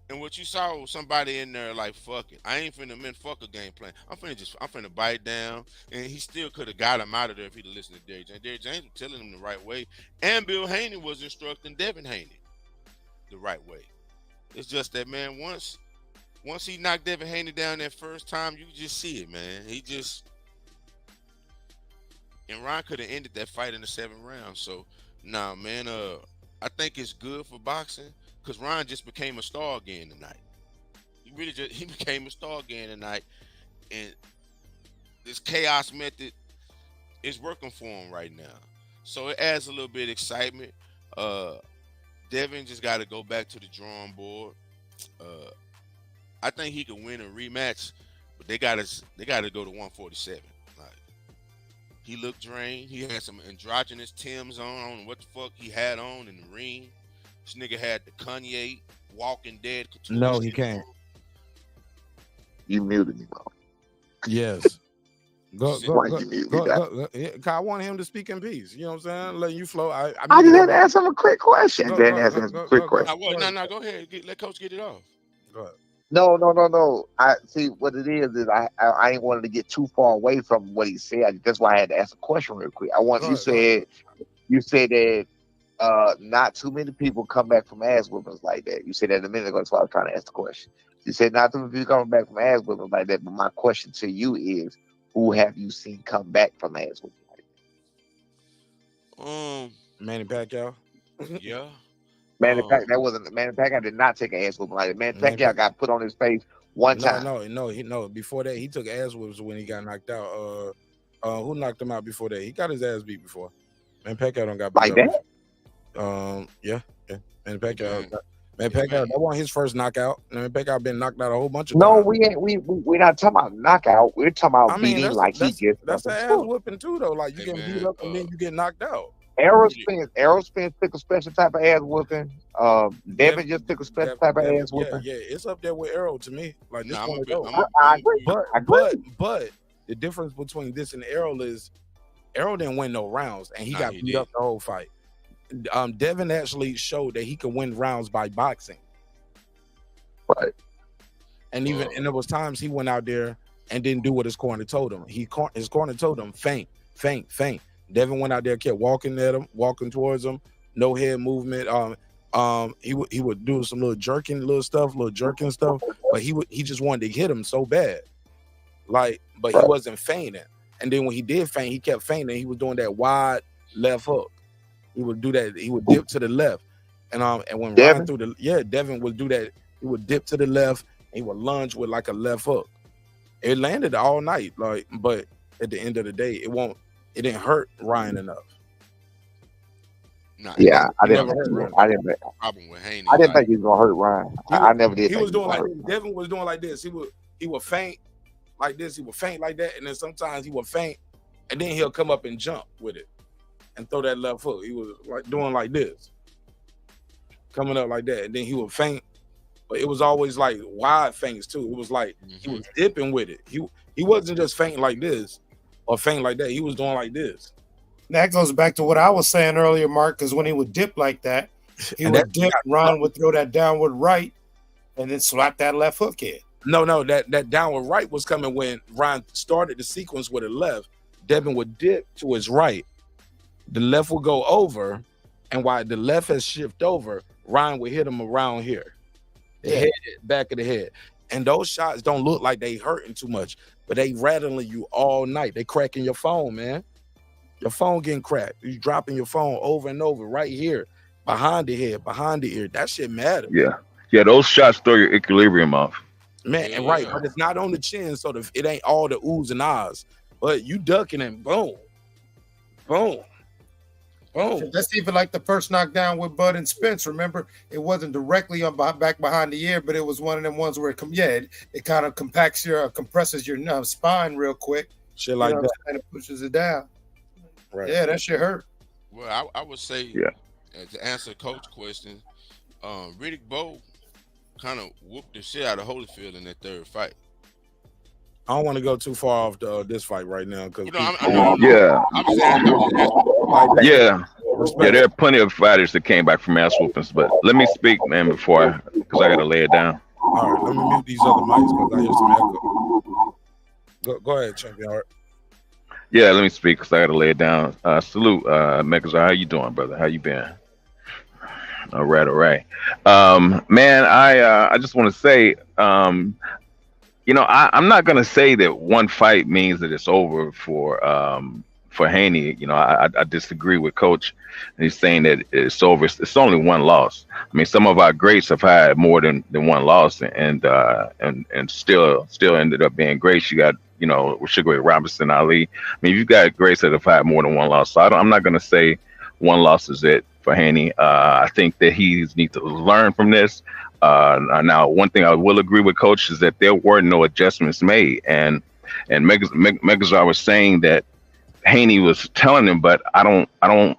And what you saw was somebody in there like, fuck it. I ain't finna fuck a game plan. I'm finna bite down. And he still could have got him out of there if he'd have listened to Derrick James. Derrick James was telling him the right way. And Bill Haney was instructing Devin Haney the right way. It's just that, man, once he knocked Devin Haney down that first time, you just see it, man. And Ryan could have ended that fight in the 7th round. So, nah, man, I think it's good for boxing because Ryan just became a star again tonight. He became a star again tonight. And this chaos method is working for him right now. So it adds a little bit of excitement. Devin just got to go back to the drawing board. I think he could win a rematch, but they got to go to 147. Like, he looked drained. He had some androgynous Timbs on. I don't know what the fuck he had on in the ring. This nigga had the Kanye Walking Dead. No, he can't. You muted me, bro. Yes. Go. I want him to speak in peace. You know what I'm saying? Letting you flow. I just had to ask him a quick question. Go No, go ahead. Let Coach get it off. Go ahead. No. I see what it is I ain't wanted to get too far away from what he said. That's why I had to ask a question real quick. You said that not too many people come back from ass whoopings like that. You said that a minute ago, so I was trying to ask the question. You said not too many people coming back from ass whoopings like that, but my question to you is, who have you seen come back from ass whoopings like that? Manny Pacquiao. Yeah. Manny Pacquiao did not take an ass whooping like that. Manny Pacquiao got put on his face one time. No. Before that, he took ass whoopings when he got knocked out. Who knocked him out before that? He got his ass beat before. Manny Pacquiao don't got beat like that. Yeah. Manny Pacquiao. Manny Pacquiao, that wasn't his first knockout. Manny Pacquiao been knocked out a whole bunch of times. No, we're not talking about knockout. We're talking about beating like he gets. That's an ass whooping too, though. Like you get beat up and then you get knocked out. Errol Spence took a special type of ass whooping. Devin just took a special type of ass whooping. Yeah, it's up there with Errol to me. Like this one. I agree. But the difference between this and Errol is Errol didn't win no rounds and he got beat up the whole fight. Devin actually showed that he could win rounds by boxing. Right. And there was times he went out there and didn't do what his corner told him. His corner told him feint. Devin went out there, kept walking at him, walking towards him, no head movement. He would do some little jerking stuff, but he just wanted to hit him so bad. But he wasn't feinting. And then when he did feint, he kept feinting. He was doing that wide left hook. He would do that. He would dip to the left, and when Ryan threw Devin would do that. He would dip to the left. And he would lunge with like a left hook. It landed all night, but at the end of the day, it didn't hurt Ryan enough. I didn't think he was gonna hurt Ryan. I never did. He was doing like this. Devin was doing like this. He would feint like this. He would feint like that, and then sometimes he would feint, and then he'll come up and jump with it. And throw that left hook. He was like doing like this, coming up like that, and then he would feint, but it was always like wide feints too. It was like he was dipping with it. He wasn't just fainting like this or fainting like that. He was doing like this. That goes back to what I was saying earlier, Mark, because when he would dip like that, he would dip, Ryan would throw that downward right and then slap that left hook in. No, that downward right was coming when Ryan started the sequence with a left. Devin would dip to his right. The left would go over, and while the left has shifted over, Ryan would hit him around here. The head, back of the head. And those shots don't look like they hurting too much, but they rattling you all night. They cracking your phone, man. Your phone getting cracked. You dropping your phone over and over right here, behind the head, behind the ear. That shit matters. Yeah, those shots throw your equilibrium off. Man, and right, but it's not on the chin, so it ain't all the oohs and ahs. But you ducking and boom, boom, boom. That's even like the first knockdown with Bud and Spence. Remember, it wasn't directly on back behind the ear, but it was one of them ones where it kind of compresses your spine real quick. Shit like that. And it pushes it down. Right. Yeah, that shit hurt. Well, I would say, to answer Coach's question, Riddick Bowe kind of whooped the shit out of Holyfield in that third fight. I don't want to go too far off this fight right now because there are plenty of fighters that came back from ass whoopings, but let me speak, man, because I gotta lay it down. All right, let me mute these other mics because I hear some echo. Go ahead, Champion Art. Yeah, let me speak because I gotta lay it down. Salute, Megazar. How you doing, brother? How you been? All right. Man, I just want to say, I'm not gonna say that one fight means that it's over for Haney. I disagree with Coach. He's saying that it's over. It's only one loss. I mean, some of our greats have had more than one loss, and still ended up being greats. You got Sugar Ray Robinson, Ali. I mean, you've got greats that have had more than one loss. So I'm not gonna say one loss is it for Haney. I think that he needs to learn from this. Now, one thing I will agree with Coach is that there were no adjustments made, and Megazar was saying that Haney was telling him, but I don't know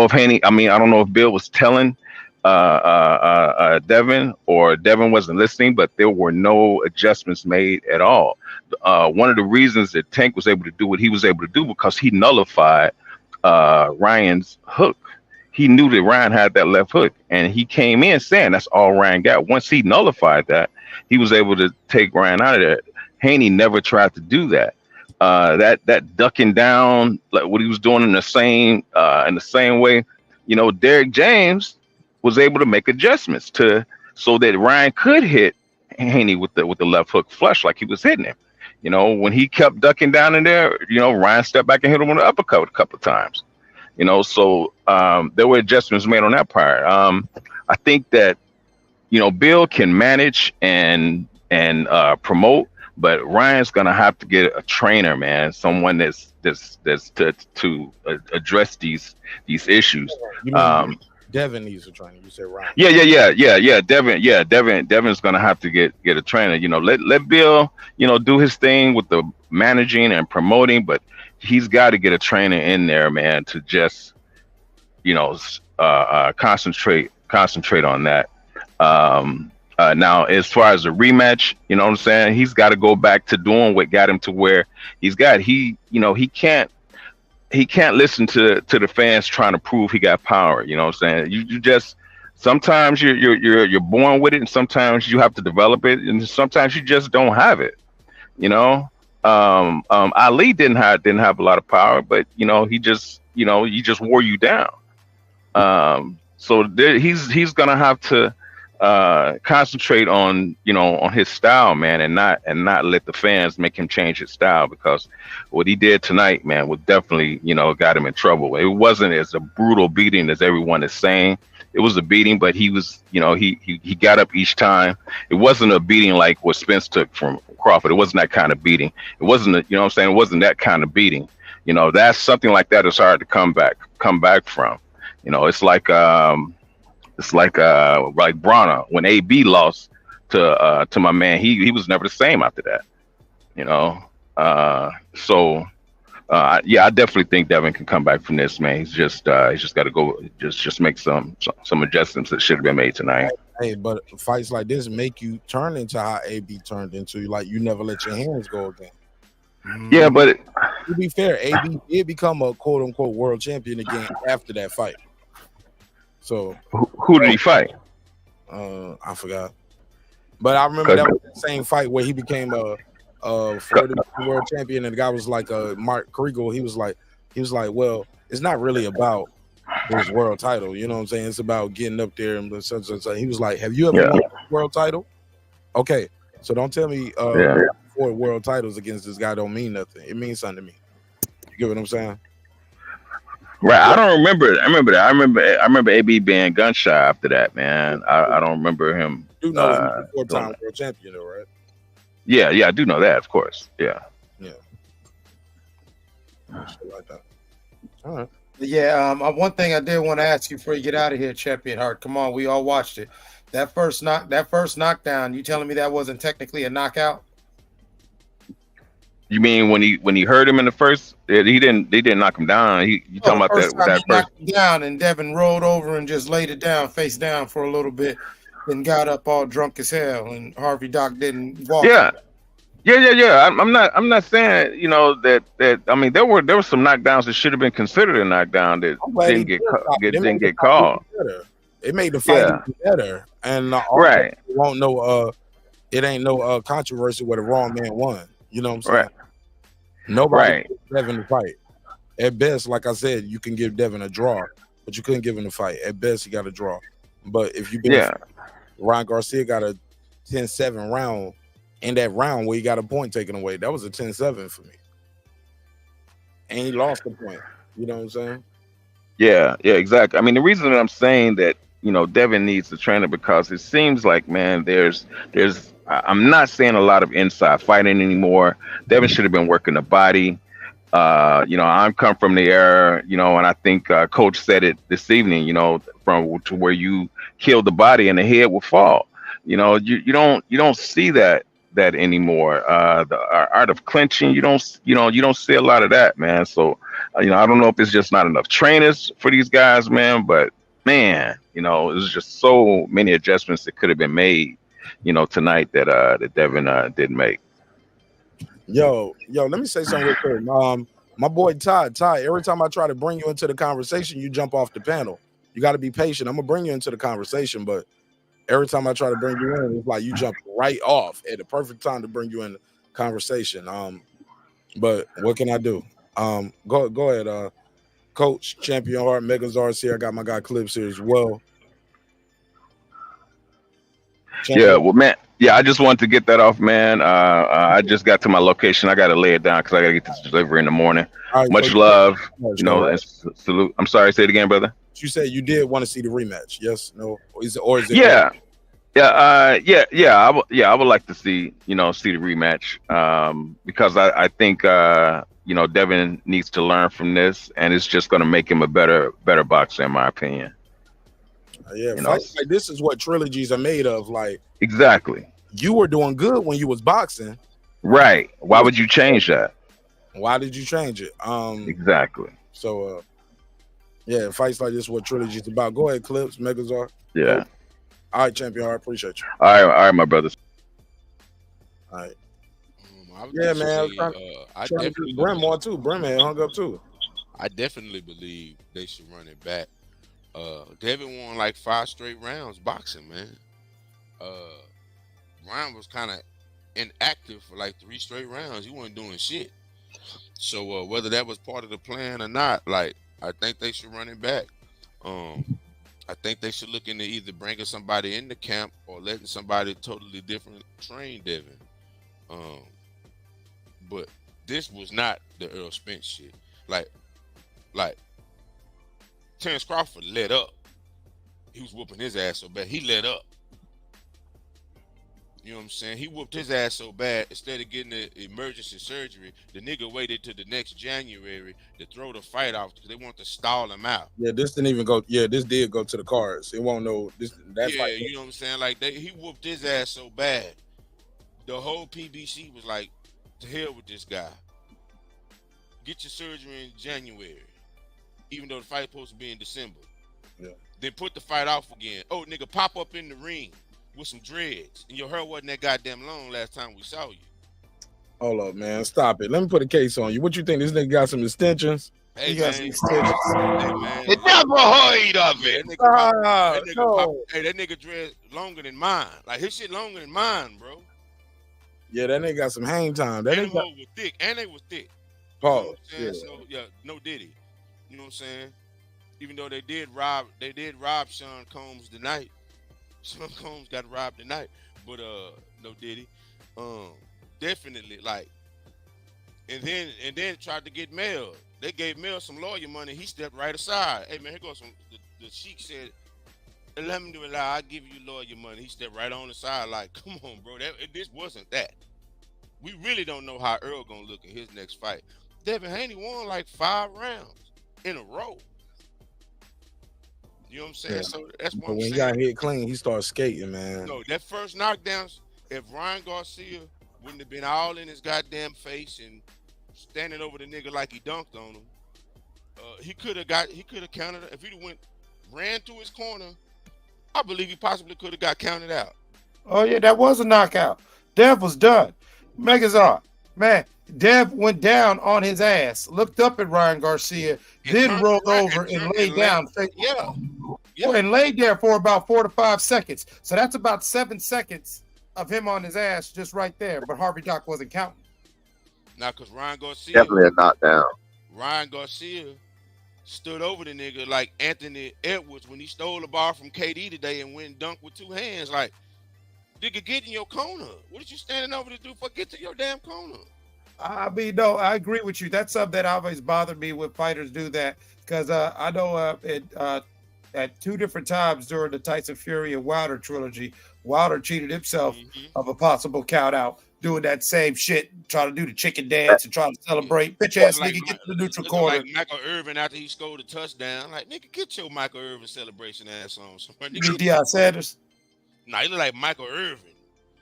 if Haney. I mean, I don't know if Bill was telling Devin or Devin wasn't listening, but there were no adjustments made at all. One of the reasons that Tank was able to do what he was able to do because he nullified Ryan's hook. He knew that Ryan had that left hook, and he came in saying that's all Ryan got. Once he nullified that, he was able to take Ryan out of there. Haney never tried to do that. That ducking down, like what he was doing in the same way, Derek James was able to make adjustments so that Ryan could hit Haney with the left hook flush like he was hitting him. When he kept ducking down in there, Ryan stepped back and hit him with an uppercut a couple of times. So there were adjustments made on that part. I think that Bill can manage and promote, but Ryan's gonna have to get a trainer, man, someone that's to address these issues. Devin needs a trainer. You said Ryan. Yeah. Devin's gonna have to get a trainer. Let Bill do his thing with the managing and promoting, but he's got to get a trainer in there, man, to just concentrate on that. Now, as far as the rematch, you know what I'm saying, he's got to go back to doing what got him to where he can't listen to the fans trying to prove he got power. You know what I'm saying? You just sometimes you're born with it, and sometimes you have to develop it, and sometimes you just don't have it. Ali didn't have a lot of power, but he just wore you down. So he's gonna have to concentrate on his style, man, and not let the fans make him change his style, because what he did tonight, man, was definitely got him in trouble. It wasn't as a brutal beating as everyone is saying. It was a beating, but he was he got up each time. It wasn't a beating like what Spence took from Crawford. It wasn't that kind of beating. It wasn't it wasn't that kind of beating. That's something like that is hard to come back from. It's like Bronner when AB lost to my man. He was never the same after that. I definitely think Devin can come back from this, man. He's just got to go, just make some adjustments that should have been made tonight. Hey, but fights like this make you turn into how AB turned into. Like you never let your hands go again. Yeah, but To be fair, AB did become a quote unquote world champion again after that fight. So who did he fight? I forgot. But I remember that was the same fight where he became a 40 world champion, and the guy was like Mark Kriegel. He was like, well, it's not really about his world title. You know what I'm saying? It's about getting up there and such. He was like, have you ever won a world title? Okay, so don't tell me 4 world titles against this guy don't mean nothing. It means something to me. You get what I'm saying? Right. I don't remember it. I remember that. I remember AB being gun shy after that, man. I don't remember him. You know he's a 4-time world champion, though, right? Yeah, I do know that, of course. Yeah. Shit like that. All right. Yeah, one thing I did want to ask you before you get out of here, Champion Heart. Come on, we all watched it. That first knockdown, you telling me that wasn't technically a knockout? You mean when he hurt him in the first? They didn't knock him down. You talking about that first knocked him down, and Devin rolled over and just laid it down, face down for a little bit, then got up all drunk as hell, and Harvey Doc didn't walk. Yeah. I'm not saying that. I mean, there were some knockdowns that should have been considered a knockdown that didn't get called. It made the fight even better, and right. It ain't no controversy where the wrong man won. You know what I'm saying? Right. Nobody gave Devin the fight. At best, like I said, you can give Devin a draw, but you couldn't give him the fight. At best, he got a draw. But if you Ryan Garcia got a 10-7 round. In that round where he got a point taken away, that was a 10-7 for me. And he lost the point. You know what I'm saying? Yeah, exactly. I mean, the reason that I'm saying that, Devin needs the trainer because it seems like, man, I'm not saying a lot of inside fighting anymore. Devin should have been working the body. I'm come from the era, and I think Coach said it this evening, from to where you kill the body and the head will fall. You don't see that anymore. The art of clinching, you don't see a lot of that, man. So, I don't know if it's just not enough trainers for these guys, man. But man, there's just so many adjustments that could have been made, tonight that Devin didn't make. Yo, let me say something real quick. My boy Ty, every time I try to bring you into the conversation, you jump off the panel. You got to be patient. I'm gonna bring you into the conversation, but every time I try to bring you in, it's like you jump right off at the perfect time to bring you in the conversation. But what can I do? Go ahead, Coach, Champion Heart, Megazards here. I got my guy Clips here as well. Champion. Yeah, well, man. Yeah, I just wanted to get that off, man. I just got to my location. I got to lay it down because I got to get this delivery in the morning. Right, much love, and salute. I'm sorry, say it again, brother. You said you did want to see the rematch, yes? No, or is it? Yeah. I would like to see the rematch because I think Devin needs to learn from this, and it's just going to make him a better boxer, in my opinion. Fights like this is what trilogies are made of. Like exactly, you were doing good when you was boxing, right? Why would you change that? Why did you change it? Exactly. So, fights like this is what trilogy is about. Go ahead, Clips, Megazard. Yeah. All right, Champion. I appreciate you. All right, my brothers. All right. Man. I definitely Brim on too. Brim had hung up too. I definitely believe they should run it back. Devin won like 5 straight rounds boxing, man. Ryan was kind of inactive for like 3 straight rounds. He wasn't doing shit. So whether that was part of the plan or not, like I think they should run it back. I think they should look into either bringing somebody in the camp or letting somebody totally different train Devin. But this was not the Earl Spence shit. Like Terrence Crawford let up. He was whooping his ass so bad. He let up. You know what I'm saying? He whooped his ass so bad, instead of getting the emergency surgery, the nigga waited till the next January to throw the fight off because they want to stall him out. Yeah, this didn't even go. Yeah, this did go to the cards. It won't know this. That fight. You know what I'm saying? Like he whooped his ass so bad, the whole PBC was like, to hell with this guy. Get your surgery in January, even though the fight supposed to be in December. Yeah. Then put the fight off again. Oh, nigga, pop up in the ring with some dreads, and your hair wasn't that goddamn long last time we saw you. Hold up, man. Stop it. Let me put a case on you. What you think? This nigga got some extensions? Hey, He got some extensions. Hey, man. It never heard of Yeah, it. that nigga dread longer than mine. Like, his shit longer than mine, bro. Yeah, that nigga got some hang time. That And nigga them got hoes was thick. And they was thick. pause. You know what I'm saying? So, yeah, no diddy. You know what I'm saying? Even though they did rob Sean Combs tonight. Sean Combs got robbed tonight. But no diddy. Definitely, like, and then tried to get Mel. They gave Mel some lawyer money. He stepped right aside. Hey man, here goes some. The sheik said, "Alhamdulillah, I'll give you lawyer money." He stepped right on the side, like, "Come on, bro. This wasn't that." We really don't know how Earl gonna look in his next fight. Devin Haney won like 5 rounds in a row. You know what I'm saying? Yeah. So that's what But I'm when saying. he got hit clean, he started skating, man. No, that first knockdown, if Ryan Garcia wouldn't have been all in his goddamn face and standing over the nigga like he dunked on him, he could have counted. If he ran to his corner, I believe he possibly could have got counted out. Oh yeah, that was a knockout. Dev was done. Megazord, man, Dev went down on his ass, looked up at Ryan Garcia, then rolled over and laid down. Yeah. And laid there for about 4 to 5 seconds. So that's about 7 seconds of him on his ass just right there. But Harvey Doc wasn't counting. Now, because Ryan Garcia, Definitely a knockdown. Ryan Garcia stood over the nigga like Anthony Edwards when he stole the ball from KD today and went and dunked with 2 hands. Like, nigga, get in your corner. What are you standing over to do? Get to your damn corner. I mean, no, I agree with you. That's something that always bothered me when fighters do that. Because I know at 2 different times during the Tyson Fury and Wilder trilogy, Wilder cheated himself of a possible count out, doing that same shit, trying to do the chicken dance and trying to celebrate. Bitch ass nigga, get to the neutral corner. Like Michael Irvin after he scored a touchdown. Like, nigga, get your Michael Irvin celebration ass on. You mean Deion Sanders? Nah, he look like Michael Irvin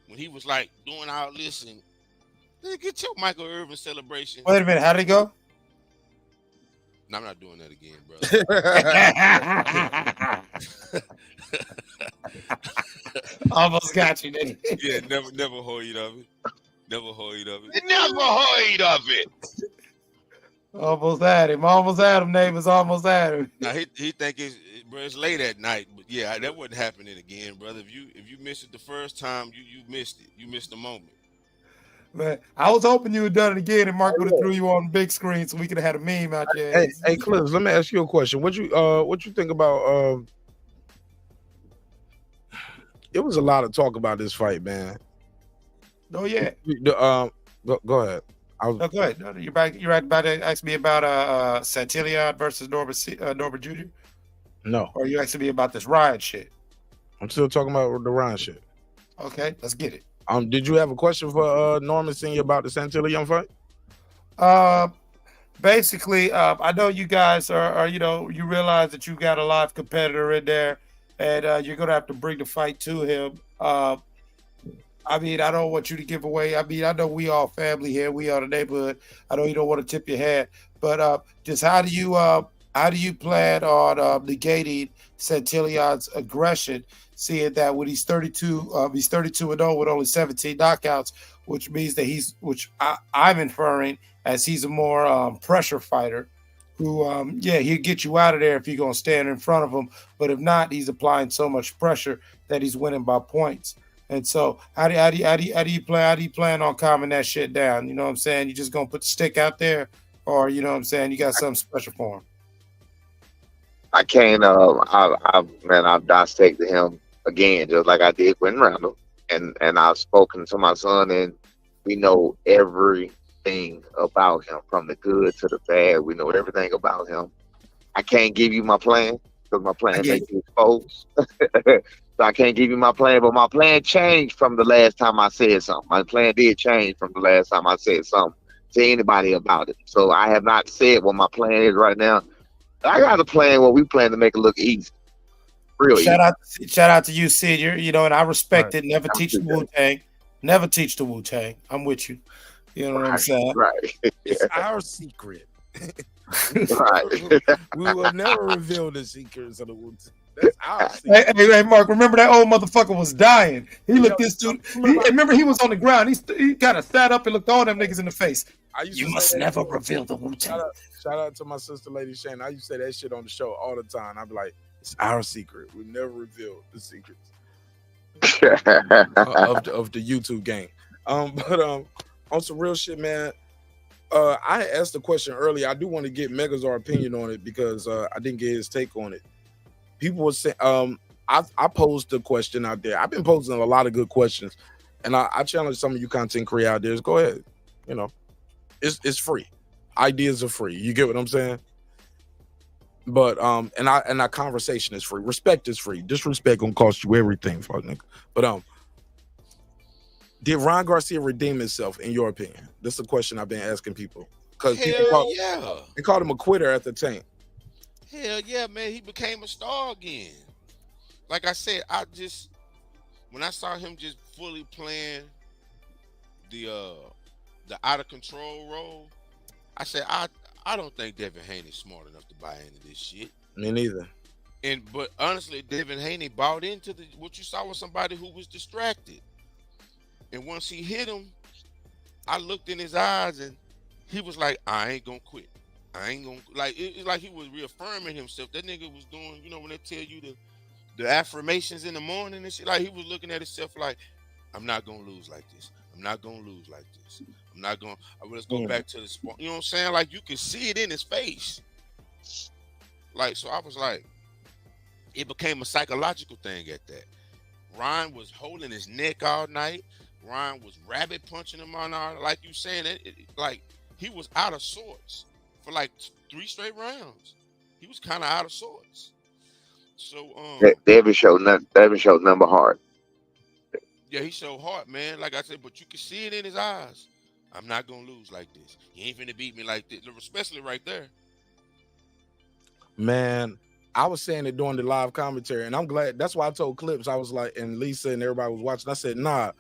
when he was like doing all this and nigga, get your Michael Irvin celebration. Wait a minute, how'd it go? No, I'm not doing that again, brother. Almost got you, didn't he? Yeah, never heard of it. Never heard of it. Never heard of it. Almost had him. Neighbors almost had him. Now he think it's late at night, but yeah, that wasn't happening again, brother. If you missed it the first time, you missed it. You missed the moment. Man, I was hoping you had done it again and Mark would have threw you on the big screen so we could have had a meme out there. Hey, Cliff, let me ask you a question. What you think about it was a lot of talk about this fight, man. Oh yeah. Go ahead. Go ahead. No, you're right about to ask me about Santillan versus Norbert Jr. No. Or you asking me about this Ryan shit? I'm still talking about the Ryan shit. Okay, let's get it. Did you have a question for Norman Senior about the Santillan fight? Basically, I know you guys are you realize that you got a live competitor in there, and you're gonna have to bring the fight to him. I mean, I don't want you to give away. I mean, I know we all family here. We are the neighborhood. I know you don't want to tip your hat, but just how do you plan on negating Santillan's aggression? Seeing that when he's 32 and 0 with only 17 knockouts, which means that I'm inferring as he's a more pressure fighter who, he'll get you out of there if you're going to stand in front of him. But if not, he's applying so much pressure that he's winning by points. And so how do you plan on calming that shit down? You know what I'm saying? You just going to put the stick out there, or you know what I'm saying? You got something special for him. I can't. I've dissected him again, just like I did with Randall, and I've spoken to my son, and we know everything about him, from the good to the bad. We know everything about him. I can't give you my plan because my plan makes you exposed. So I can't give you my plan, but my plan changed from the last time I said something. My plan did change from the last time I said something to anybody about it. So I have not said what my plan is right now. I got a plan where we plan to make it look easy. Real shout out to you, Sid. And I respect it. Never teach the Wu-Tang. Never teach the Wu-Tang. I'm with you. You know what I'm saying? Right. It's our secret. We will never reveal the secrets of the Wu-Tang. That's our secret. Hey, Mark, remember that old motherfucker was dying. He looked this dude. Remember, he was on the ground. He kind of sat up and looked all them niggas in the face. You must never reveal the Wu-Tang. Shout out to my sister, Lady Shane. I used to say that shit on the show all the time. I'd be like, it's our secret. We never reveal the secrets of the YouTube game. But on some real shit, man. I asked the question earlier. I do want to get Megazar's opinion on it because I didn't get his take on it. People were saying, I posed the question out there. I've been posing a lot of good questions, and I challenge some of you content creators. Go ahead, you know, it's free. Ideas are free. You get what I'm saying? But and our conversation is free. Respect is free. Disrespect gonna cost you everything, fuck nigga. But did Ryan Garcia redeem himself in your opinion? This is a question I've been asking people because they called him a quitter at the tank. Hell yeah, man, he became a star again. Like I said, when I saw him just fully playing the out of control role, I said I don't think Devin Haney's smart enough to buy into this shit. Me neither. But honestly, Devin Haney bought into what you saw was somebody who was distracted. And once he hit him, I looked in his eyes and he was like, I ain't gonna quit. I ain't gonna, like, it's like he was reaffirming himself. That nigga was doing, you know, when they tell you the affirmations in the morning and shit, like he was looking at himself like, I'm not gonna lose like this. I'm not gonna lose like this. I'm not gonna, let's go back to the sport. You know what I'm saying? Like you could see it in his face. Like, so I was like, it became a psychological thing at that. Ryan was holding his neck all night. Ryan was rabbit punching him on all, like you saying, like he was out of sorts for like 3 straight rounds. He was kind of out of sorts. So Devin showed nothing but heart. Yeah, he showed heart, man. Like I said, but you can see it in his eyes. I'm not gonna lose like this. You ain't finna beat me like this, especially right there. Man, I was saying it during the live commentary, and I'm glad. That's why I told Clips. I was like, and Lisa and everybody was watching. I said, nah.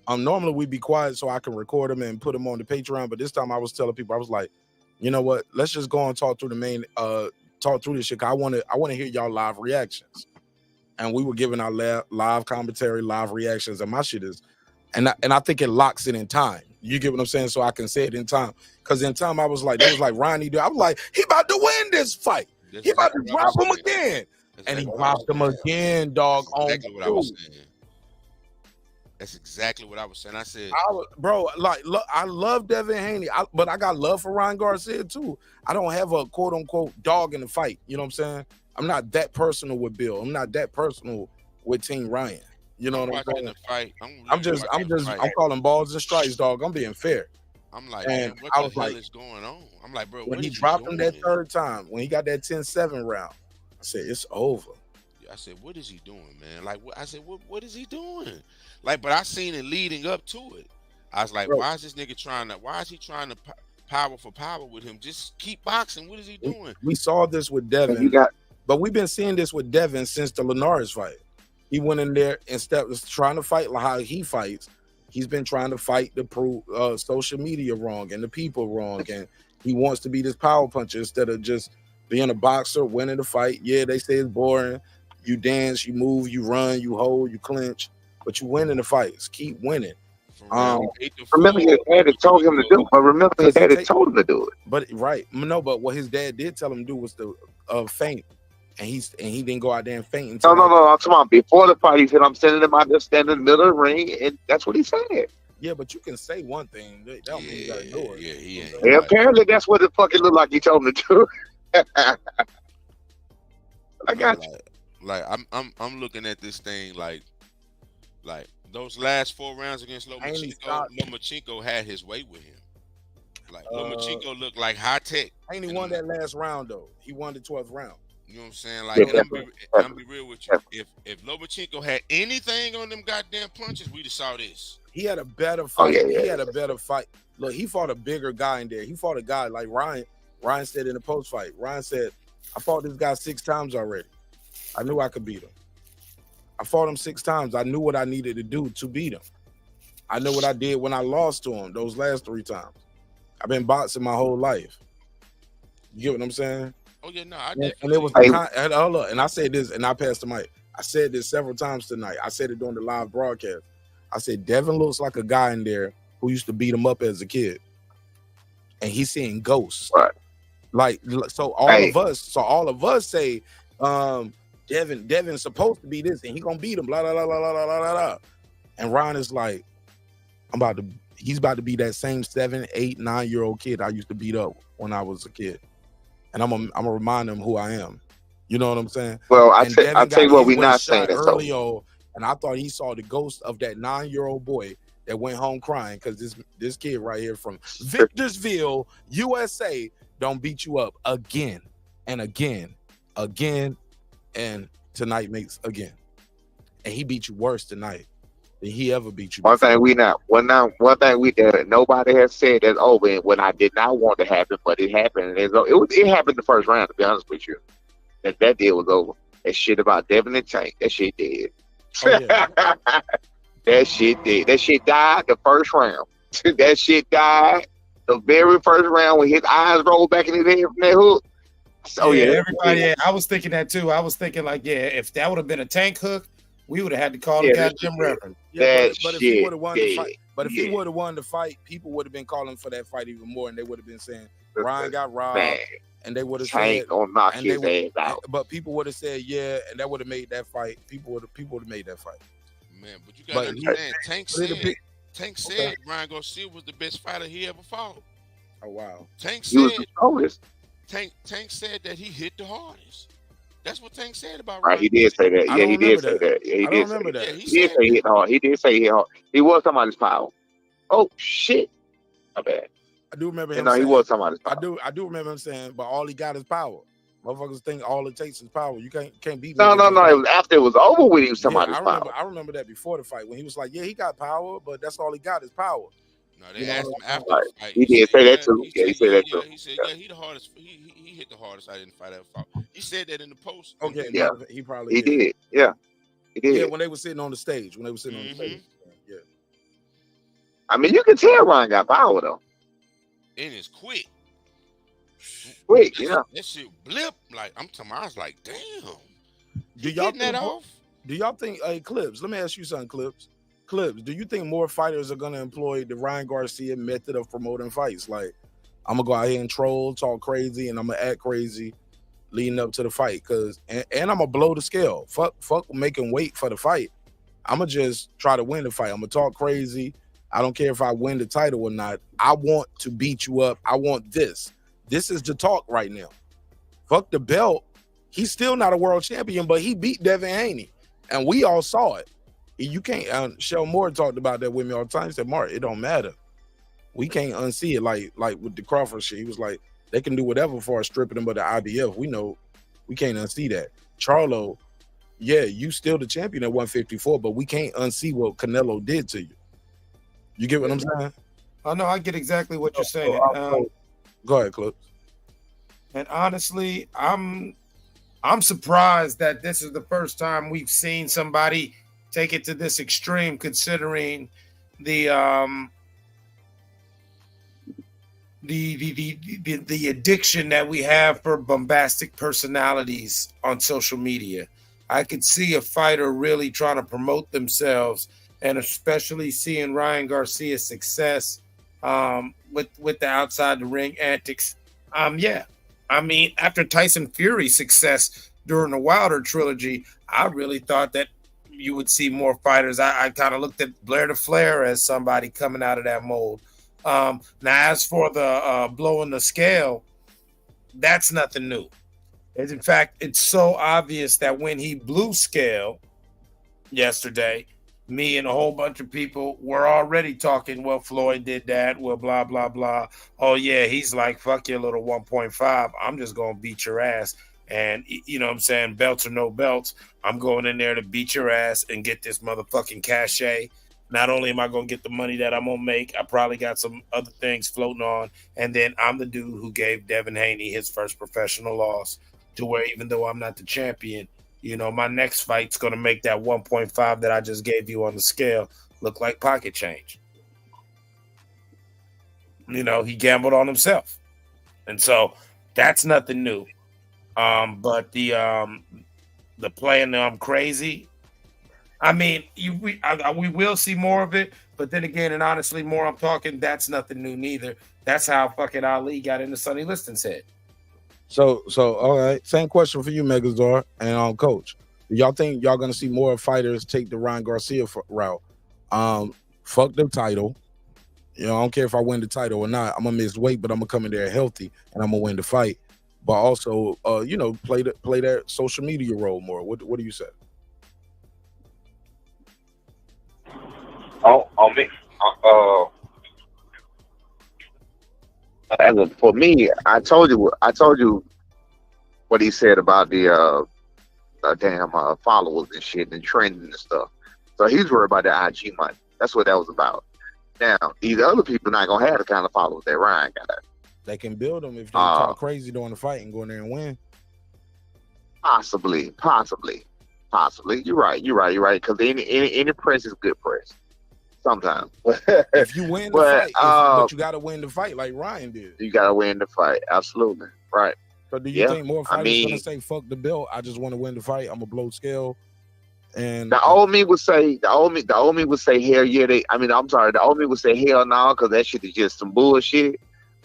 Normally we'd be quiet so I can record them and put them on the Patreon. But this time I was telling people, I was like, you know what? Let's just go and talk through the main, talk through this shit. I want to hear y'all live reactions. And we were giving our live commentary, live reactions, and my shit is, and I think it locks it in time. You get what I'm saying? So I can say it in time. Because in time I was like, it was like Ronnie. I was like, he about to win this fight. He about to drop him again, and he dropped him again, dog. Exactly what I was saying. That's exactly what I was saying. I said, bro, like, look, I love Devin Haney, but I got love for Ryan Garcia too. I don't have a quote unquote dog in the fight. You know what I'm saying? I'm not that personal with Bill. I'm not that personal with Team Ryan. You know what I'm saying? Fight. I'm calling balls and strikes, dog. I'm being fair. I'm like, man, what the hell is going on? I'm like, bro, when he dropped him that third time, when he got that 10-7 round, I said, it's over. I said, what is he doing, man? Like, I said, what is he doing? Like, but I seen it leading up to it. I was like, why is this nigga why is he trying to power for power with him? Just keep boxing. What is he doing? We saw this with Devin, but we've been seeing this with Devin since the Linares fight. He went in there, instead of trying to fight like how he fights, he's been trying to fight to prove social media wrong and the people wrong. And he wants to be this power puncher instead of just being a boxer, winning the fight. Yeah, they say it's boring. You dance, you move, you run, you hold, you clinch, but you win in the fights. Keep winning. Remember his dad had told him to do it. But remember his dad had told him to do it. But but what his dad did tell him to do was to feint, and he didn't go out there and feint. No. I'm talking about before the fight. He said, "I'm sending him out there, stand in the middle of the ring," and that's what he said. Yeah, but you can say one thing. That don't mean you gotta do it. Yeah, apparently that's what the fuck it looked like he told him to do. I got you. Like I'm looking at this thing like those last 4 rounds against Lomachenko had his way with him. Like Lomachenko looked like high tech. Haney won that last round though. He won the 12th round. You know what I'm saying? Like, I'm be real with you. If Lomachenko had anything on them goddamn punches, we'd have saw this. He had a better fight. He had a better fight. Look, he fought a bigger guy in there. He fought a guy like Ryan. Ryan said in the post fight. Ryan said, "I fought this guy 6 times already. I knew I could beat him. I fought him 6 times. I knew what I needed to do to beat him. I know what I did when I lost to him those last 3 times. I've been boxing my whole life. You get what I'm saying? Oh yeah, no, I And definitely. it was and hold up, and I said this, and I passed the mic. I said this several times tonight. I said it during the live broadcast. I said Devin looks like a guy in there who used to beat him up as a kid, and he's seeing ghosts. Right. Like so, all of us say, Devin's supposed to be this, and he gonna beat him. Blah blah blah blah blah blah blah blah. And Ron is like, he's about to be that same 7, 8, 9-year-old kid I used to beat up when I was a kid. And I'm gonna remind him who I am. You know what I'm saying? Well, I tell you what, we're not saying that. Early on, and I thought he saw the ghost of that 9-year-old boy that went home crying because this kid right here from Victorsville, USA, don't beat you up again and again, and tonight makes again. And he beat you worse tonight than he ever beat you. One thing we nobody has said that's over when I did not want to happen, but it happened. It happened the first round, to be honest with you. That deal was over. That shit about Devin and Tank, that shit dead. Oh, yeah. That shit dead. That shit died the first round. That shit died the very first round when his eyes rolled back in his head from that hook. So everybody. Yeah, I was thinking that too. I was thinking like, if that would have been a Tank hook, we would have had to call the goddamn reverend. Yeah, but if he would have won the fight, he would have won the fight, people would have been calling for that fight even more, and they would have been saying Ryan got robbed, and they would have said gonna knock his ass out. But people would have said and that would have made that fight. People would have made that fight. Man, but you gotta understand, Tank said Ryan Garcia was the best fighter he ever fought. Oh wow. Tank said that he hit the hardest. That's what Tank said about Ryan. Right, he did say that. Yeah, he did say that. Yeah, he did say that. He did say he hit hard. He did say he hit hard. He was talking about his power. Oh shit. My bad. I do remember him. No, he was talking about his power. I do remember him saying, but all he got is power. Motherfuckers think all it takes is power. You can't beat me. No. It was after it was over with. He was talking about his power. I remember that before the fight when he was like, "Yeah, he got power, but that's all he got is power." No, they asked him after the fight. He did say that too. Yeah, he said that too. He said, he the hardest. He hit the hardest I didn't fight ever fought. He said that in the post. Okay, yeah, he probably did. Yeah, he did. Yeah, when they were sitting on the stage. Yeah. I mean, you can tell Ryan got power though. And it's quick. Quick, yeah. That shit blip. Like I'm talking. I was like, damn. Do y'all think that off? Do y'all think? Hey, Clips. Let me ask you something, Clips. Clips. Do you think more fighters are gonna employ the Ryan Garcia method of promoting fights? Like, I'm gonna go out here and troll, talk crazy, and I'm gonna act crazy leading up to the fight. And I'm gonna blow the scale. Fuck making weight for the fight. I'm gonna just try to win the fight. I'm gonna talk crazy. I don't care if I win the title or not. I want to beat you up. I want this. This is the talk right now. Fuck the belt. He's still not a world champion, but he beat Devin Haney, and we all saw it. You can't. Shell Moore talked about that with me all the time. He said, "Mark, it don't matter. We can't unsee it." Like with the Crawford shit, he was like, "They can do whatever for stripping him, but the IBF, we know we can't unsee that." Charlo, yeah, you still the champion at 154, but we can't unsee what Canelo did to you. You get what I'm saying? I know. I get exactly what you're saying. Go ahead, Clips. And honestly, I'm surprised that this is the first time we've seen somebody take it to this extreme, considering the addiction that we have for bombastic personalities on social media. I could see a fighter really trying to promote themselves, and especially seeing Ryan Garcia's success with the outside the ring antics. Yeah. I mean, after Tyson Fury's success during the Wilder trilogy, I really thought that you would see more fighters. I kind of looked at Blair the Flair as somebody coming out of that mold. Now, as for the blowing the scale, that's nothing new. In fact, it's so obvious that when he blew scale yesterday, me and a whole bunch of people were already talking, well, Floyd did that, well, blah, blah, blah. Oh, yeah, he's like, fuck your little 1.5. I'm just going to beat your ass. And, you know what I'm saying, belts or no belts, I'm going in there to beat your ass and get this motherfucking cachet. Not only am I going to get the money that I'm going to make, I probably got some other things floating on. And then I'm the dude who gave Devin Haney his first professional loss, to where even though I'm not the champion, you know, my next fight's going to make that 1.5 that I just gave you on the scale look like pocket change. You know, he gambled on himself. And so That's nothing new. But the playing crazy. I mean, we will see more of it, but then again, and honestly, more I'm talking, that's nothing new neither. That's how fucking Ali got into Sonny Liston's head. So all right. Same question for you, Megazord and Coach. Do y'all think y'all gonna see more fighters take the Ryan Garcia route? Fuck the title. You know, I don't care if I win the title or not. I'm gonna miss weight, but I'm gonna come in there healthy and I'm gonna win the fight. But also, you know, play that social media role more. What do you say? For me, I told you what he said about the damn followers and shit and trending and stuff. So he's worried about the IG money. That's what that was about. Now, these other people not gonna have the kind of followers that Ryan got. They can build them if they talk crazy during the fight and go in there and win. Possibly. You're right. Because any press is good press. Sometimes. If you win the fight, but you gotta win the fight like Ryan did. You gotta win the fight. Absolutely. Right. So do you think more fighters gonna say fuck the belt? I just want to win the fight. I'm gonna blow scale. And the old me would say hell yeah. The old me would say hell no, because that shit is just some bullshit.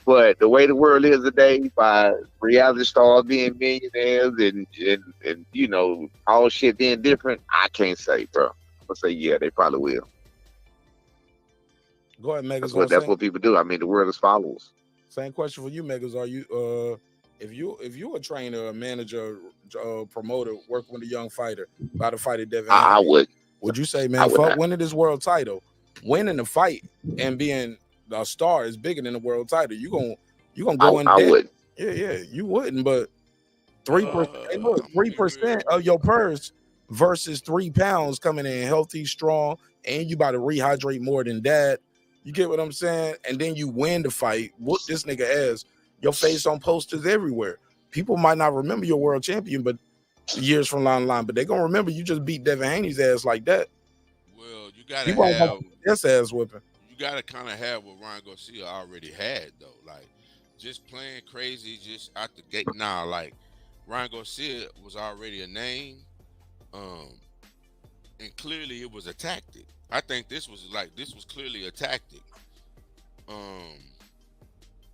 But the way the world is today, by reality stars being millionaires and you know, all shit being different, I can't say, bro. I'm gonna say yeah, they probably will. Go ahead, Megas. That's what people do. I mean, the world is followers. Same question for you, Megas. Are you if you a trainer, a manager, promoter, working with a young fighter about to fight at Devin Haney, I would. Would you say, man, fuck winning this world title, winning the fight and being a star is bigger than the world title? You gonna go in debt? I would. Yeah, you wouldn't, but 3% of your purse versus 3 pounds coming in healthy, strong, and you about to rehydrate more than that. You get what I'm saying? And then you win the fight. Whoop this nigga ass. Your face on posters everywhere. People might not remember your world champion, but years from down the line, but they're gonna remember you just beat Devin Haney's ass like that. Well, you gotta People have this ass whipping. You gotta kind of have what Ryan Garcia already had though, like just playing crazy just out the gate. Nah, like Ryan Garcia was already a name, and clearly it was a tactic. I think this was clearly a tactic.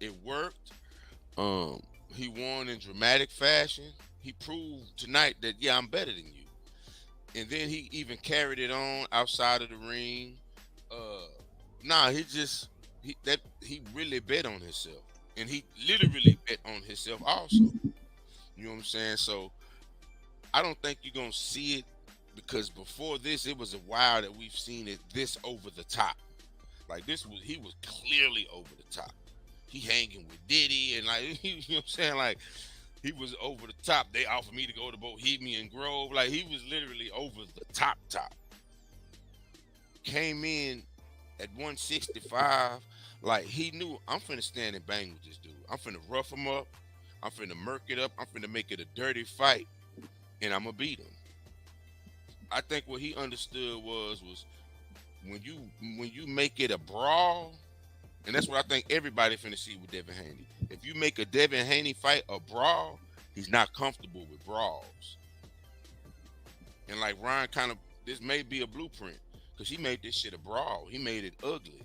It worked. He won in dramatic fashion. He proved tonight that yeah, I'm better than you. And then he even carried it on outside of the ring. He really bet on himself, and he literally bet on himself also. You know what I'm saying? So I don't think you're gonna see it, because before this, it was a while that we've seen it this over the top. Like he was clearly over the top. He hanging with Diddy and like you know what I'm saying? Like he was over the top. They offered me to go to Bohemian Grove. Like he was literally over the top. Came in at 165. Like he knew I'm finna stand and bang with this dude. I'm finna rough him up. I'm finna murk it up. I'm finna make it a dirty fight, and I'm gonna beat him. I think what he understood was when you make it a brawl, and that's what I think everybody finna see with Devin Haney. If you make a Devin Haney fight a brawl, he's not comfortable with brawls. And like Ryan this may be a blueprint, because he made this shit a brawl. He made it ugly.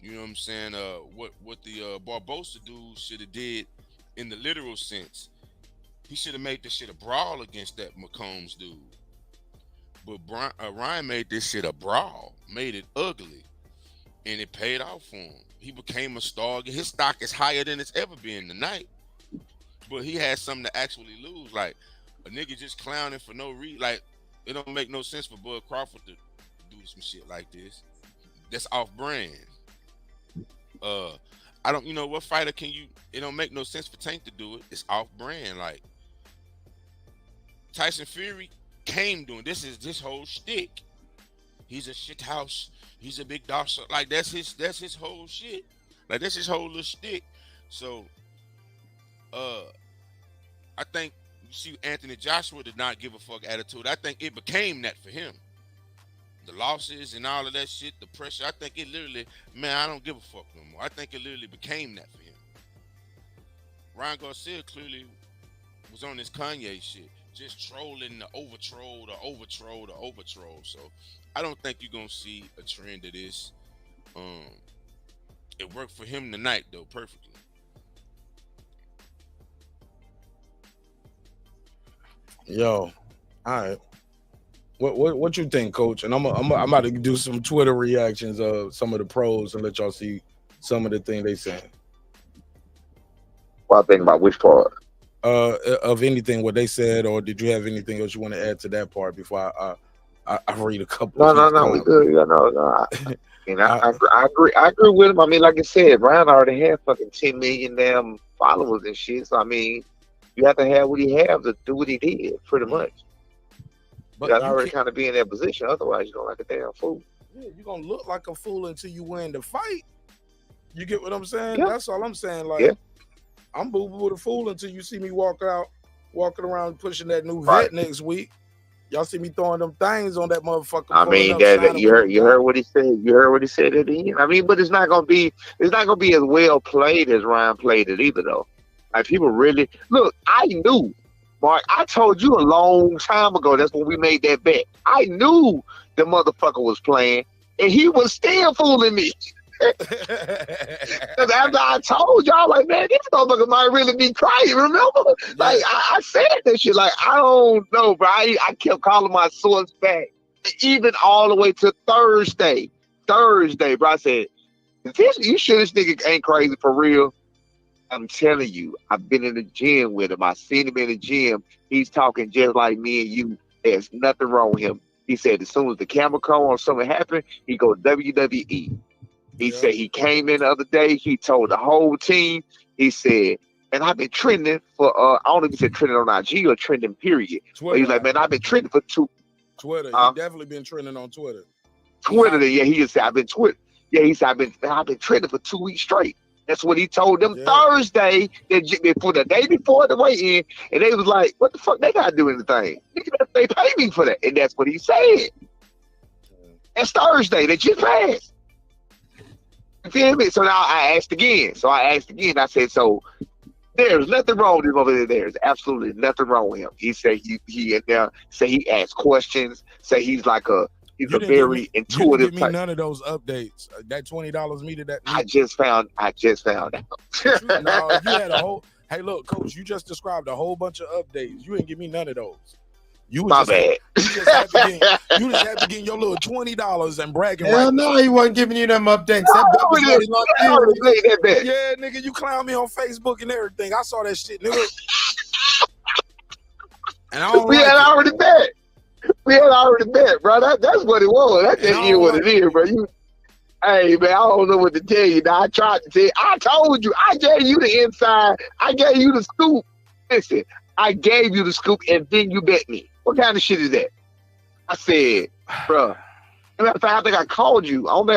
You know what I'm saying? What the Barbosa dude should have did in the literal sense, he should have made this shit a brawl against that McCombs dude. But Ryan made this shit a brawl, made it ugly, and it paid off for him. He became a star. His stock is higher than it's ever been tonight. But he had something to actually lose. Like a nigga just clowning for no reason. Like it don't make no sense for Bud Crawford to do some shit like this. That's off brand. I don't, what fighter can you? It don't make no sense for Tank to do it. It's off brand. Like Tyson Fury came doing this is this whole shtick. He's a shit house. He's a big dog. Like that's his whole shit. Like that's his whole little shtick. So, I think you see Anthony Joshua did not give a fuck attitude. I think it became that for him. The losses and all of that shit, the pressure. I think it literally, man, I don't give a fuck no more. I think it literally became that for him. Ryan Garcia clearly was on this Kanye shit, just trolling the overtroll, the overtroll, the overtroll. So I don't think you're gonna see a trend of this. It worked for him tonight though, perfectly. Yo, all right. What you think, Coach? And I'm about to do some Twitter reactions of some of the pros and let y'all see some of the things they saying. What I think about which part? Of anything what they said, or did you have anything else you want to add to that part before I read a couple? No, we good. I agree with him. I mean, like I said, Brian already had fucking 10 million damn followers and shit. So I mean, you have to have what he have to do what he did, pretty much. But you gotta already kind of be in that position. Otherwise, you're like a damn fool. Yeah, you're gonna look like a fool until you win the fight. You get what I'm saying? Yeah. That's all I'm saying. Like, Yeah. I'm boo-boo the fool until you see me walking around pushing that new Right. vet next week. Y'all see me throwing them things on that motherfucker. I mean, that you heard what he said. You heard what he said at the end. I mean, but it's not gonna be as well played as Ryan played it either, though. Like, people really look. I knew, Mark. I told you a long time ago. That's when we made that bet. I knew the motherfucker was playing, and he was still fooling me. Because after I told y'all, like, man, this motherfucker might really be crying. Remember? Like, I said that shit. Like, I don't know, bro. I kept calling my source back, even all the way to Thursday, bro. I said, you sure this nigga ain't crazy for real? I'm telling you, I've been in the gym with him. I seen him in the gym. He's talking just like me and you. There's nothing wrong with him. He said as soon as the camera come or something happened, he go WWE. He said he came in the other day. He told the whole team. He said, and I've been trending for, I don't know if he said trending on IG or trending period. But he's like, man, I've been trending for Twitter. He definitely been trending on Twitter. He said, I've been Twitter. Yeah, he said, I've been trending for 2 weeks straight. That's what he told them Thursday, for the day before the weigh-in. And they was like, what the fuck, they got to do anything? They pay me for that. And that's what he said. That's Thursday. They just passed. You feel me? So now I asked again. I said, so there's nothing wrong with him over there. There's absolutely nothing wrong with him. He said he in there, say he asks questions, say he's like he's a very intuitive You didn't give me type. none of those updates. That $20 meter that I just found out. No, you had a whole. Hey, look, Coach, you just described a whole bunch of updates. You didn't give me none of those. You My bad. You just had to get your little $20 and bragging. Hell right. no, he wasn't giving you them updates. Yeah, nigga, you clown me on Facebook and everything. I saw that shit, nigga. And I don't We like had it. already bet, bro. That's what it was. That's just what it is, bro. Hey, man, I don't know what to tell you. Now, I tried to tell you. I told you. I gave you the inside. I gave you the scoop. Listen, I gave you the scoop, and then you bet me. What kind of shit is that? I said, bro. Matter of fact, I think I called you. I don't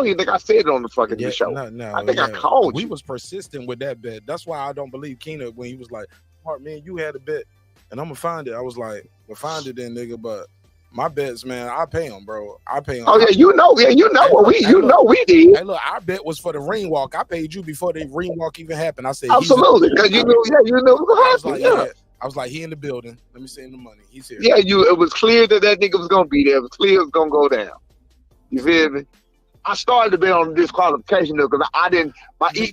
even think I said it on the fucking show. No, I think I called We you. was persistent with that bet. That's why I don't believe Keena when he was like, Mark, man, you had a bet, and I'm gonna find it. I was like, well, find it then, nigga. But my bets, man, I pay them, bro. I pay them. Oh, yeah, you know what we did. Hey, look, our bet was for the ring walk. I paid you before the ring walk even happened. I said, Absolutely, because you know what happened. I was like, he in the building. Let me send him the money. He's here. Yeah, it was clear that nigga was gonna be there. It was clear it was gonna go down. You feel me? I started to bet on disqualification though, because I didn't.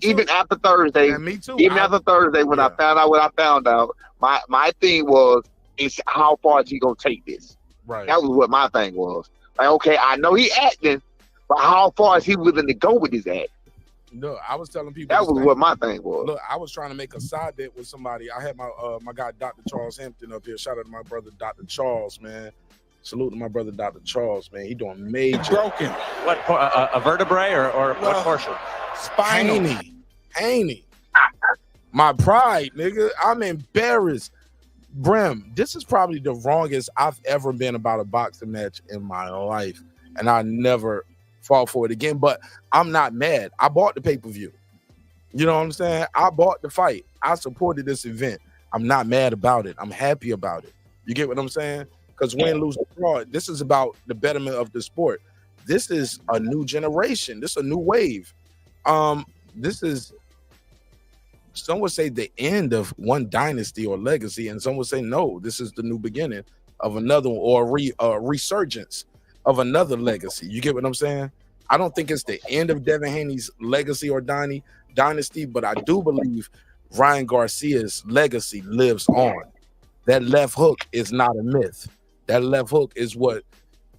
Even after Thursday, and me too. Even after Thursday, when I found out what I found out, my thing was, is how far is he gonna take this? Right. That was what my thing was. Like, okay, I know he acting, but how far is he willing to go with his act? Look, I was telling people that was what my thing was. Look, I was trying to make a side bet with somebody. I had my guy Dr. Charles Hampton up here. Shout out to my brother Dr. Charles, man. Salute to my brother Dr. Charles, man. He doing major. Broken. What a vertebrae or what portion? Spinal. Haney. My pride, nigga. I'm embarrassed. Brim, this is probably the wrongest I've ever been about a boxing match in my life, and I never fall for it again. But I'm not mad. I bought the pay-per-view. You know what I'm saying? I bought the fight. I supported this event. I'm not mad about it. I'm happy about it. You get what I'm saying? Because win, lose, or draw, this is about the betterment of the sport. This is a new generation. This is a new wave. This is some would say the end of one dynasty or legacy, and some would say no, this is the new beginning of another one, or a resurgence of another legacy. You get what I'm saying? I don't think it's the end of Devin Haney's legacy or dynasty, but I do believe Ryan Garcia's legacy lives on. That left hook is not a myth. That left hook is what.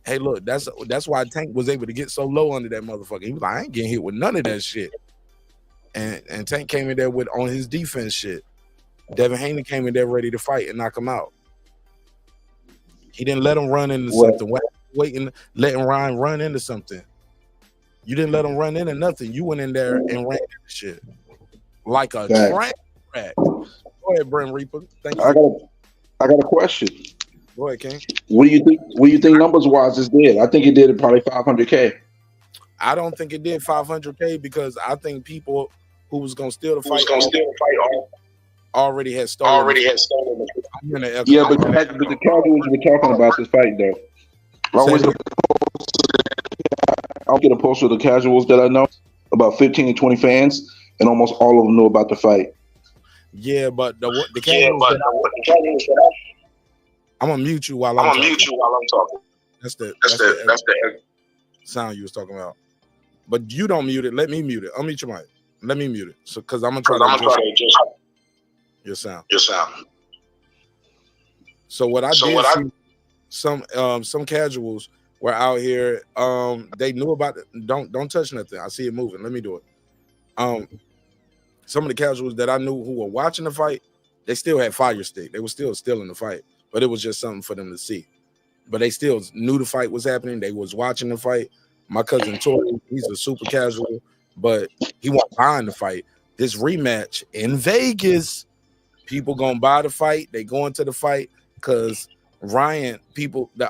Hey, look, that's why Tank was able to get so low under that motherfucker. He was like, I ain't getting hit with none of that shit. And Tank came in there with on his defense shit. Devin Haney came in there ready to fight and knock him out. He didn't let him run into something. Letting Ryan run into something. You didn't let him run into nothing. You went in there and ran into shit like a train wreck. Go ahead, Brent Reaper. Thank you. I got a question. Go ahead, King. What do you think? What do you think numbers wise it did? I think it did probably 500K. I don't think it did 500K because I think people who was gonna steal the fight already had stolen. Yeah, but the casuals were talking about this fight though. I'll get a post of the casuals that I know, about 15 to 20 fans, and almost all of them know about the fight. Yeah, but the casuals I'm gonna mute you while I'm talking. That's the sound you was talking about. But you don't mute it. Let me mute it. I'll mute your mic. Let me mute it. So because I'm gonna try to adjust your sound. So what I did see some casuals were out here. They knew about it. Don't touch nothing. I see it moving. Let me do it. Some of the casuals that I knew who were watching the fight, they still had fire stick. They were still in the fight, but it was just something for them to see. But they still knew the fight was happening. They was watching the fight. My cousin Tori, he's a super casual, but he wasn't buying the fight. This rematch in Vegas, people gonna buy the fight. They go into the fight because Ryan,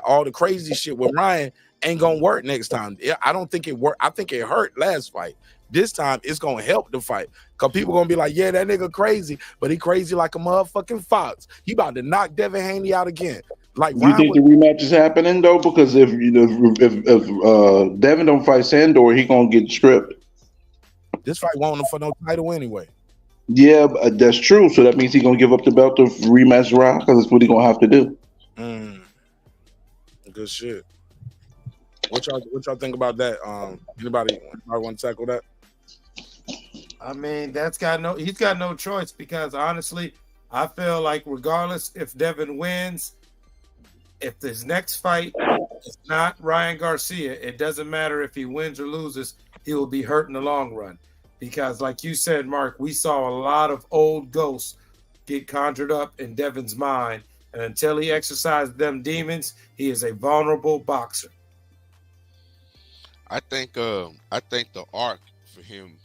all the crazy shit with Ryan ain't gonna work next time. I don't think it worked. I think it hurt last fight. This time it's gonna help the fight because people gonna be like, yeah, that nigga crazy, but he crazy like a motherfucking fox. He about to knock Devin Haney out again. Like, you think the rematch is happening though? Because if Devin don't fight Sandor, he gonna get stripped. This fight won't for no title anyway. Yeah, that's true. So that means he gonna give up the belt to rematch Ryan because that's what he gonna have to do. Good shit. What y'all think about that? Anybody want to tackle that? I mean, he's got no choice because honestly, I feel like regardless if Devin wins, if this next fight is not Ryan Garcia, it doesn't matter if he wins or loses, he will be hurt in the long run. Because like you said, Mark, we saw a lot of old ghosts get conjured up in Devin's mind. And until he exercises them demons, he is a vulnerable boxer. I think the arc for him,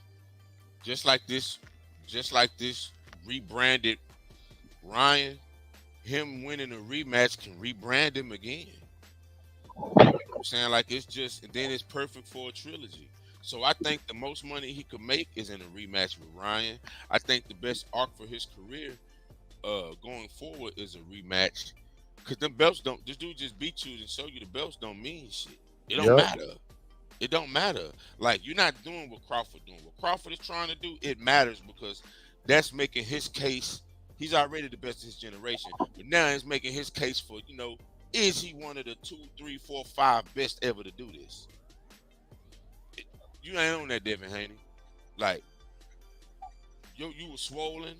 just like this rebranded Ryan, him winning a rematch can rebrand him again. You know what I'm saying? Like it's just, and then it's perfect for a trilogy. So I think the most money he could make is in a rematch with Ryan. I think the best arc for his career going forward is a rematch. Because the belts don't, this dude just beat you and show you the belts don't mean shit. It don't matter. It don't matter. Like, you're not doing what Crawford doing. What Crawford is trying to do, it matters because that's making his case. He's already the best of his generation. But now he's making his case for, is he one of the 2, 3, 4, 5 best ever to do this? You ain't on that, Devin Haney. Like, you were swollen,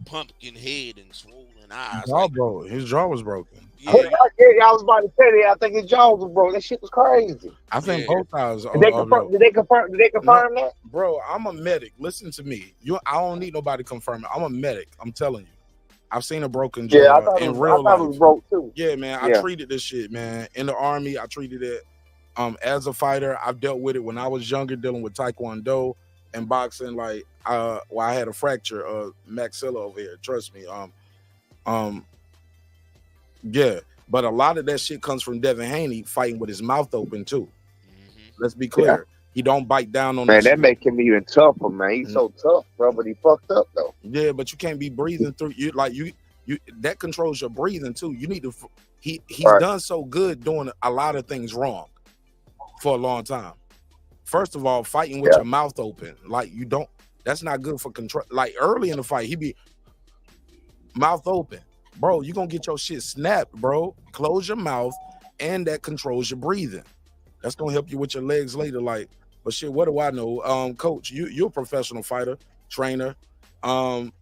pumpkin head and swollen eyes. His jaw was broken. Yeah. I was about to say that. I think his jaw was broken. That shit was crazy. I think both eyes are. Did they confirm that? Bro, I'm a medic. Listen to me. I don't need nobody to confirm it. I'm a medic. I'm telling you. I've seen a broken jaw in real life. I thought it was broke too. Yeah, man. I treated this shit, man. In the Army, I treated it. As a fighter, I've dealt with it when I was younger, dealing with Taekwondo and boxing. Like, I had a fracture of maxilla over here. Trust me. Yeah, but a lot of that shit comes from Devin Haney fighting with his mouth open too. Let's be clear. Yeah. He don't bite down on that make him even tougher, man. He's so tough, bro, but he fucked up though. Yeah, but you can't be breathing through you that controls your breathing too. You need to he's done so good doing a lot of things wrong for a long time. First of all, fighting with your mouth open, like you don't That's not good for control. Like early in the fight, he be mouth open. Bro, you're gonna get your shit snapped, bro. Close your mouth, and that controls your breathing. That's gonna help you with your legs later. Like, but shit, what do I know? Coach, you're a professional fighter, trainer. Am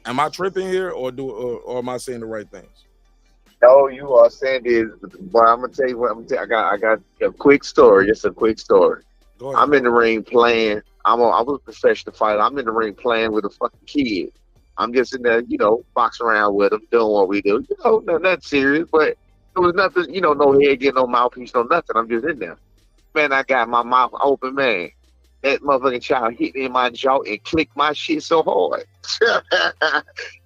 I tripping here, or am I saying the right things? No, you are saying this, but I'm gonna tell you what. I got a quick story. Just a quick story. Go ahead. I'm in the ring playing. I was a professional fighter. I'm in the ring playing with a fucking kid. I'm just in there, boxing around with him, doing what we do. Nothing serious, but there was nothing, no head, getting no mouthpiece, no nothing. I'm just in there. Man, I got my mouth open, man. That motherfucking child hit me in my jaw and clicked my shit so hard.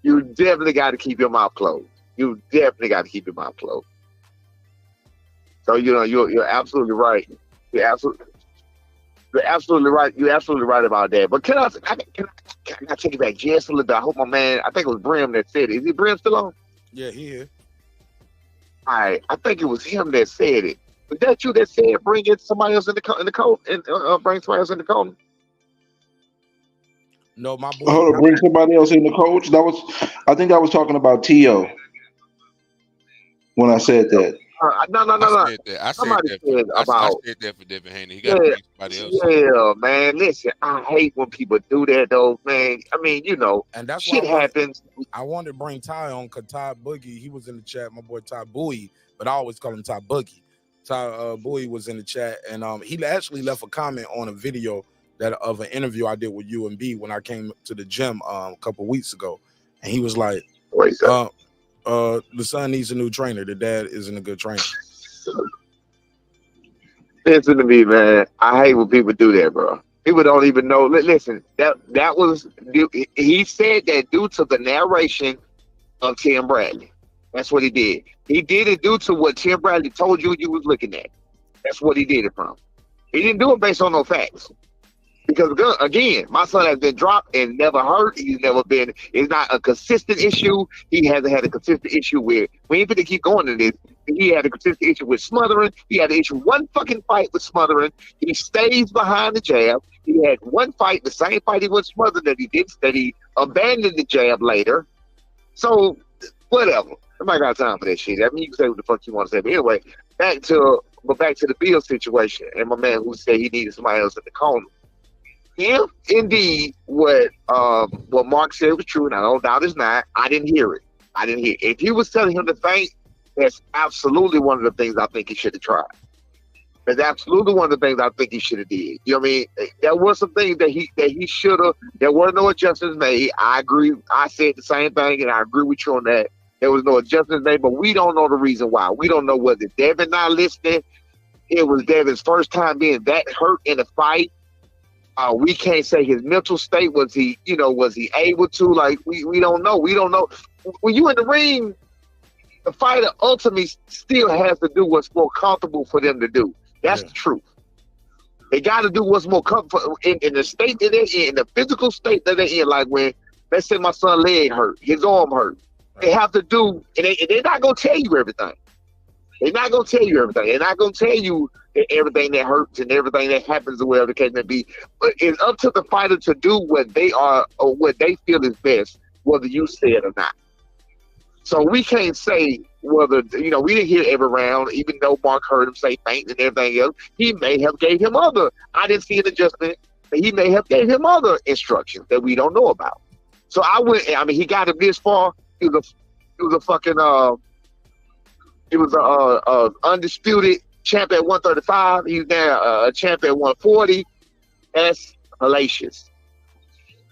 You definitely got to keep your mouth closed. You definitely got to keep your mouth closed. So, you're absolutely right. You're absolutely right. You're absolutely right about that. But can I take it back just a little bit? I hope my man, I think it was Brim that said it. Is it Brim still on? Yeah, he here. All right. I think it was him that said it. Was that you that said bring in somebody else in the code and bring somebody else in the code? No, my boy. Hold on, bring somebody else in the coach. I think I was talking about T.O. when I said that. No. I said that for Devin Haney. He got to bring somebody else. Yeah, man. Listen, I hate when people do that, though, man. I mean, and that's shit happens. I wanted to bring Ty on because Ty Boogie, he was in the chat. My boy Ty Bowie, but I always call him Ty Boogie. Ty Bowie was in the chat, and he actually left a comment on a video of an interview I did with UMB when I came to the gym a couple weeks ago, and he was like, the son needs a new trainer. The dad isn't a good trainer. Listen to me, man. I hate when people do that, bro. People don't even know. Listen, that was, he said that due to the narration of Tim Bradley. That's what he did. He did it due to what Tim Bradley told you was looking at. That's what he did it from. He didn't do it based on no facts. Because, again, my son has been dropped and never hurt. He's never been, it's not a consistent issue. He hasn't had a consistent issue with, we ain't going to keep going to this. He had a consistent issue with smothering. He had an issue, one fucking fight with smothering. He stays behind the jab. He had one fight, the same fight he was smothered that he abandoned the jab later. So, whatever. Nobody got time for that shit. I mean, you can say what the fuck you want to say. But anyway, back to the Bill situation and my man who said he needed somebody else in the corner. If indeed what Mark said was true, and I don't doubt it's not, I didn't hear it. If he was telling him to faint, that's absolutely one of the things I think he should have tried. That's absolutely one of the things I think he should have did. You know what I mean? There were some things that he should have. There were no adjustments made. I agree. I said the same thing, and I agree with you on that. There was no adjustments made, but we don't know the reason why. We don't know whether Devin not listening. It was Devin's first time being that hurt in a fight. We can't say his mental state. Was he able to? Like, we don't know. We don't know. When you in the ring, the fighter ultimately still has to do what's more comfortable for them to do. That's the truth. They got to do what's more comfortable in the state that they're in the physical state that they're in. Like when, let's say my son's leg hurt, his arm hurt. They have to do, and they're not going to tell you everything. They're not going to tell you everything. They're not going to tell you everything that hurts and everything that happens or whatever the case may be. But it's up to the fighter to do what they are or what they feel is best, whether you say it or not. So we can't say whether, we didn't hear every round, even though Mark heard him say faint and everything else. He may have gave him I didn't see an adjustment, but he may have gave him other instructions that we don't know about. So he got him this far. He was a undisputed champ at 135. He's now a champ at 140. That's hellacious.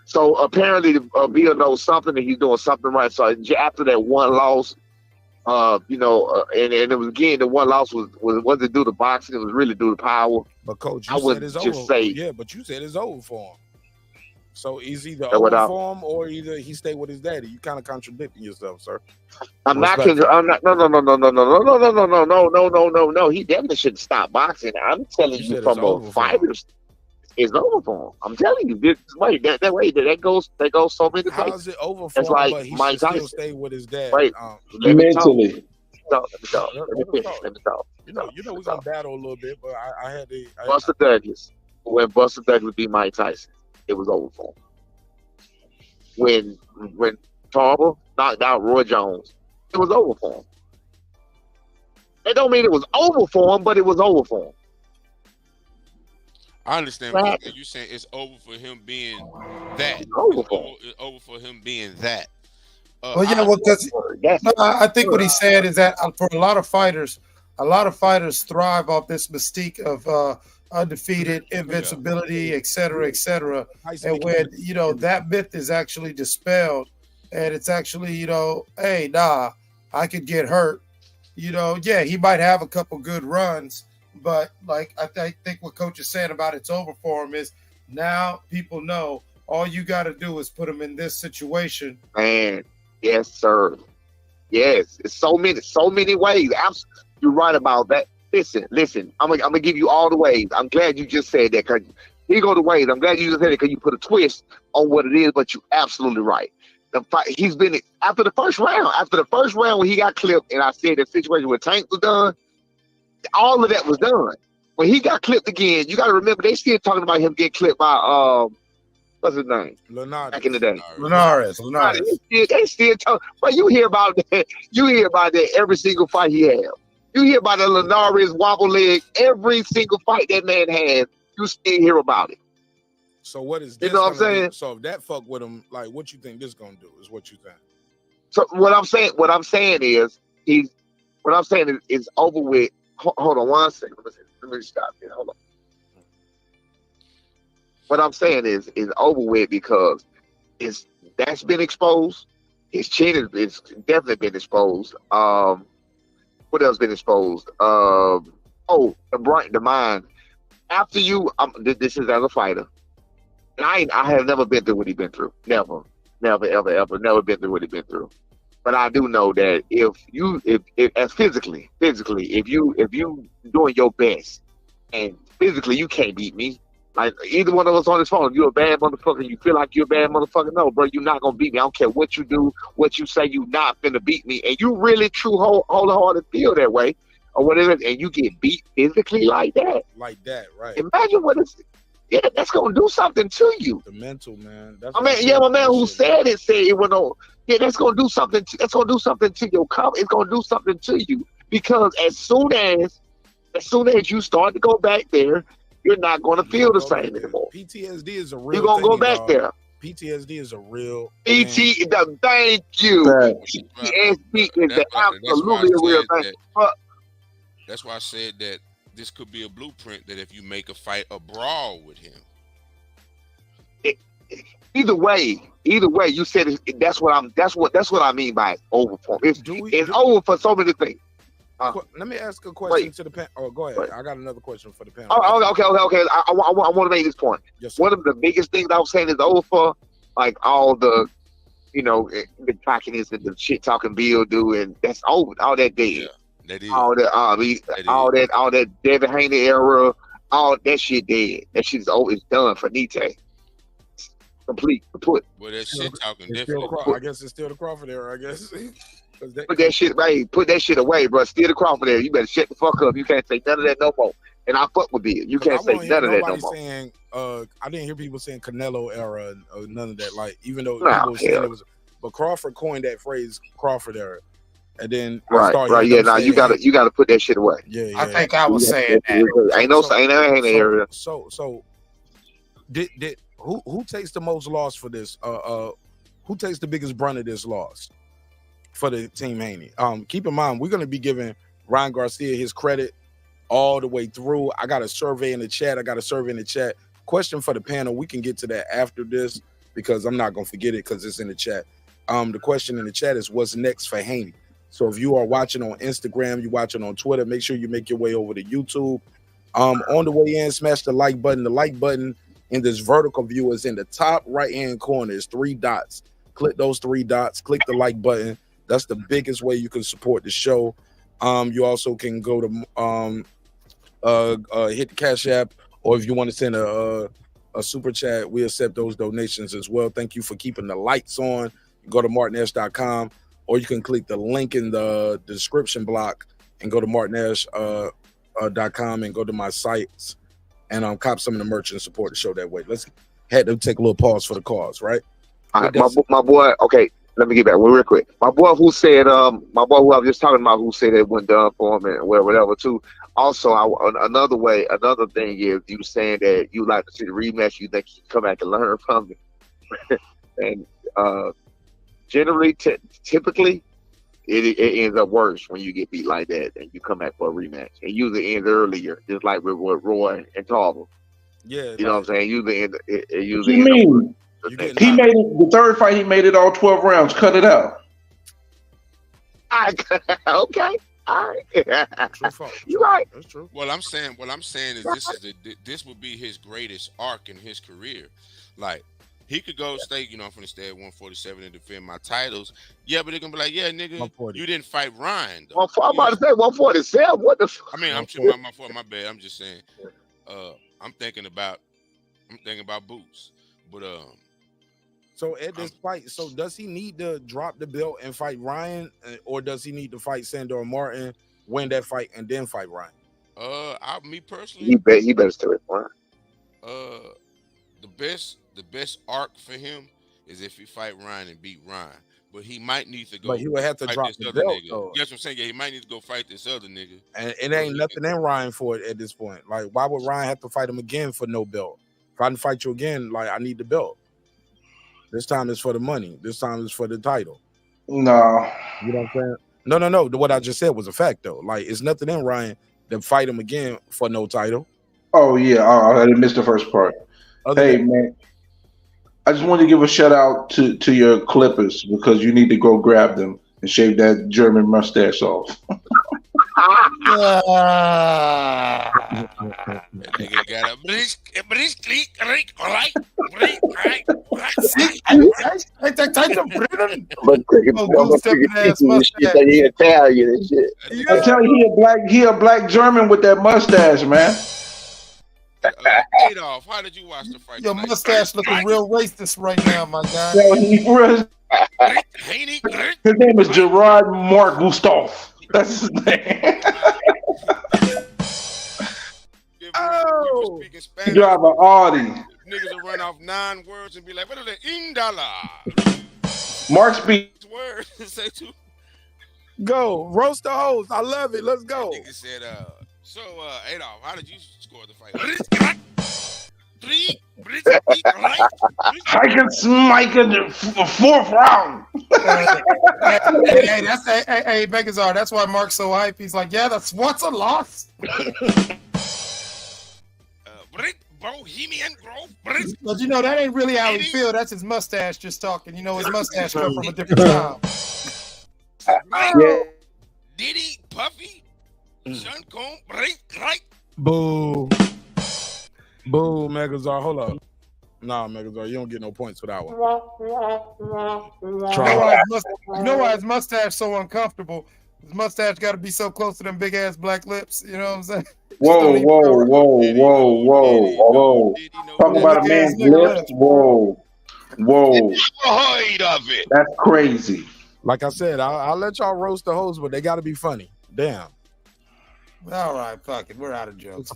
So apparently, Bill knows something and he's doing something right. So after that one loss, and it was again the one loss wasn't due to boxing. It was really due to power. But coach, you said it's over. But you said it's over for him. So it's either over for him or either he stayed with his daddy. You kind of contradicting yourself, sir. No. He definitely shouldn't stop boxing. I'm telling you from a fighter's, it's over for him. I'm telling you, that goes so many places. How is it over for him? Like but he Mike should Tyson. still stay with his dad. Wait, mentally. Let me talk. You know, we're gonna battle a little bit, but I had to. Buster Douglas, when Buster Douglas beat Mike Tyson, it was over for him. when Tarver knocked out Roy Jones, it was over for him. That don't mean it was over for him, but it was over for him. I understand What because you're saying it's over for him being that. It's over for him being that. Well, yeah, because I think what he said is that for a lot of fighters thrive off this mystique of undefeated, invincibility, et cetera, et cetera. And when that myth is actually dispelled, and it's actually hey, nah, I could get hurt. Yeah, he might have a couple good runs, but like I think what Coach is saying about it's over for him is now people know all you got to do is put him in this situation. Man, yes, sir. Yes, it's so many ways. You're right about that. Listen. I'm gonna give you all the ways. I'm glad you just said that, because here go the ways. I'm glad you just said it because you put a twist on what it is. But you're absolutely right. The fight, he's been after the first round when he got clipped, and I said the situation where Tank was done. All of that was done. When he got clipped again, you got to remember they still talking about him getting clipped by what's his name? Linares. Back in the day. Linares. They still talk. But you hear about that. You hear about that every single fight he has. You hear about the Linares wobble leg every single fight that man has. You still hear about it. So what is this? You know what I'm saying? So if that fuck with him, like, what you think this gonna do? Is what you think? So what I'm saying is it's over with. Hold on one second. Let me stop here. Hold on. What I'm saying is over with because that's been exposed. His chin is definitely been exposed. What else been exposed? The mind. After you, this is as a fighter. And I have never been through what he's been through. Never, ever, never been through what he's been through. But I do know that if physically, if you doing your best, and physically you can't beat me. Like either one of us on this phone, if you're a bad motherfucker, you feel like you're a bad motherfucker. No, bro, you're not gonna beat me. I don't care what you do, what you say. You not gonna beat me, and you really wholehearted feel that way, or whatever, and you get beat physically like that. Right? Imagine what it's. Yeah, that's gonna do something to you. The mental, man. My man who said it went on. Yeah, that's gonna do something. That's gonna do something to your cover. It's gonna do something to you because as soon as you start to go back there, you're not gonna feel the same anymore. PTSD is a real. You're gonna go back there. PTSD is a real. Thank you. PTSD is absolutely a real thing. That's why I said that this could be a blueprint that if you make a fight a brawl with him. Either way, you said that's what I mean by over for. It's over for so many things. Let me ask a question to the panel. Oh, go ahead. I got another question for the panel. Okay. I want to make this point. Yes, one of the biggest things I was saying is over for, like all the, the cockiness and the shit talking Bill do, and that's over. All that dead. Yeah, that is. All that Devin Haney era, all that shit dead. That shit's over. It's done for Nite. Complete. Kaput. Well, that shit talking different. I guess it's still the Crawford era. I guess. Put that shit right. Put that shit away, bro. Steal the Crawford there. You better shut the fuck up. You can't say none of that no more. And I fuck with Bill. You can't say none of that no more. Saying, I didn't hear people saying Canelo era or none of that. Like even though people were saying it was, but Crawford coined that phrase Crawford era, and then right. Yeah, now you gotta put that shit away. Yeah. I think I was saying that. Ain't area. So did who takes the most loss for this? Who takes the biggest brunt of this loss for the team Haney? Keep in mind, we're going to be giving Ryan Garcia his credit all the way through. I got a survey in the chat. Question for the panel. We can get to that after this because I'm not going to forget it because it's in the chat. The question in the chat is what's next for Haney? So if you are watching on Instagram, you're watching on Twitter, make sure you make your way over to YouTube. On the way in, smash the like button. The like button in this vertical view is in the top right-hand corner. There's 3 dots. Click those 3 dots. Click the like button. That's the biggest way you can support the show. You also can go to hit the Cash App, or if you want to send a super chat, we accept those donations as well. Thank you for keeping the lights on. Go to martinash.com, or you can click the link in the description block and go to martinash.com and go to my sites and cop some of the merch and support the show that way. Let's had to take a little pause for the cause, right? All right, my boy. Okay, let me get back real quick. My boy who said, my boy who I was just talking about, who said it wasn't done for him and whatever too. Also, another thing is you saying that you like to see the rematch. You think you come back and learn from it, and generally, typically, it ends up worse when you get beat like that and you come back for a rematch. It usually ends earlier, just like with Roy and Tarver. Yeah, you know what I'm saying. Usually, it What usually you ends up mean? worse. He made it the third fight. He made it all 12 rounds. Cut it out. Okay. All right. You're right. That's true. What I'm saying is this would be his greatest arc in his career. Like he could go stay, I'm from the stay at 147 and defend my titles. Yeah, but they're gonna be like, yeah, nigga, you didn't fight Ryan. Though. I'm about to say 147. What the? I mean, I'm tripping my bad. I'm just saying. I'm thinking about Boots, but So at this fight, so does he need to drop the belt and fight Ryan, or does he need to fight Sandor Martin, win that fight, and then fight Ryan? Me personally, he better stay with Ryan. The best arc for him is if he fight Ryan and beat Ryan. But he might need to go. But he would have to fight drop this the other belt, nigga. though. That's what I'm saying. Yeah, he might need to go fight this other nigga. And it ain't nothing in Ryan for it at this point. Like, why would Ryan have to fight him again for no belt? If I can fight you again, like, I need the belt. This time it's for the money. This time it's for the title. No. You know what I'm saying? No. What I just said was a fact, though. Like, it's nothing in Ryan to fight him again for no title. Oh, yeah. I didn't miss the first part. Man. I just wanted to give a shout out to your Clippers because you need to go grab them and shave that German mustache off. Nigga got a Italian and shit. I tell you, he a black German with that mustache, man. Adolf, how did you watch the fight? Your mustache looking real racist right now, my guy. His name is Gerard Mark Gustav. That's his name. He drive an Audi. Niggas will run off 9 words and be like, what is it? Indala. Mark speaks words. Say two. Go. Roast the host. I love it. Let's go. Nigga said, Adolf, how did you score the fight? I can smite in the fourth round. Hey, Megazard, that's why Mark's so hype. He's like, yeah, that's what's a loss. Bohemian Grove. But you know, that ain't really how he feel. That's his mustache just talking. You know, his mustache come from a different time. Diddy, Puffy, Sean Combs, right? Boo. Boo, Megazard. Hold up. Nah, Megazard, you don't get no points for that one. You know why his mustache so uncomfortable? His mustache got to be so close to them big ass black lips. You know what I'm saying? Whoa. Talking about a man's lips. Whoa. That's crazy. Like I said, I'll let y'all roast the host, but they got to be funny. Damn. All right, fuck it. We're out of jokes.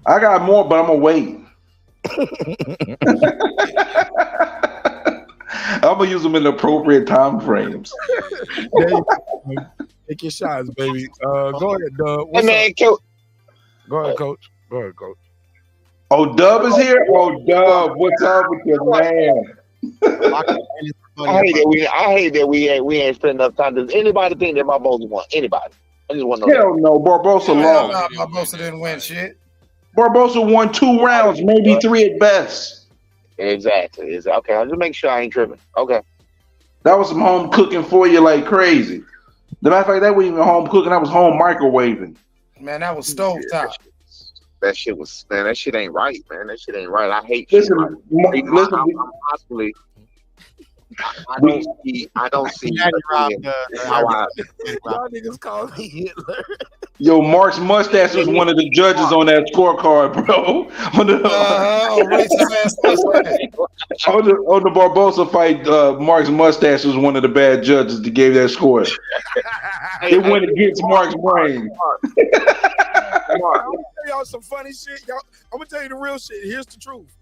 I got more, but I'm gonna wait. I'm gonna use them in appropriate time frames. Take your shots, baby. Go ahead, Dub. Hey, man, Go ahead, Coach. Oh, Dub is here. Oh, Dub, what's up with your man? I hate that we ain't spent enough time. Does anybody think that Barbosa won? Anybody? I just want to know. Hell no, Barbosa lost. Barbosa didn't win shit. Barbosa won 2 rounds, maybe 3 at best. Exactly. Okay, I'll just make sure I ain't tripping. Okay. That was some home cooking for you like crazy. The matter of fact, that wasn't even home cooking. That was home microwaving. Man, that was stovetop. That shit ain't right, man. That shit ain't right. I hate listen, shit. I don't see how Y'all niggas call me Hitler. Yo, Mark's mustache was one of the judges on that scorecard, bro. On the Barbosa fight, Mark's mustache was one of the bad judges that gave that score. It went against Mark's brain. I'm gonna tell y'all some funny shit. I'm gonna tell you the real shit. Here's the truth.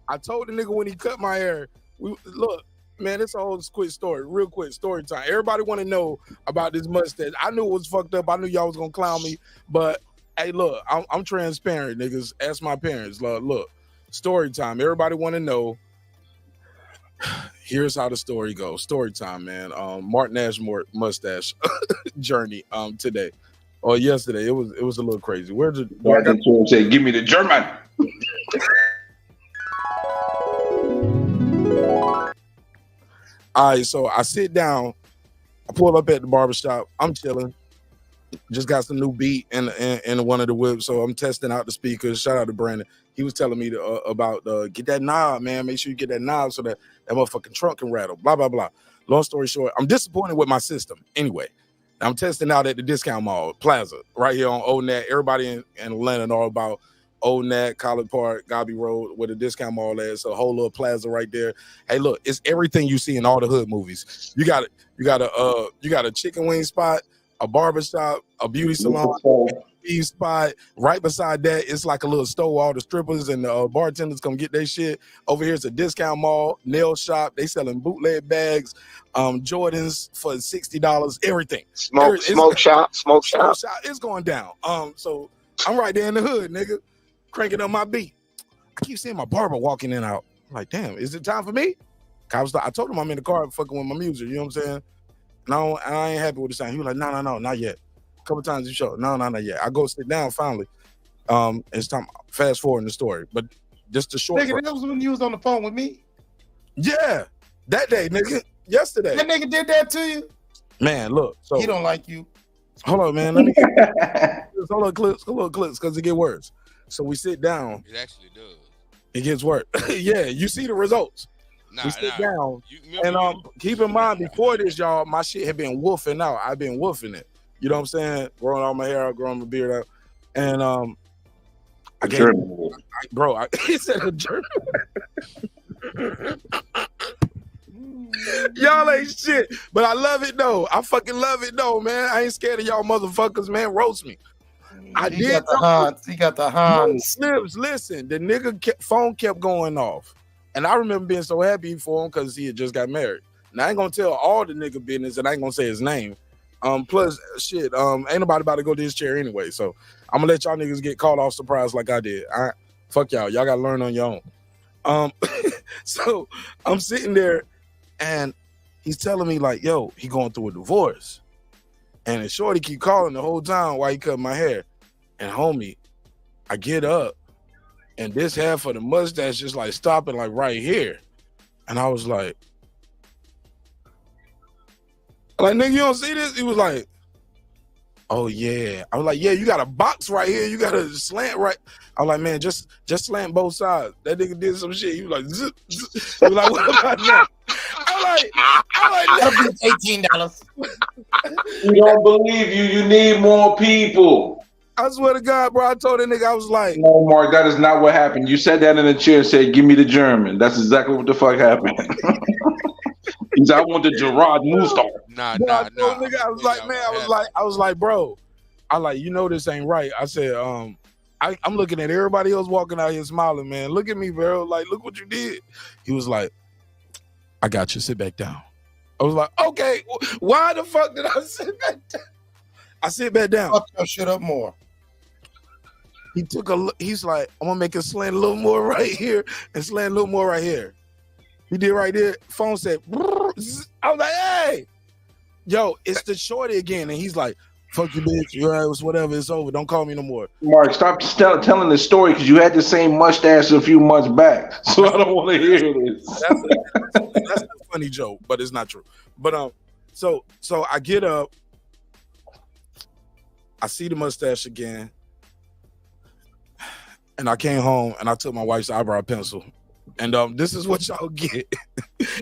I told the nigga when he cut my hair, Look, man, it's a whole quick story, real quick story time. Everybody want to know about this mustache. I knew it was fucked up. I knew y'all was gonna clown me, but hey, look, I'm transparent, niggas. Ask my parents. Look, story time. Everybody want to know. Here's how the story goes. Story time, man. Martin Ashmore mustache journey. Today or yesterday. It was a little crazy. Where's the? Say, give me the German. All right, so I sit down, I pull up at the barbershop, I'm chilling, just got some new beat in one of the whips, so I'm testing out the speakers. Shout out to Brandon. He was telling me about get that knob, man. Make sure you get that knob so that motherfucking trunk can rattle, blah, blah, blah. Long story short, I'm disappointed with my system. Anyway, I'm testing out at the discount mall, Plaza, right here on Old Nat. Everybody in Atlanta know about Old Nat, College Park, Gobby Road, where the discount mall is. A whole little plaza right there. Hey, look, it's everything you see in all the hood movies. You got a chicken wing spot, a barbershop, a beauty salon, a beef spot. Right beside that, it's like a little store. All the strippers and the bartenders come get their shit. Over here, it's a discount mall, nail shop. They selling bootleg bags, Jordans for $60. Everything. Smoke shop. It's going down. So I'm right there in the hood, nigga. Cranking up my beat. I keep seeing my barber walking in and out. I'm like, damn, is it time for me? I told him I'm in the car fucking with my music, you know what I'm saying? No, I ain't happy with the sound. He was like, no, not yet. A couple times you show, no, not yet. I go sit down finally. It's time, fast forward in the story. But just the short. Nigga, that was when you was on the phone with me. Yeah, that day, nigga. Yesterday. That nigga did that to you? Man, look. So he don't like you. Hold on, man. Let me hold on clips, because it get worse. So we sit down. It actually does. It gets worse. Yeah, you see the results. We sit down. And keep in mind, before this, y'all, my shit had been woofing out. I've been woofing it. You know what I'm saying? Growing all my hair out, growing my beard out. And I gave he said a German. Y'all ain't shit. But I love it though. I fucking love it though, man. I ain't scared of y'all motherfuckers, man. Roast me. He got the Hans. Slips, listen, the nigga phone kept going off. And I remember being so happy for him because he had just got married. And I ain't gonna tell all the nigga business, and I ain't gonna say his name. Plus, shit, ain't nobody about to go to his chair anyway. So I'm gonna let y'all niggas get caught off surprise like I did. Fuck y'all. Y'all gotta learn on your own. So I'm sitting there and he's telling me, like, yo, he going through a divorce. And the shorty keep calling the whole time while he cut my hair. And homie, I get up and this half of the mustache just like stopping like right here. And I was like, nigga, you don't see this? He was like, oh yeah. I was like, yeah, you got a box right here. You got a slant right. I was like, man, just slant both sides. That nigga did some shit. He was like, zip, zip. He was like, what about that? I'm like, that'll be $18. We don't believe you. You need more people. I swear to God, bro. I told that nigga, I was like, no, Mark, that is not what happened. You sat down in the chair and said, give me the German. That's exactly what the fuck happened. He said, I want the Gerard Mustar. Nigga, I was like, man, I was like, bro, you know this ain't right. I said, I'm looking at everybody else walking out here smiling, man. Look at me, bro. Like, look what you did. He was like, I got you. Sit back down. I was like, okay, why the fuck did I sit back down? I sit back down. Fuck your shit up more. He took a look. He's like, I'm gonna make it slant a little more right here and slant a little more right here. He did right there. Phone said, I was like, hey, yo, it's the shorty again. And he's like, fuck you, bitch. You know, it's whatever. It's over. Don't call me no more. Mark, stop telling the story because you had the same mustache a few months back. So I don't want to hear this. That's a funny joke, but it's not true. But so I get up. I see the mustache again. And I came home and I took my wife's eyebrow pencil. And this is what y'all get.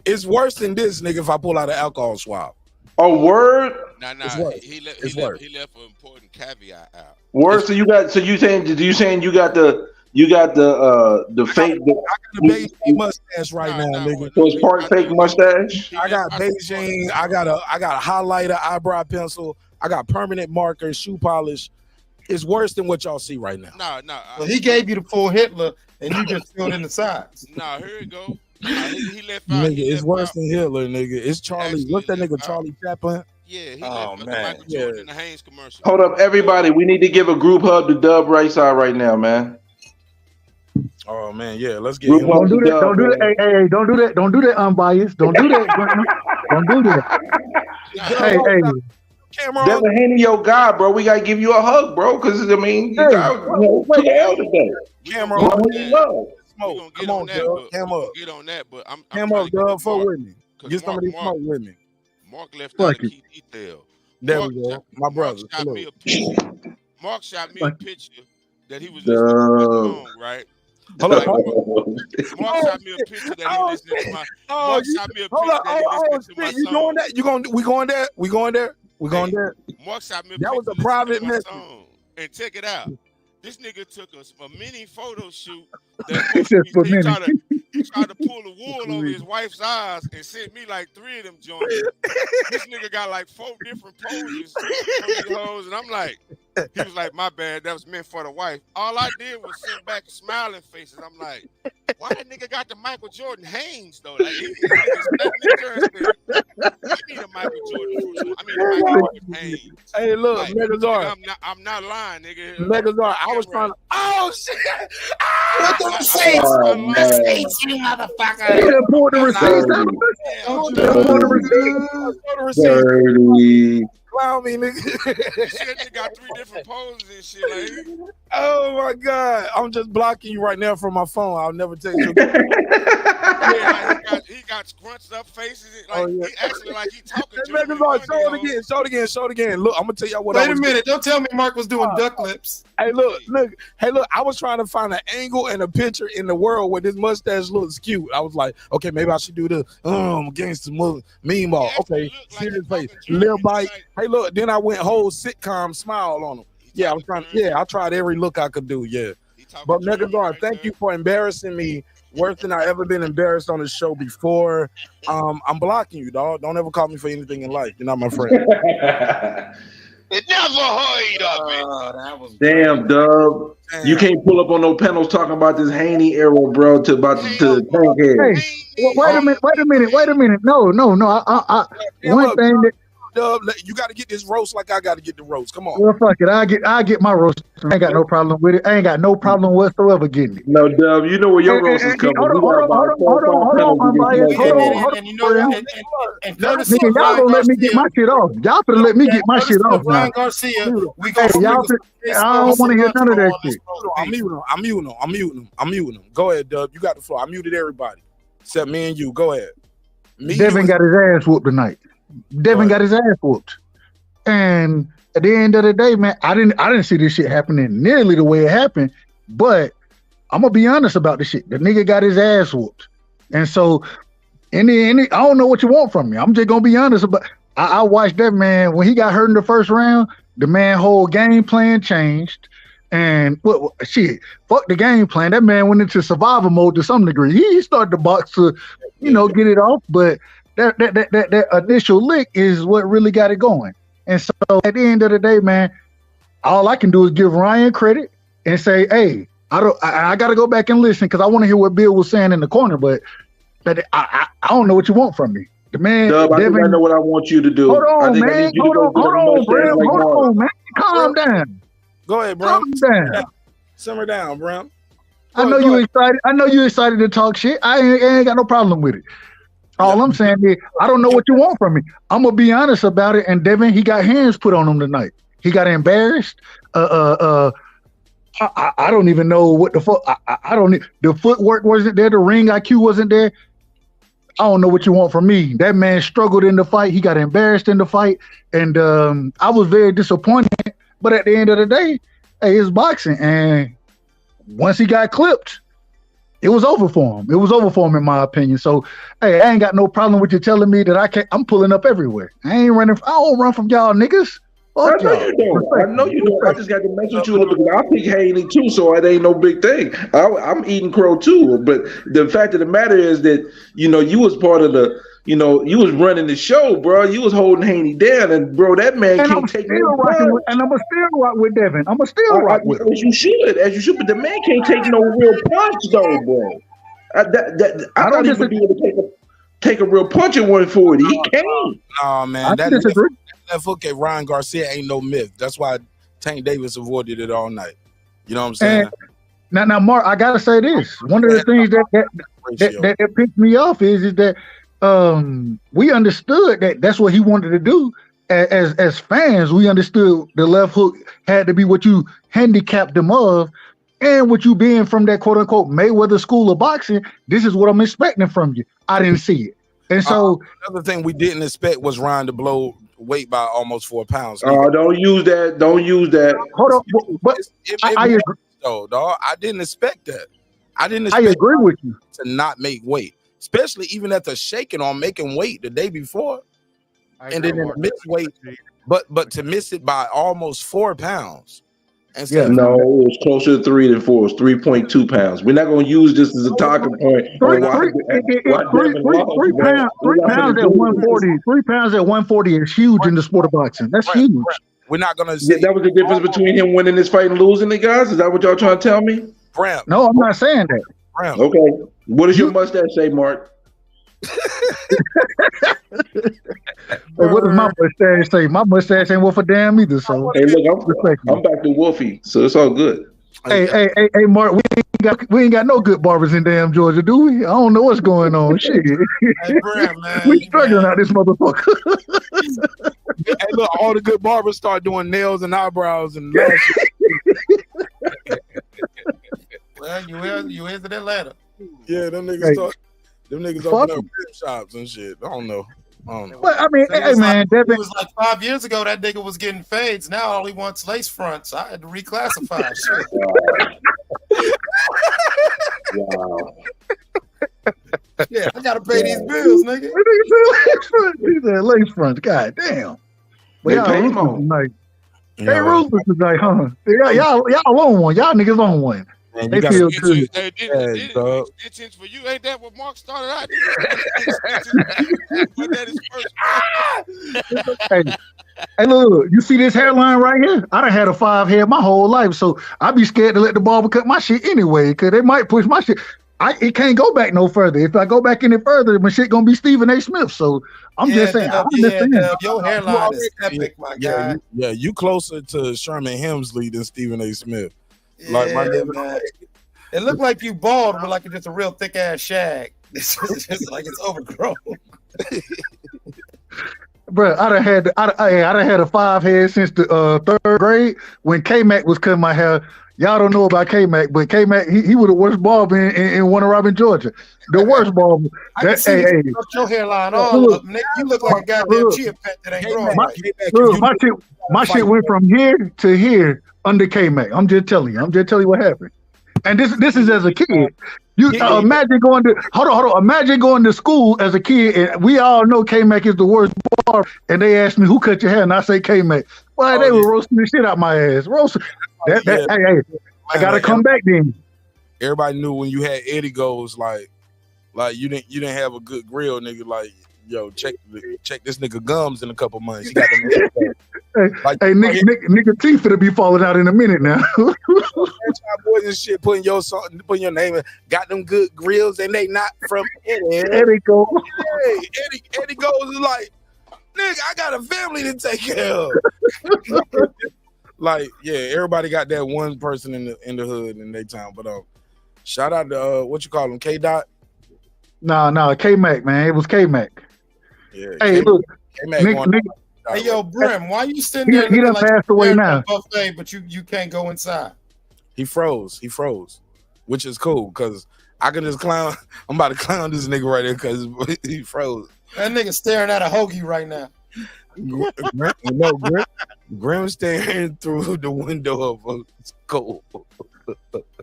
It's worse than this, nigga, if I pull out an alcohol swab. Oh, word? Nah. He left an important caveat out. Word. So you saying you got the fake? I got the Beijing mustache right now, nigga. So it's part fake mustache. I got Beijing. I got a highlighter, eyebrow pencil. I got permanent markers, shoe polish. It's worse than what y'all see right now. No. Well, he gave you the full Hitler, and you just filled in the sides. Nah, here you go. He left out. Nigga, it's worse than Hitler, nigga. It's Charlie. What's that nigga? Charlie Chaplin. Yeah, he oh left man. Michael Jordan in the Haynes commercial. Hold up, everybody. We need to give a group hug to Dub right side right now, man. Oh man, yeah. Let's get. Don't do that. Don't do that. Hey, don't do that. Don't do that. Unbiased. Don't do that. Graham. Don't do that. Hey. Devin Haney, your guy, bro. We gotta give you a hug, bro. Because I mean, you got took an L today. Camera on. Smoke. Come on, Dub. Cam up. Get on that, but I'm Cam up, Dub. Fuck with me. Get some of this smoke with me. Mark left out a key detail. There we go. My brother. Mark shot me a picture that he was listening to my song, right? Hold up. Mark shot me a picture that he was listening to my Mark shot me a picture that he listening to my You song. going there? We going there? We going there? We going there? Mark shot me a that picture was a private to my message. song. And check it out. This nigga took a mini photo shoot that he tried to pull the wool over his wife's eyes and sent me like 3 of them joints. This nigga got like 4 different poses on these hoes, and I'm like, he was like, my bad, that was meant for the wife. All I did was send back smiling faces. I'm like, why that nigga got the Michael Jordan Haynes though? Like, he need a Michael Jordan. I mean, a Michael Jordan Haynes. Hey, look, like, Megazord. I'm not lying, nigga. Megazord, I was trying to. Oh shit! What the receipts? Receipts, you motherfucker! You pulled the receipts. Dirty. Clown me, nigga. Shit, got 3 different poses and shit. Like, oh my god, I'm just blocking you right now from my phone. I'll never take you. Yeah, like he got scrunched up faces. Like, he actually like he talking to me. Show it again. Look, I'm gonna tell y'all what. Wait a minute! Don't tell me Mark was doing duck lips. Hey, look. Hey, look. I was trying to find an angle and a picture in the world where this mustache looks cute. I was like, okay, maybe I should do the against the meme ball. Okay, see his face, little bite. Hey, look. Then I went whole sitcom smile on him. Yeah, I was trying. Yeah, I tried every look I could do. Yeah, but Megazord, thank you for embarrassing me. Worse than I ever been embarrassed on the show before. I'm blocking you, dog. Don't ever call me for anything in life. You're not my friend. It never hurried up. Damn, Dub. You can't pull up on no panels talking about this Haney era, bro, to tank head. Hey, wait a minute. No. One thing that. Dub, you got to get this roast like I got to get the roast. Come on. Well, fuck it. I get my roast. I ain't got no problem with it. I ain't got no problem whatsoever getting it. No, Dub, you know where your roast is coming. Hold on, unbiased. Nigga, y'all gonna let me get my shit off. Y'all finna let me get my shit off now. Garcia, I don't want to hear none of that shit. I'm muting him. Go ahead, Dub. You got the floor. I muted everybody except me and you. Go ahead. Devin got his ass whooped tonight. Devin got his ass whooped, and at the end of the day, man, I didn't see this shit happening nearly the way it happened. But I'm gonna be honest about this shit. The nigga got his ass whooped, and so any I don't know what you want from me. I'm just gonna be honest about. I watched that man when he got hurt in the first round. The man whole game plan changed, and shit, fuck the game plan. That man went into survival mode to some degree. He started to box to, get it off, but. That initial lick is what really got it going. And so at the end of the day, man, all I can do is give Ryan credit and say, hey, I got to go back and listen because I want to hear what Bill was saying in the corner, but I don't know what you want from me. The man, Dub, I know what I want you to do. Hold on, man. Hold on, man. Calm down. Go ahead, bro. Calm down. Simmer down, bro. I know you excited. I know you excited to talk shit. I ain't got no problem with it. All I'm saying is, I don't know what you want from me. I'm gonna be honest about it. And Devin, he got hands put on him tonight. He got embarrassed. I don't even know what the fuck. I don't. The footwork wasn't there. The ring IQ wasn't there. I don't know what you want from me. That man struggled in the fight. He got embarrassed in the fight, and I was very disappointed. But at the end of the day, hey, it's boxing, and once he got clipped. It was over for him. It was over for him, in my opinion. So, hey, I ain't got no problem with you telling me that I can't. I'm pulling up everywhere. I ain't running. I don't run from y'all niggas. I know you don't. I just got to mess with you a little bit. I pick Haney too, so it ain't no big thing. I'm eating crow too. But the fact of the matter is that you was part of the. You was running the show, bro. You was holding Haney down, and bro, that man can't take no punch. And I'm still rock with Devin. I'm still rock with him. As you should. But the man can't take no real punch, though, bro. I thought he would be able to take a real punch at 140. He can't. Nah, man. That left hook at Ryan Garcia ain't no myth. That's why Tank Davis avoided it all night. You know what I'm saying? Now, Mark, I gotta say this. One of the things that pissed me off is that we understood that that's what he wanted to do. As fans, we understood the left hook had to be what you handicapped him of, and with you being from that quote unquote Mayweather school of boxing, this is what I'm expecting from you. I didn't see it. And so another thing we didn't expect was Ryan to blow weight by almost 4 pounds. Don't use that. Don't use that. Hold on, but I agree. Though, dog, I didn't expect that. I agree with you to not make weight, especially even at the shaking on making weight the day before, and then miss weight, but to miss it by almost 4 pounds. No, it was closer to 3 than 4. It was 3.2 pounds. We're not going to use this as a talking point. 3 pounds at 140. 3 pounds at 140 is huge in the sport of boxing. That's huge. We're not going to say that was the difference between him winning this fight and losing it, guys. Is that what y'all trying to tell me? No, I'm not saying that. Okay. What does your mustache say, Mark? What does my mustache say? My mustache ain't worth a damn either. So hey, look, I'm back to Wolfie, so it's all good. Hey, Mark, we ain't got no good barbers in damn Georgia, do we? I don't know what's going on. Shit, we struggling out this motherfucker. Hey, look, all the good barbers start doing nails and eyebrows and. Well, you is in Atlanta. Yeah, them niggas open up rib shops and shit. I don't know. But I mean, hey man, it was like 5 years ago that nigga was getting fades. Now all he wants lace fronts. I had to reclassify. Shit. Wow. Yeah, I gotta pay these bills, nigga. He said lace front. God damn. But y'all ruthless tonight. They ruthless tonight, huh? Y'all on one. Y'all niggas on one. Man, they feel good. Extensions for you. Ain't that what Mark started out? Hey, look, you see this hairline right here? I done had a 5 head my whole life, so I be scared to let the barber cut my shit anyway, because they might push my shit. It can't go back no further. If I go back any further, my shit gonna be Stephen A. Smith. So I'm just saying. Your hairline is epic, my guy. Yeah, you closer to Sherman Hemsley than Stephen A. Smith. Yeah, like my man. It looked like you bald, but like it's just a real thick ass shag. It's just like it's overgrown. Bro, I done had a 5 head since the 3rd grade when K-Mac was cutting my hair. Y'all don't know about K-Mac, but K-Mac, he was the worst barber in Warner Robin, Georgia. The worst barber. Your hairline all up, Nick. You look like a goddamn chia pet that ain't growing. My shit went from here to here under K-Mac. I'm just telling you what happened. And this is as a kid. You imagine going to hold on. Imagine going to school as a kid, and we all know K-Mac is the worst barber. And they asked me who cut your hair, and I say K-Mac. Well, they were roasting the shit out my ass. Roasting. Hey, I gotta come back then. Everybody knew when you had Eddie goes like you didn't have a good grill, nigga. Like, yo, check this nigga gums in a couple months. He got them. Nigga teeth finna be falling out in a minute now. Boys and shit putting your name in. Got them good grills and they not from Eddie. Eddie goes. Hey, Eddie goes is like, nigga, I got a family to take care of. Like, yeah, everybody got that one person in the hood in their town. But shout out to what you call him, K-Dot? No, K-Mac, man. It was K-Mac. Yeah. Hey, look, nigga. Hey, yo, Brim, why you sitting there? He done passed away now. Buffet, but you can't go inside. He froze, which is cool because I can just clown. I'm about to clown this nigga right there because he froze. That nigga staring at a hoagie right now. Grim staring through the window of a school.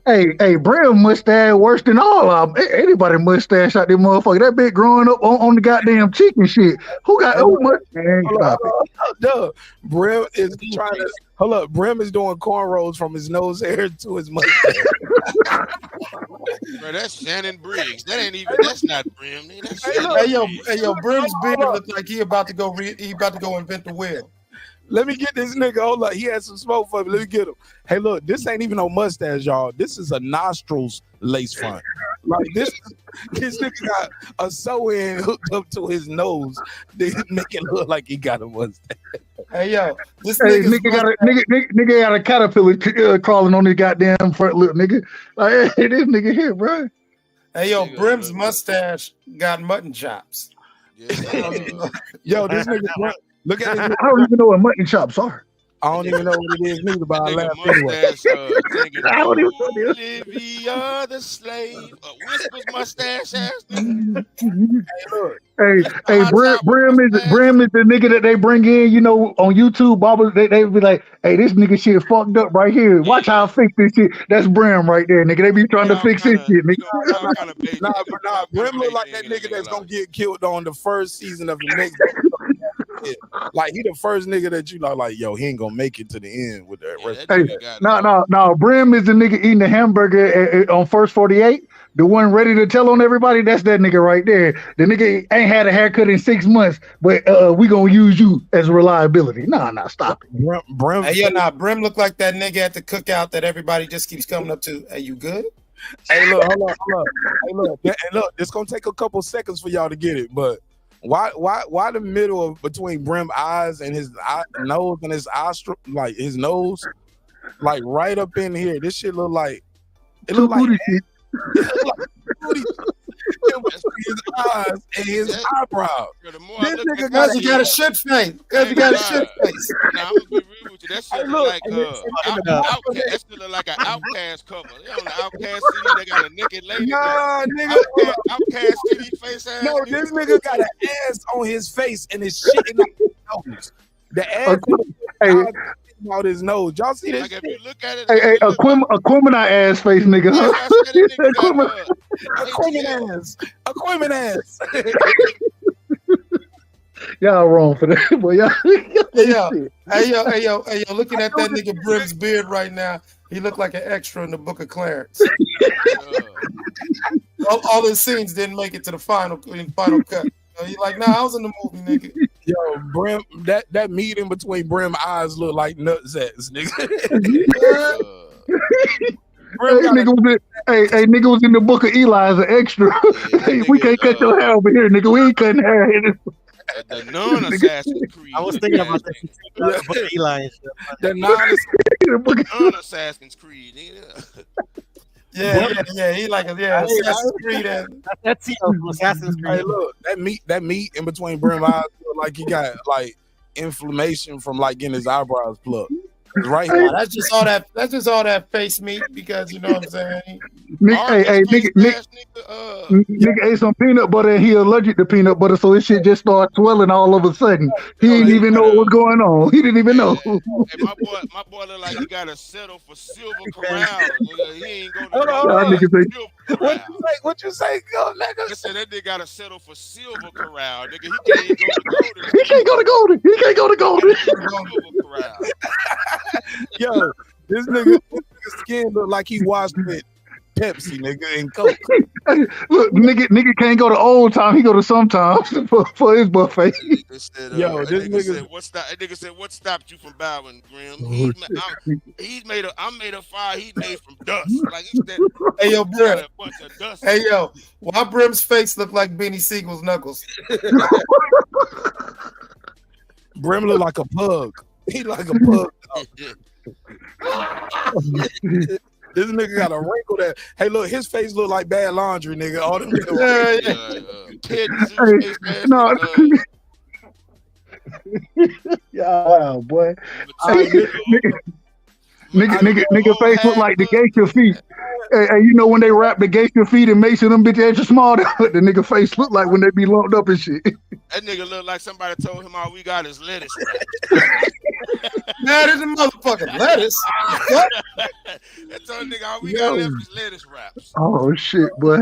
Hey, Brim mustache worse than all of them. Anybody mustache out there, motherfucker. That bitch growing up on the goddamn chicken shit. Who got mustache? No, Brim is trying to hold up. Brim is doing cornrows from his nose hair to his mustache. Bro, that's Shannon Briggs. That's not Brim. Hey, yo, Brim's beard looks like he about to go invent the wheel. Let me get this nigga. Hold up. He had some smoke for me. Let me get him. Hey, look, this ain't even no mustache, y'all. This is a nostrils lace front. Like this nigga got a sew-in hooked up to his nose. They make it look like he got a mustache. Hey, yo, this nigga got a caterpillar crawling on his goddamn front lip, nigga. Like, hey, this nigga here, bro. Hey, yo, Brim's mustache got mutton chops. Yo, this nigga, look at this. I don't even know what mutton chops are. I don't even know what it is neither, but I laugh anyway. I don't even know Olivia the slave, Whispers mustache ass nigga. Hey, Brim is the nigga that they bring in, you know, on YouTube. Barbers, they be like, hey, this nigga shit fucked up right here. Watch how I fix this shit. That's Brim right there, nigga. They be trying to fix this shit, nigga. Nah, Brim look like that nigga that's gonna get killed on the first season of the next. Like he the first nigga that you know, like, yo, he ain't gonna make it to the end with that rest. No. Brim is the nigga eating the hamburger on First 48. The one ready to tell on everybody. That's that nigga right there. The nigga ain't had a haircut in 6 months, but we gonna use you as reliability. Nah, stop it. Brim. Hey, Brim look like that nigga at the cookout that everybody just keeps coming up to. Are you good? Hey, look, hold on. Hey, look, it's gonna take a couple seconds for y'all to get it, but. Why the middle of between Brim eyes and his nose and his like his nose, like right up in here? This shit look like it look like his eyes and his eyebrows. This nigga got a shit face. Cause he got a shit face. Now I'm gonna be real with you. That shit look like that shit look like an Outcast cover. They on the Outcast CD, they got a naked lady. Nah, nigga. Outcast CD face ass. No, this nigga got an ass on his face and his shit in his nose. The ass out his nose. Y'all see this? Like if you look at it, Hey, a Quimini ass face, nigga. Aquaman ass. Y'all wrong for that, boy. Hey, yo, looking at that nigga Brim's beard right now, he looked like an extra in the Book of Clarence. All his scenes didn't make it to the final cut. He like, nah, I was in the movie, nigga. Yo, Brim, that meeting between Brim eyes look like nutsacks, nigga. Nigga was in the Book of Eli as an extra. We can't cut your hair over here, nigga. We ain't cutting hair here. The non-Assassin's Creed. I was thinking about that. The Book of Eli and shit. The non-Assassin's Creed. Yeah. He like Assassin's Creed. That's Assassin's Creed. Hey, look, that meat in between Brim eyes look like he got like inflammation from like getting his eyebrows plucked. Right here. That's just all that face meat because you know what I'm saying. Nigga ate some peanut butter and he allergic to peanut butter, so his shit just started swelling all of a sudden. He didn't even know what was going on. He didn't even know. Hey, my boy look like he gotta settle for silver corral. He ain't What you say, go, nigga? I said that nigga gotta settle for silver corral, nigga. He can't even go to golden. He can't go to golden. Silver corral. Yo, this nigga skin look like he washed with Pepsi, nigga, and Coke. Look, nigga can't go to old time. He go to sometimes for his buffet. Yo, this nigga said, what stopped you from bowing, Grim? I made a fire he made from dust. Like he said, hey yo, Brim. A bunch of dust. Hey yo, why Brim's face look like Benny Siegel's knuckles? Brim look like a pug. He like a pug. This nigga got a wrinkle that. Hey, look, his face look like bad laundry, nigga. All them wow, boy. Nigga face look like the geisha feet. Hey, you know when they wrap the geisha feet and make sure them bitches extra small, the nigga face look like when they be lumped up and shit. That nigga look like somebody told him all we got is lettuce. Man, this is a motherfucking lettuce. That told nigga all we got left is lettuce wraps. Oh shit, boy.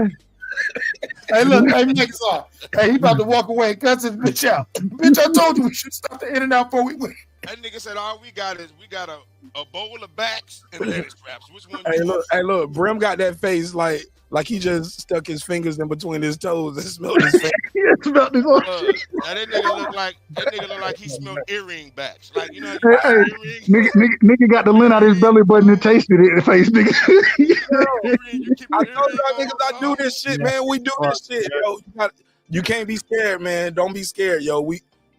Hey, look, hey, niggas off. Hey, he about to walk away and cut his bitch out. Bitch, I told you we should stop the in and out before we win. That nigga said all we got a bowl of backs and lettuce wraps. Which one? Hey, look, Brim got that face like like he just stuck his fingers in between his toes and smelled his fingers. Smelled his own Now that nigga look like he smelled earring backs. Like, you know, Hey, nigga got the lint out his belly button and tasted it in the face, nigga. I told y'all niggas I do this shit, man. We do this shit, yo. You can't be scared, man. Don't be scared, yo.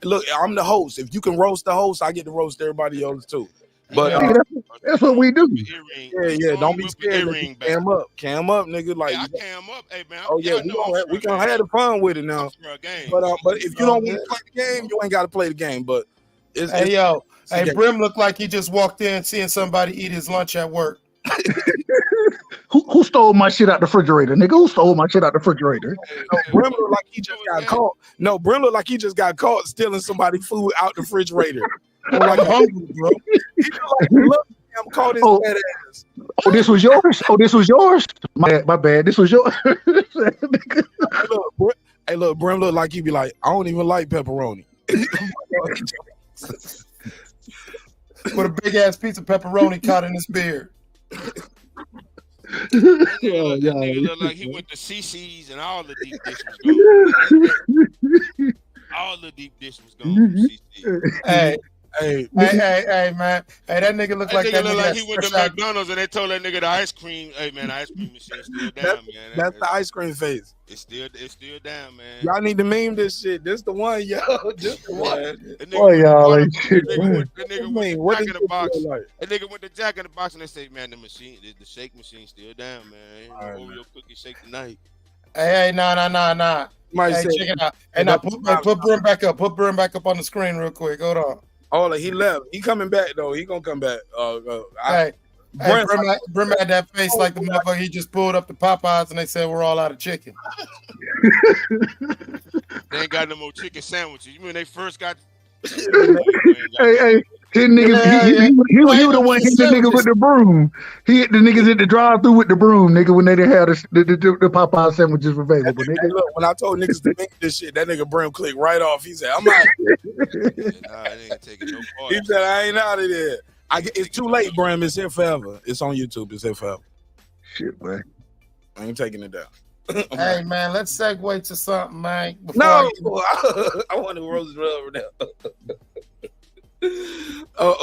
Look, I'm the host. If you can roast the host, I get to roast everybody else too. But that's what we do. Yeah. Don't be scared. Cam up, nigga. Like, I cam up, hey man. Oh yeah, we gonna have the fun with it now. But if you don't want to play the game, you ain't got to play the game. But hey, Brim looked like he just walked in seeing somebody eat his lunch at work. Who stole my shit out the refrigerator, nigga? Who stole my shit out the refrigerator? No, Brim look like he just got caught. No, Brim look like he just got caught stealing somebody's food out the refrigerator. I'm like hungry, bro. He feel like, look, I'm caught his fat ass. Oh, this was yours? My bad. This was yours. Look, Brim look like he be like, I don't even like pepperoni. With a big ass piece of pepperoni caught in his beard. Nigga look like he went to CC's and all the deep dish was gone. All the deep dish was gone. Hey, man. Hey, that nigga look like that nigga. Like he went to McDonald's and they told that nigga the ice cream. Hey man, the ice cream machine still down, man. That's the ice cream face. It's still down, man. Y'all need to meme this shit. This the one, yo. This the one. Oh, y'all ain't shit. That nigga went to Jack in the Box and they say, man, the shake machine still down, man. Oreo cookie shake tonight. Hey, nah. Hey, check it out. Hey, now put Brim back up. Put Brim back up on the screen real quick. Hold on. Oh, he left. He coming back though. He gonna come back. Brim had that face like the motherfucker. He just pulled up the Popeyes and they said we're all out of chicken. They ain't got no more chicken sandwiches. You mean they first got? Hey, his niggas, he was the one hit the nigga with the broom. He hit the niggas at the drive-through with the broom, nigga, when they didn't have the Popeye sandwiches available. Nigga. Hey, look, when I told niggas to make this shit, that nigga Brim clicked right off. He said, I'm out. He said, I ain't out of there. It's too late, Brim. It's here forever. It's on YouTube. It's here forever. Shit, man. I ain't taking it down. Hey, man, let's segue to something, man. I want to roast rubber now.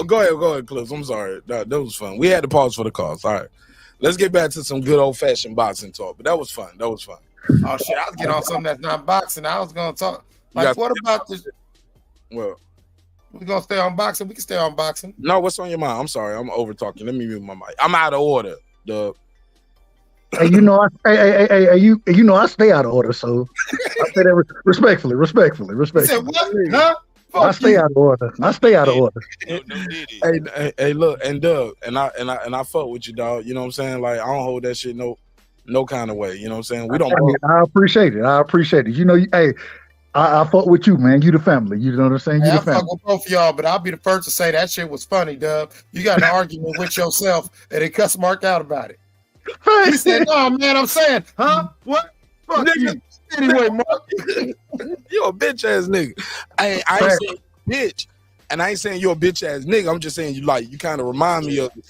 Go ahead, Clips. I'm sorry. That was fun. We had to pause for the calls. All right. Let's get back to some good old-fashioned boxing talk. But that was fun. Oh, shit. I was getting on something that's not boxing. I was going to talk. Like, what about this? Well, we're going to stay on boxing. We can stay on boxing. No, what's on your mind? I'm sorry. I'm over-talking. Let me mute my mic. I'm out of order. Hey, you know, I stay out of order, so I say that respectfully. Said what? Huh? I stay out of order. Hey, look, and Doug, and I fuck with you, dog. You know what I'm saying? Like, I don't hold that shit no kind of way. You know what I'm saying? We don't. I appreciate it. You know, hey, I fuck with you, man. You the family. You know what I'm saying? You the family. I fuck with both of y'all, but I'll be the first to say that shit was funny, Doug. You got an argument with yourself, and it cuss Mark out about it. He said, "No, man, I'm saying, huh? What? Fuck you." Anyway, Mark, you a bitch ass nigga. I ain't saying bitch, and I ain't saying you're a bitch ass nigga. I'm just saying you kind of remind me of you.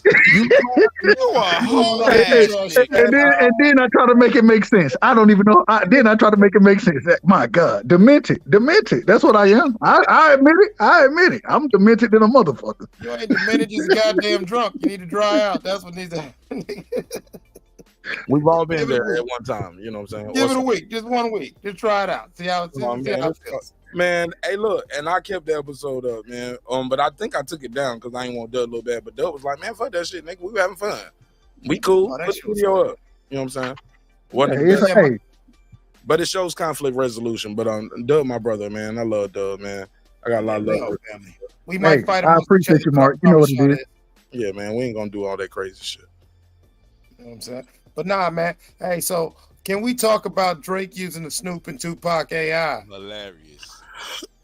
You are a whole ass nigga. And then I try to make it make sense. I don't even know. Then I try to make it make sense. My God, demented. That's what I am. I admit it. I'm demented than a motherfucker. You ain't demented, just goddamn drunk. You need to dry out. That's what needs to happen. We've all been there at one time. You know what I'm saying? Give it a week, just 1 week. Just try it out. See how it feels. Man, hey, look, and I kept the episode up, man. But I think I took it down because I ain't want Doug a little bad. But Doug was like, man, fuck that shit, nigga. We were having fun. We cool. Put the video up. You know what I'm saying? But it shows conflict resolution. But Doug, my brother, man. I love Doug, man. I got a lot of love for him. We might fight. I appreciate you, Mark. You know what it is. Yeah, man. We ain't gonna do all that crazy shit. You know what I'm saying? But nah, man. Hey, so can we talk about Drake using the Snoop and Tupac AI? Hilarious.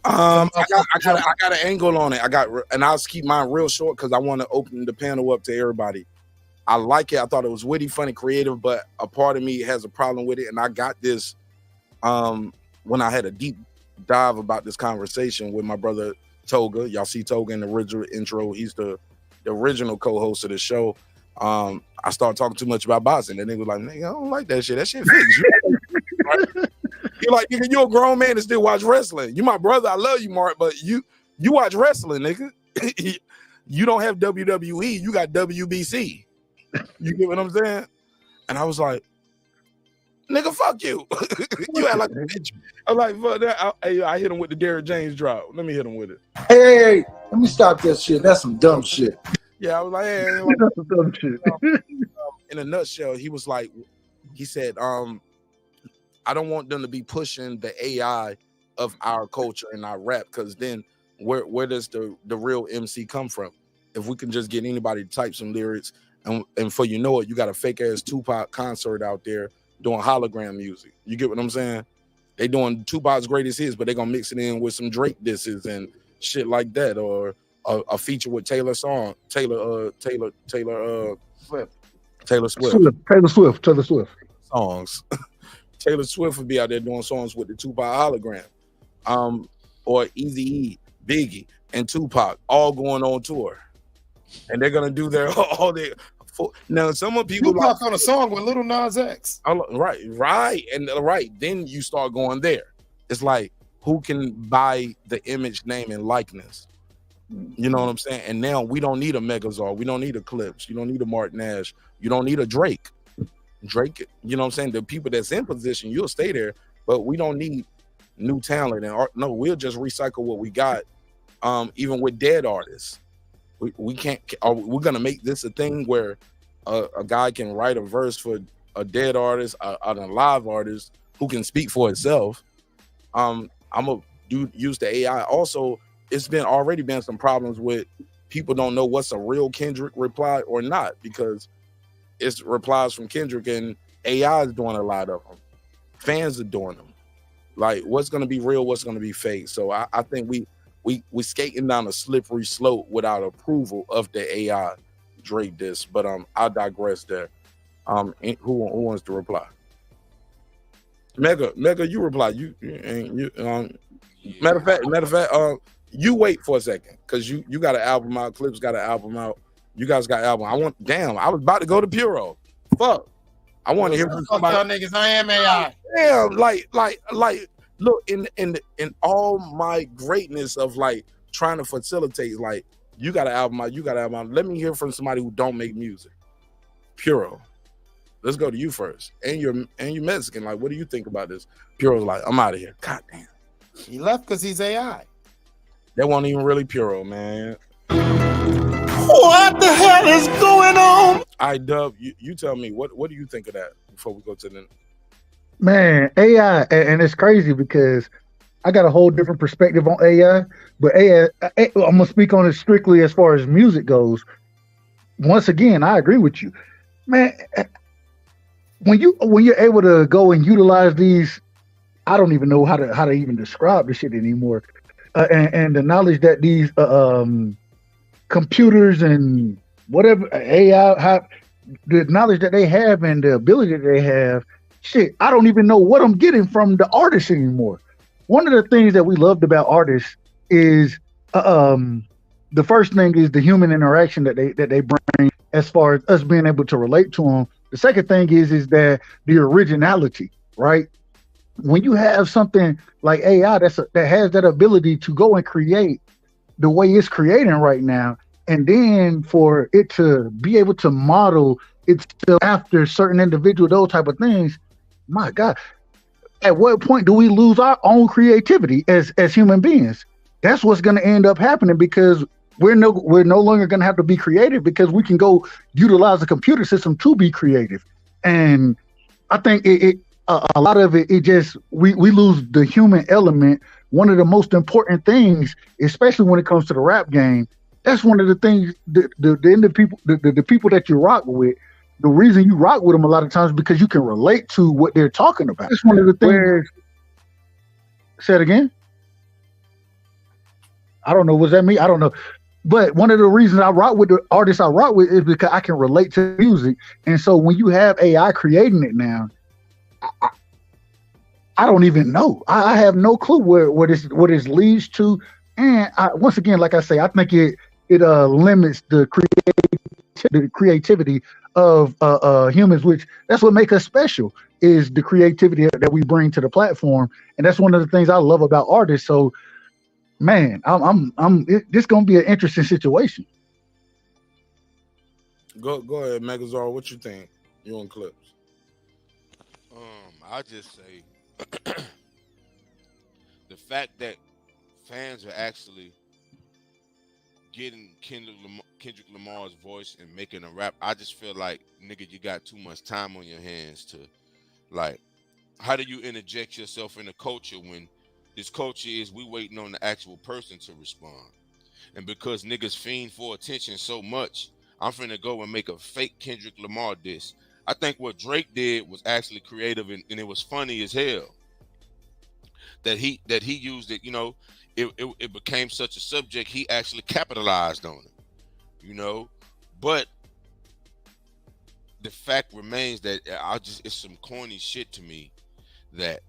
I got an angle on it. And I'll keep mine real short because I want to open the panel up to everybody. I like it. I thought it was witty, funny, creative, but a part of me has a problem with it. And I got this when I had a deep dive about this conversation with my brother Toga. Y'all see Toga in the original intro. He's the original co-host of the show. I started talking too much about boxing, and they was like, "Nigga, I don't like that shit. That shit fixed you." You're like, nigga, you're a grown man and still watch wrestling. You my brother, I love you, Mark, but you watch wrestling, nigga. You don't have WWE, you got WBC. You get what I'm saying? And I was like, nigga, fuck you. You act like a bitch. I'm like, fuck that. I hit him with the Derrick James drop. Let me hit him with it. Hey, let me stop that shit. That's some dumb shit. Yeah, I was like, hey, That's some dumb shit. In a nutshell, he was like, he said, I don't want them to be pushing the AI of our culture and our rap, because then where does the real MC come from? If we can just get anybody to type some lyrics, and for you know it, you got a fake ass Tupac concert out there doing hologram music. You get what I'm saying? They doing Tupac's greatest hits, but they gonna mix it in with some Drake disses and shit like that, or a feature with Taylor Swift. Songs. Taylor Swift would be out there doing songs with the Tupac hologram, or Eazy-E, Biggie, and Tupac all going on tour, and they're gonna do their all their. Now, some of people Tupac on a song with Little Nas X. Right, Then you start going there. It's like, who can buy the image, name, and likeness? You know what I'm saying? And now we don't need a Megazord, we don't need a Clips, you don't need a Mark Nash, you don't need a Drake, you know what I'm saying? The people that's in position, you'll stay there, but we don't need new talent and art. No, we'll just recycle what we got. Even with dead artists, we can't. We're gonna make this a thing where a guy can write a verse for a dead artist, a live artist who can speak for itself. I'm gonna use the AI. Also, it's already been some problems with people don't know what's a real Kendrick reply or not, because it's replies from Kendrick and AI is doing a lot of them. Fans are doing them. Like, what's going to be real, what's going to be fake. So I think we skating down a slippery slope without approval of the AI Drake diss. But I digress there. Who wants to reply? Mega, you reply. Matter of fact, you wait for a second, because you got an album out, Clips got an album out, you guys got album. I was about to go to Puro. Fuck. I want to hear from somebody. Y'all niggas, I am AI. Damn, like look, in all my greatness of like trying to facilitate, like, you got an album out, you got an album out. Let me hear from somebody who don't make music. Puro. Let's go to you first. And you're Mexican. Like, what do you think about this? Puro's like, I'm out of here. God damn. He left because he's AI. That wasn't even really Puro, man. What the hell is going on? Dub, you tell me, what do you think of that before we go to the... Man, AI, and it's crazy because I got a whole different perspective on AI, but AI, I'm going to speak on it strictly as far as music goes. Once again, I agree with you. Man, when you're able to go and utilize these, I don't even know how to even describe this shit anymore. And the knowledge that these computers and whatever AI have, the knowledge that they have and the ability that they have, shit, I don't even know what I'm getting from the artists anymore. One of the things that we loved about artists is the first thing is the human interaction that they bring as far as us being able to relate to them. The second thing is that the originality, right? When you have something like AI that has that ability to go and create the way it's creating right now, and then for it to be able to model itself after certain individual, those type of things, my God, at what point do we lose our own creativity as human beings? That's what's going to end up happening, because we're no longer going to have to be creative, because we can go utilize the computer system to be creative. And I think a lot of it just we lose the human element. One of the most important things, especially when it comes to the rap game, that's one of the things the people that you rock with. The reason you rock with them a lot of times is because you can relate to what they're talking about. That's one of the things. Say it again. I don't know. Was that me? I don't know. But one of the reasons I rock with the artists I rock with is because I can relate to music. And so when you have AI creating it now, I don't even know. I have no clue what this leads to. And once again, like I say, I think it limits the creativity of humans, which that's what makes us special, is the creativity that we bring to the platform, and that's one of the things I love about artists. So, man, this gonna be an interesting situation. Go ahead, Megazord. What you think? You on clips? I just say the fact that fans are actually getting Kendrick Lamar's voice and making a rap, I just feel like, nigga, you got too much time on your hands to, like, how do you interject yourself in a culture when this culture is we waiting on the actual person to respond? And because niggas fiend for attention so much, I'm finna go and make a fake Kendrick Lamar diss. I think what Drake did was actually creative and it was funny as hell. That he used it, you know, it became such a subject, he actually capitalized on it, you know. But the fact remains that it's some corny shit to me that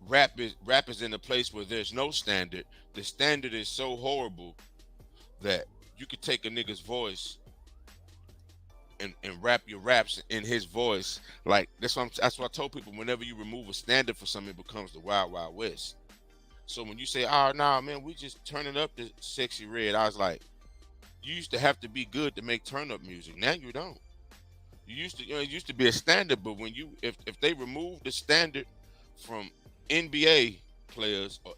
rap is in a place where there's no standard. The standard is so horrible that you could take a nigga's voice and rap your raps in his voice. Like that's what I told people, whenever you remove a standard for something, it becomes the Wild Wild West. So when you say, oh nah man, we just turning up the Sexy Red, I was like, you used to have to be good to make turn up music. Now you don't. You used to, it used to be a standard, but when you if they remove the standard from NBA players, or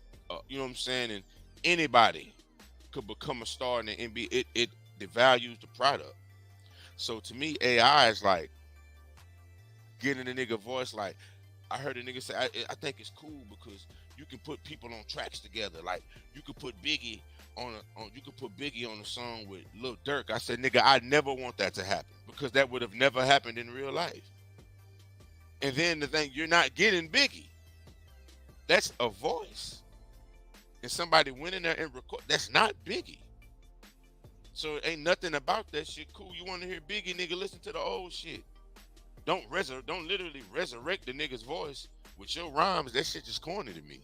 you know what I'm saying, and anybody could become a star in the NBA, it devalues the product. So to me, AI is like getting a nigga voice. Like I heard a nigga say, I think it's cool because you can put people on tracks together. Like you could put Biggie on a song with Lil Durk. I said, nigga, I never want that to happen because that would have never happened in real life. And then the thing, you're not getting Biggie. That's a voice. And somebody went in there and record. That's not Biggie. So it ain't nothing about that shit cool. You want to hear Biggie, nigga, listen to the old shit. Don't literally resurrect the nigga's voice with your rhymes. That shit just corny to me.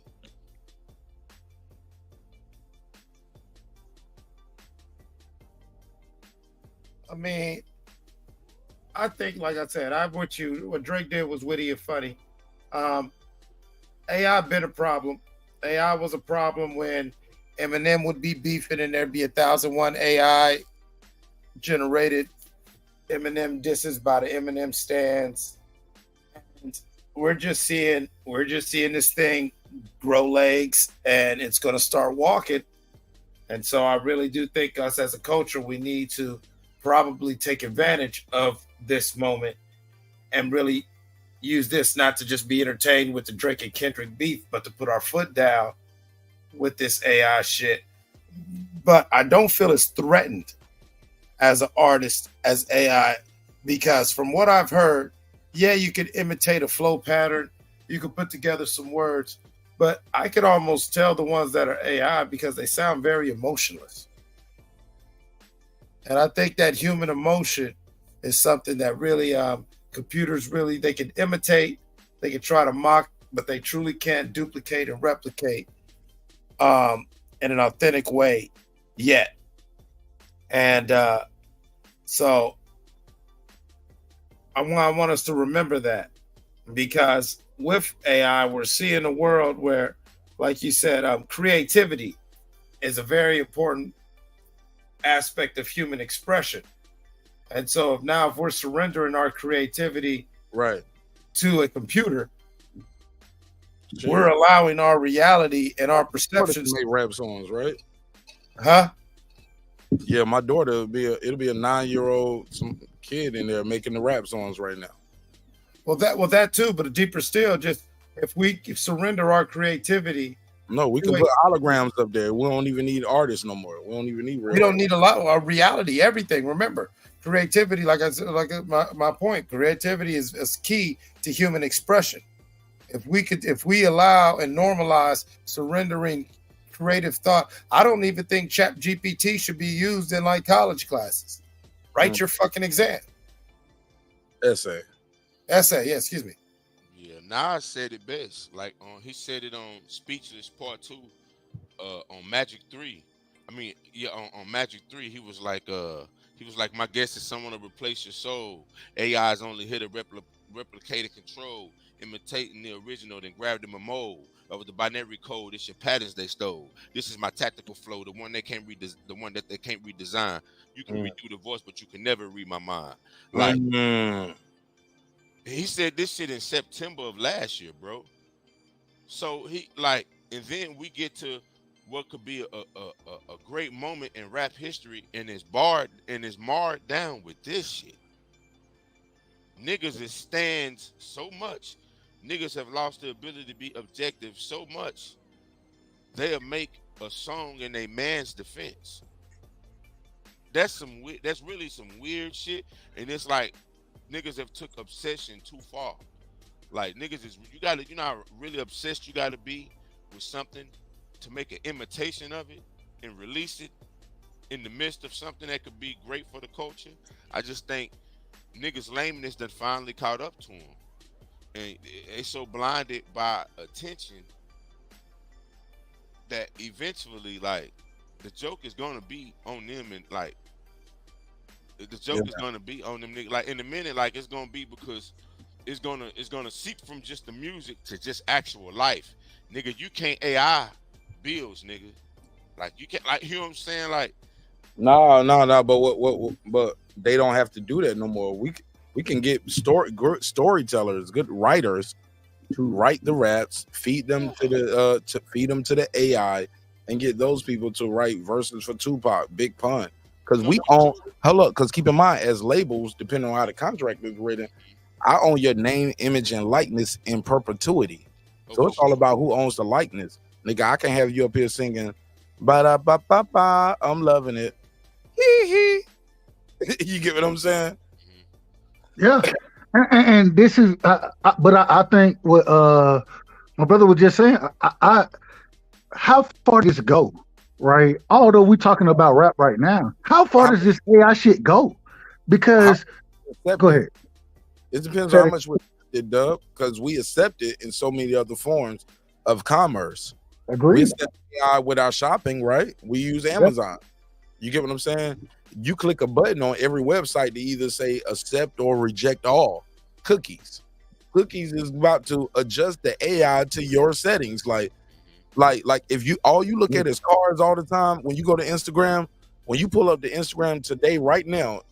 I mean, I think, like I said, I'm with you. What Drake did was witty and funny. AI been a problem. AI was a problem when Eminem would be beefing and there'd be 1,001 AI generated Eminem disses by the Eminem stands. And we're just seeing this thing grow legs and it's gonna start walking. And so I really do think us as a culture, we need to probably take advantage of this moment and really use this not to just be entertained with the Drake and Kendrick beef, but to put our foot down with this AI shit. But I don't feel as threatened as an artist as AI, because from what I've heard, yeah, you could imitate a flow pattern, you could put together some words, but I could almost tell the ones that are AI because they sound very emotionless. And I think that human emotion is something that really computers really, they can imitate, they can try to mock, but they truly can't duplicate and replicate in an authentic way yet. And so I want us to remember that, because with AI, we're seeing a world where, like you said, creativity is a very important aspect of human expression. And so if we're surrendering our creativity to a computer, we're allowing our reality and our perceptions to make rap songs, right? Huh? Yeah, my daughter it'll be a 9-year-old some kid in there making the rap songs right now. Well, that too, but deeper still, just if we surrender our creativity. No, we can put holograms up there. We don't even need artists no more. We don't even need real. We don't need a lot of reality, everything. Remember, creativity, like I said, like my point, creativity is key to human expression. If we allow and normalize surrendering creative thought, I don't even think ChatGPT should be used in like college classes. Write your fucking exam. Essay, yeah, excuse me. Yeah, Nas said it best. Like he said it on Speechless Part 2 on Magic 3. I mean, yeah, on Magic 3, he was like, He was like, my guess is someone to replace your soul. AI's only here to replicate and control, imitating the original, then grab them a mold of the binary code. It's your patterns they stole. This is my tactical flow, the one they can't the one that they can't redesign. You can redo the voice, but you can never read my mind. Like he said this shit in September of last year, bro. So he like, and then we get to what could be a great moment in rap history, and it's marred down with this shit. Niggas stands so much. Niggas have lost the ability to be objective so much. They'll make a song in a man's defense. That's really some weird shit, and it's like niggas have took obsession too far. Like niggas you know how really obsessed you gotta be with something to make an imitation of it and release it in the midst of something that could be great for the culture. I just think niggas' lameness done finally caught up to them, and they so blinded by attention that eventually, like, the joke is gonna be on them, and like the joke is gonna be on them niggas. Like in a minute, like it's gonna be because it's gonna seep from just the music to just actual life. Nigga, you can't AI bills, nigga. Like you can't, like, you know what I'm saying? Like no, but they don't have to do that no more. We can get storytellers, good writers to write the raps, feed them to the AI, and get those people to write verses for Tupac, Big Pun. Because we own, because keep in mind, as labels, depending on how the contract is written, I own your name, image, and likeness in perpetuity. So it's all about who owns the likeness. Nigga, I can have you up here singing, ba-da-ba-ba-ba, I'm loving it. Hee-hee. You get what I'm saying? Yeah. And this is, but I think what my brother was just saying, how far does it go, right? Although we're talking about rap right now, how far does this AI shit go? Because, go ahead. It depends on how much we accept, Dub, because we accept it in so many other forms of commerce. Agreed. We accept AI with our shopping, right? We use Amazon. You get what I'm saying? You click a button on every website to either say accept or reject all. Cookies is about to adjust the AI to your settings. Like if you look at is cars all the time. When you go to Instagram, when you pull up the Instagram today, right now,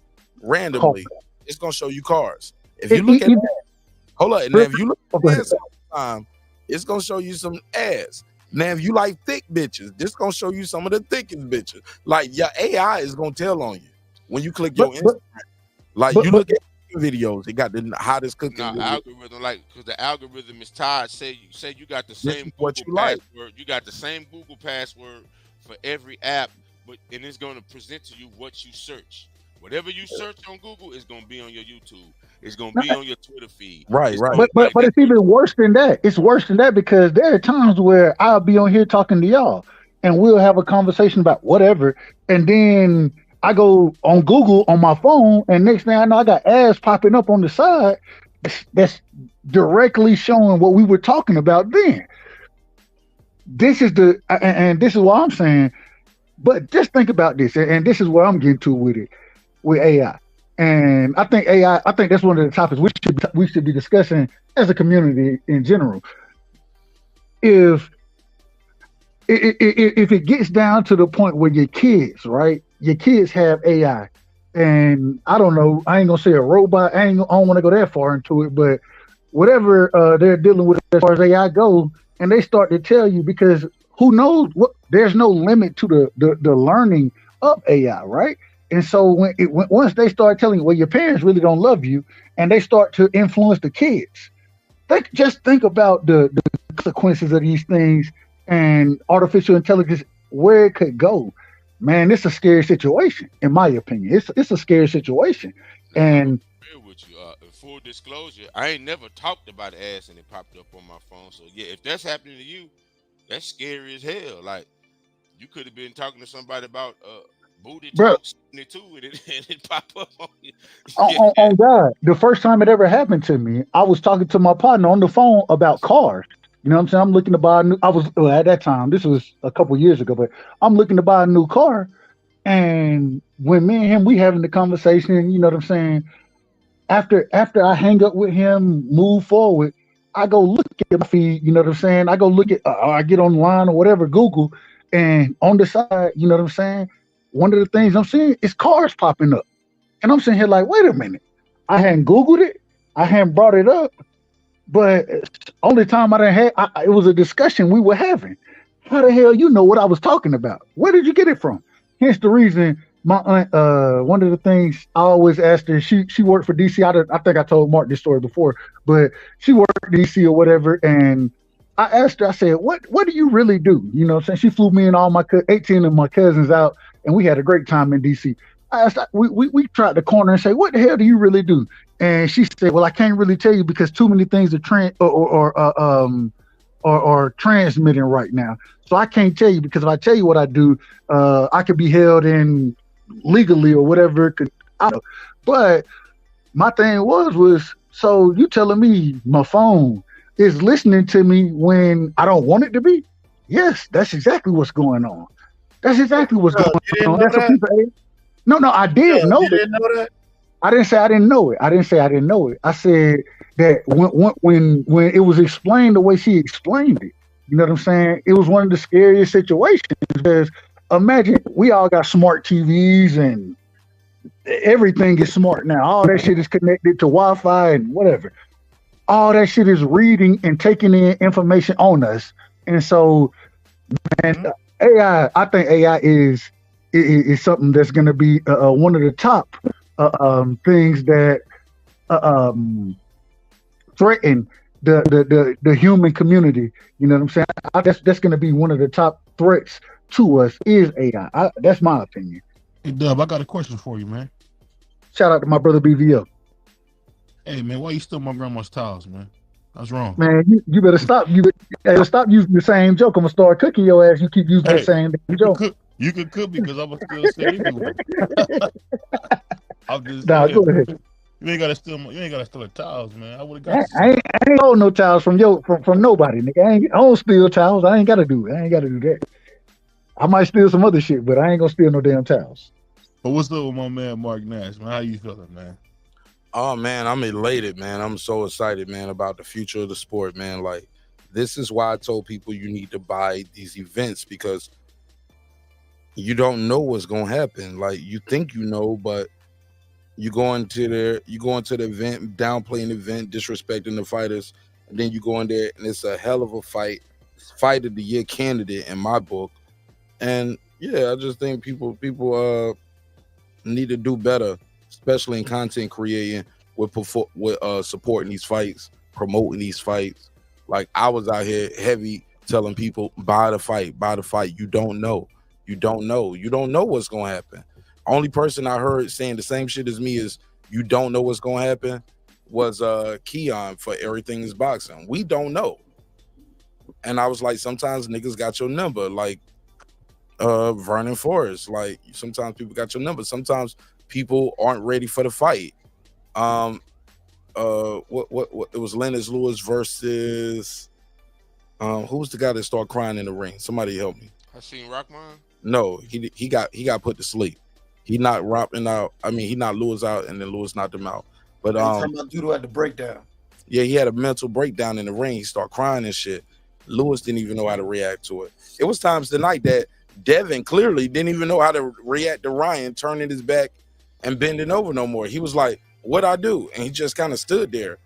randomly, it's gonna show you cars. If you look at if you look at ass all the time, it's gonna show you some ass. Now, if you like thick bitches, this gonna show you some of the thickest bitches. Like your AI is gonna tell on you when you click your Instagram. You look at videos, it got the hottest cooking. Algorithm, like, because the algorithm is tied. Say you got the same Google password. You got the same Google password for every app, and it's gonna present to you what you search. Whatever you search on Google is gonna be on your YouTube. It's gonna be on your Twitter feed. Right. But it's even worse than that. It's worse than that because there are times where I'll be on here talking to y'all, and we'll have a conversation about whatever, and then I go on Google on my phone, and next thing I know, I got ads popping up on the side that's directly showing what we were talking about then. This is and this is what I'm saying. But just think about this, and this is where I'm getting to with it. With AI, and I think that's one of the topics we should be discussing as a community in general. If it gets down to the point where your kids have AI, and I don't know, I ain't gonna say a robot, I don't want to go that far into it, but whatever they're dealing with as far as AI goes, and they start to tell you, because who knows what, there's no limit to the learning of AI, right? And so once they start telling you, well, your parents really don't love you, and they start to influence the kids, think about the consequences of these things and artificial intelligence, where it could go. Man, it's a scary situation, in my opinion. It's a scary situation. And with you, in full disclosure, I ain't never talked about ass and it popped up on my phone. So yeah, if that's happening to you, that's scary as hell. Like, you could have been talking to somebody about booty talks and it pop up on you. On God, the first time it ever happened to me, I was talking to my partner on the phone about cars. You know what I'm saying? I'm looking to buy a new. At that time, this was a couple years ago, but I'm looking to buy a new car, And when me and him, we having the conversation, you know what I'm saying? After I hang up with him, move forward, I go look at my feed, you know what I'm saying? I go look at, I get online or whatever, Google, and on the side, you know what I'm saying? One of the things I'm seeing is cars popping up. And I'm sitting here like, wait a minute. I hadn't Googled it. I hadn't brought it up. But only time I done had, it was a discussion we were having. How the hell you know what I was talking about? Where did you get it from? Hence the reason my aunt, one of the things I always asked her, she worked for DC. I think I told Mark this story before, but she worked for DC or whatever. And I asked her, I said, what do you really do? You know what I'm saying? She flew me and all my 18 of my cousins out, and we had a great time in DC. I asked, we tried the corner and say, what the hell do you really do? And she said, well, I can't really tell you because too many things are transmitting right now. So I can't tell you, because if I tell you what I do, I could be held in legally or whatever. But my thing was, so you telling me my phone is listening to me when I don't want it to be? Yes, that's exactly what's going on. That's exactly what's going on. That's what people. No, I did know it. You didn't know that? I didn't say I didn't know it. I didn't say I didn't know it. I said that when it was explained the way she explained it, you know what I'm saying? It was one of the scariest situations, because imagine we all got smart TVs and everything is smart now. All that shit is connected to Wi-Fi and whatever. All that shit is reading and taking in information on us. And so, man, AI, I think AI is something that's going to be one of the top things that threaten the human community. You know what I'm saying? That's going to be one of the top threats to us is AI. That's my opinion. Hey, Dub, I got a question for you, man. Shout out to my brother BVO. Hey, man, why you steal my grandma's towels, man? That's wrong. Man, you better stop. You better stop using the same joke. I'm going to start cooking your ass. You keep using the same joke. You can cook because I'm going to still say anyway. I'm just Nah, saying, go ahead. You ain't gotta steal the towels, man. I would have got I ain't hold no towels from nobody, nigga. I don't steal towels. I ain't gotta do it. I ain't gotta do that. I might steal some other shit, but I ain't gonna steal no damn towels. But what's up with my man Mark Nash, man? How you feeling, man? Oh man, I'm elated, man. I'm so excited, man, about the future of the sport, man. Like, this is why I told people you need to buy these events, because you don't know what's gonna happen. Like, you think you know, but you go into the event, downplaying the event, disrespecting the fighters, and then you go in there and it's a hell of a fight of the year candidate in my book. And yeah, I just think people need to do better, especially in content creating with supporting these fights, promoting these fights. Like, I was out here heavy telling people, buy the fight. You don't know what's gonna happen. Only person I heard saying the same shit as me is you don't know what's gonna happen was Keon for Everything Is Boxing. We don't know. And I was like, sometimes niggas got your number, like Vernon Forrest. Like, sometimes people got your number. Sometimes people aren't ready for the fight. What it was Lennox Lewis versus who was the guy that started crying in the ring? Somebody help me. I seen Rockman. No, he got put to sleep. He knocked Robin out. I mean, he knocked Lewis out, and then Lewis knocked him out. But talking about Dudo had the breakdown. Yeah, he had a mental breakdown in the ring. He started crying and shit. Lewis didn't even know how to react to it. It was times tonight that Devin clearly didn't even know how to react to Ryan turning his back and bending over no more. He was like, "What'd I do?" And he just kind of stood there.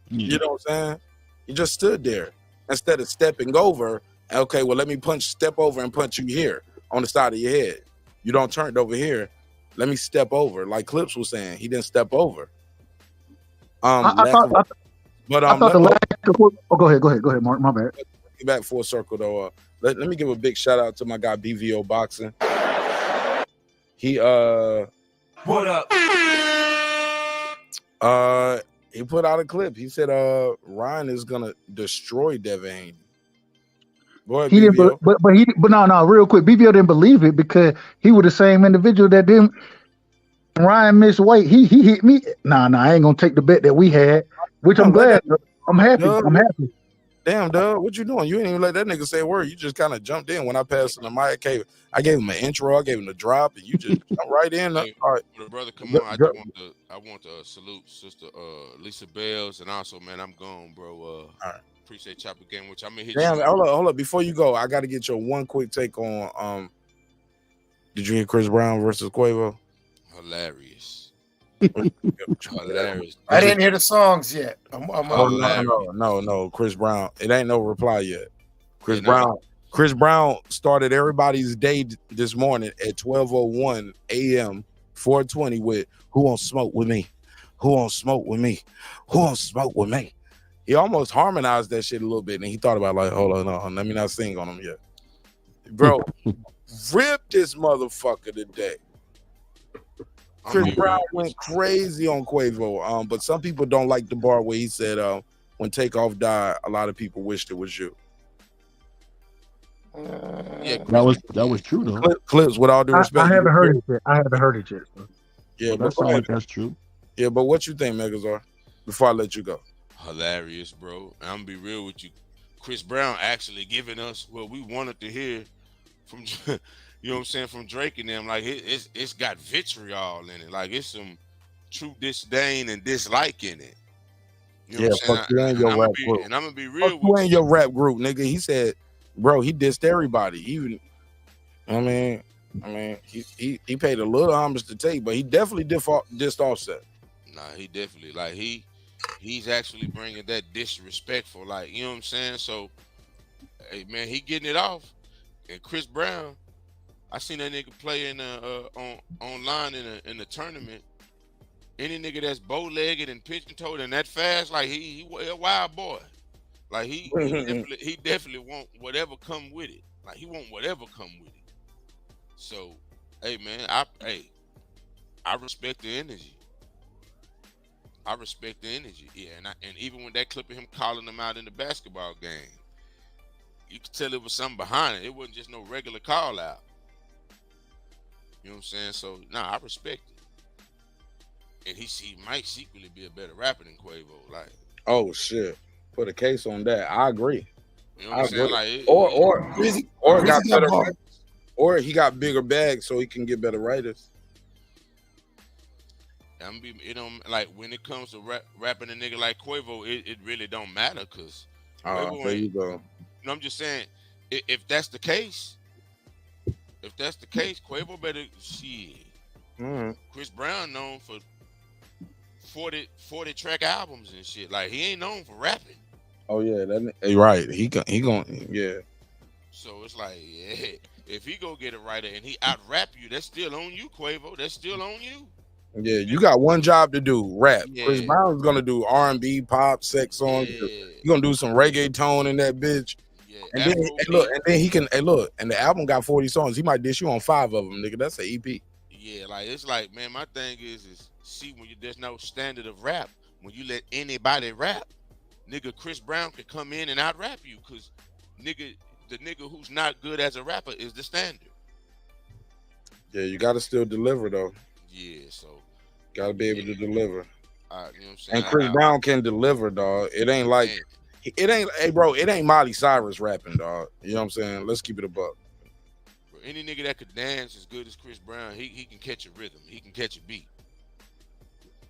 You know what I'm saying? He just stood there instead of stepping over. Okay, well, let me step over and punch you here on the side of your head. You don't turn it over here. Let me step over. Like Clips was saying, he didn't step over. I thought the lack of. Oh, go ahead, Mark. My bad. Back full circle though. Let me give a big shout out to my guy BVO Boxing. He What up? He put out a clip. He said Ryan is gonna destroy Devin Haney. Go ahead, He BVO. didn't, but no, real quick. BVO didn't believe it because he was the same individual that didn't. Ryan missed weight. He hit me. Nah, I ain't gonna take the bet that we had, which I'm glad. I'm happy. Damn, Doug, what you doing? You ain't even let that nigga say a word. You just kind of jumped in when I passed in the mic. I gave him an intro. I gave him the drop, and you just jumped right in. Hey, All right, brother, come on. I want to salute Sister Lisa Bells, and also, man, I'm gone, bro. all right. Appreciate Chopper Game, which I'm gonna hit Damn, you. hold up. Before you go, I got to get your one quick take on. Did you hear Chris Brown versus Quavo? Hilarious. Hilarious. I didn't hear the songs yet. No, Chris Brown. It ain't no reply yet. Chris Brown started everybody's day this morning at 12:01 a.m. 420 with "Who won't smoke with me? Who won't smoke with me? Who won't smoke with me?" He almost harmonized that shit a little bit, and he thought about like, hold on, no, let me not sing on him yet, bro. Rip this motherfucker today. Chris Brown went crazy on Quavo, but some people don't like the bar where he said, "When Takeoff died, a lot of people wished it was you." Yeah, that was true though. Clips, with all due respect, I haven't heard it yet. So. Yeah, but that's true. Yeah, but what you think, Megazar? Before I let you go, hilarious, bro. I'm gonna be real with you. Chris Brown actually giving us what we wanted to hear from. You know what I'm saying, from Drake and them, like it's got vitriol in it, like it's some true disdain and dislike in it. You know what I'm saying? and your rap group. And I'm gonna be real with you. And your rap group, nigga. He said, bro, he dissed everybody. Even, I mean, he paid a little homage to Tate, but he definitely dissed Offset. Nah, he definitely he's actually bringing that disrespectful, like, you know what I'm saying. So, hey man, he getting it off, and Chris Brown. I seen that nigga play in online in the tournament. Any nigga that's bow-legged and pigeon-toed and that fast, like he a wild boy. Like he definitely want whatever come with it. Like he want whatever come with it. So, hey man, I respect the energy. I respect the energy. Yeah, and even with that clip of him calling them out in the basketball game, you could tell it was something behind it. It wasn't just no regular call out. You know what I'm saying? So, nah, I respect it. And he might secretly be a better rapper than Quavo. Like, oh shit, put a case on that. I agree. You know what I'm saying? Like, or got better, or he got bigger bags so he can get better writers. It don't, like, when it comes to rapping a nigga like Quavo, it really don't matter because there you go. You know, I'm just saying, if that's the case, Quavo better shit. Chris Brown known for 40 track albums and shit. Like, he ain't known for rapping. Oh yeah, right. He going yeah. So it's like, yeah, if he go get a writer and he out rap you, that's still on you, Quavo. That's still on you. Yeah, you got one job to do, rap. Yeah. Chris Brown's gonna do R&B, pop, sex songs. Yeah. You're gonna do some reggaeton in that bitch. Yeah. And then he can and the album got 40 songs. He might dish you on 5 of them, nigga. That's an EP. Yeah, like it's like, man, my thing is see, when there's no standard of rap, when you let anybody rap, nigga, Chris Brown can come in and out rap you, cause nigga, the nigga who's not good as a rapper is the standard. Yeah, you gotta still deliver though. Yeah, so gotta be able to deliver. You know what I'm saying? And Chris Brown can deliver, dog. It ain't like hey bro, it ain't Miley Cyrus rapping, dog. You know what I'm saying? Let's keep it a buck. Bro, any nigga that could dance as good as Chris Brown, he can catch a rhythm. He can catch a beat.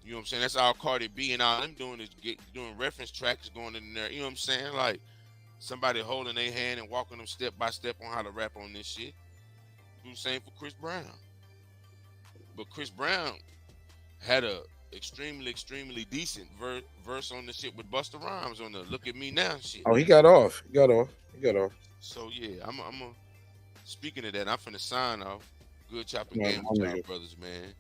You know what I'm saying? That's all Cardi B and all them doing is doing reference tracks going in there. You know what I'm saying? Like somebody holding their hand and walking them step by step on how to rap on this shit. Do the same for Chris Brown. But Chris Brown had a extremely decent verse on the shit with Busta Rhymes on the "Look at Me Now" shit. Oh, he got off. He got off. So yeah, I'm speaking of that, I'm finna sign off. Good chopping game with y'all brothers, man.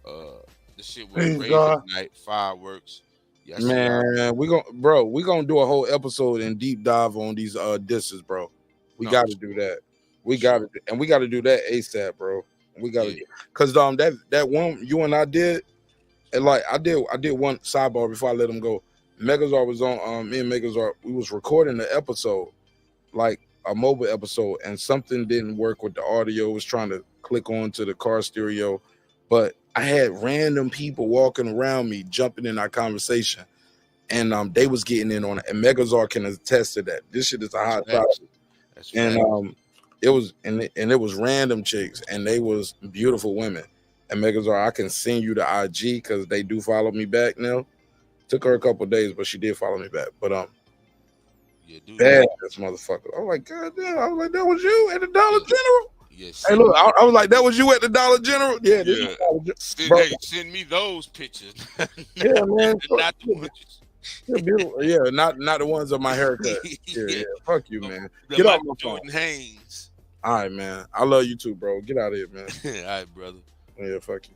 The shit was crazy tonight. Fireworks. Yes, man, we gonna do a whole episode and deep dive on these disses, bro. We gotta do that. We gotta do that ASAP, bro. We gotta because that one you and I did, and like I did one sidebar before I let him go. Megazar was on me and Megazar, we was recording the episode, like a mobile episode, and something didn't work with the audio. It was trying to click on to the car stereo, but I had random people walking around me, jumping in our conversation. and they was getting in on it, and Megazord can attest to that. This shit is a hot topic, and it was it was random chicks, and they was beautiful women. And Megazord, I can send you the IG because they do follow me back now. Took her a couple of days, but she did follow me back. But bad this motherfucker. I was like, God damn! I was like, that was you at the Dollar General. Yes. Hey, look, I was like, that was you at the Dollar General. Yeah, this is Dollar General. Hey, send me those pictures. Yeah, man. Not the ones. You're beautiful. Yeah, not the ones of my haircut. Yeah. Fuck you, man. The Get off my Jordan phone. Haynes. All right, man. I love you too, bro. Get out of here, man. All right, brother. Yeah, fuck you.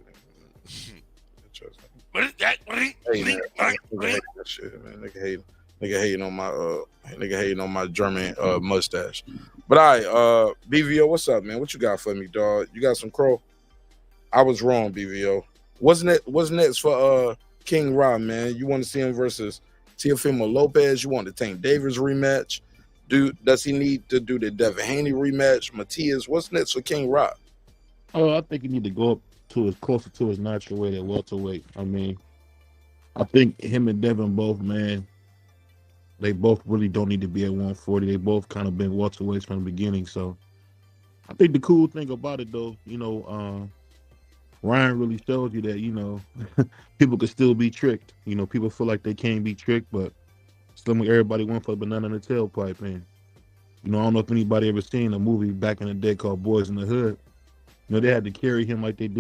What is that? Hey, man. Nigga hating that shit, man. Nigga hating on my German mustache. But all right, BVO, what's up, man? What you got for me, dog? You got some crow? I was wrong, BVO. What's next for King Ra, man? You want to see him versus Teofimo Lopez? You want the Tank Davis rematch? Does he need to do the Devin Haney rematch? Matias, what's next for King Ra? Oh, I think he need to go up to as closer to his natural weight at welterweight. I mean, I think him and Devin both, man, they both really don't need to be at 140. They both kind of been welterweights from the beginning. So I think the cool thing about it, though, Ryan really shows you that, people can still be tricked. People feel like they can't be tricked, but still everybody went for the banana in the tailpipe. And, I don't know if anybody ever seen a movie back in the day called Boys in the Hood. They had to carry him like they did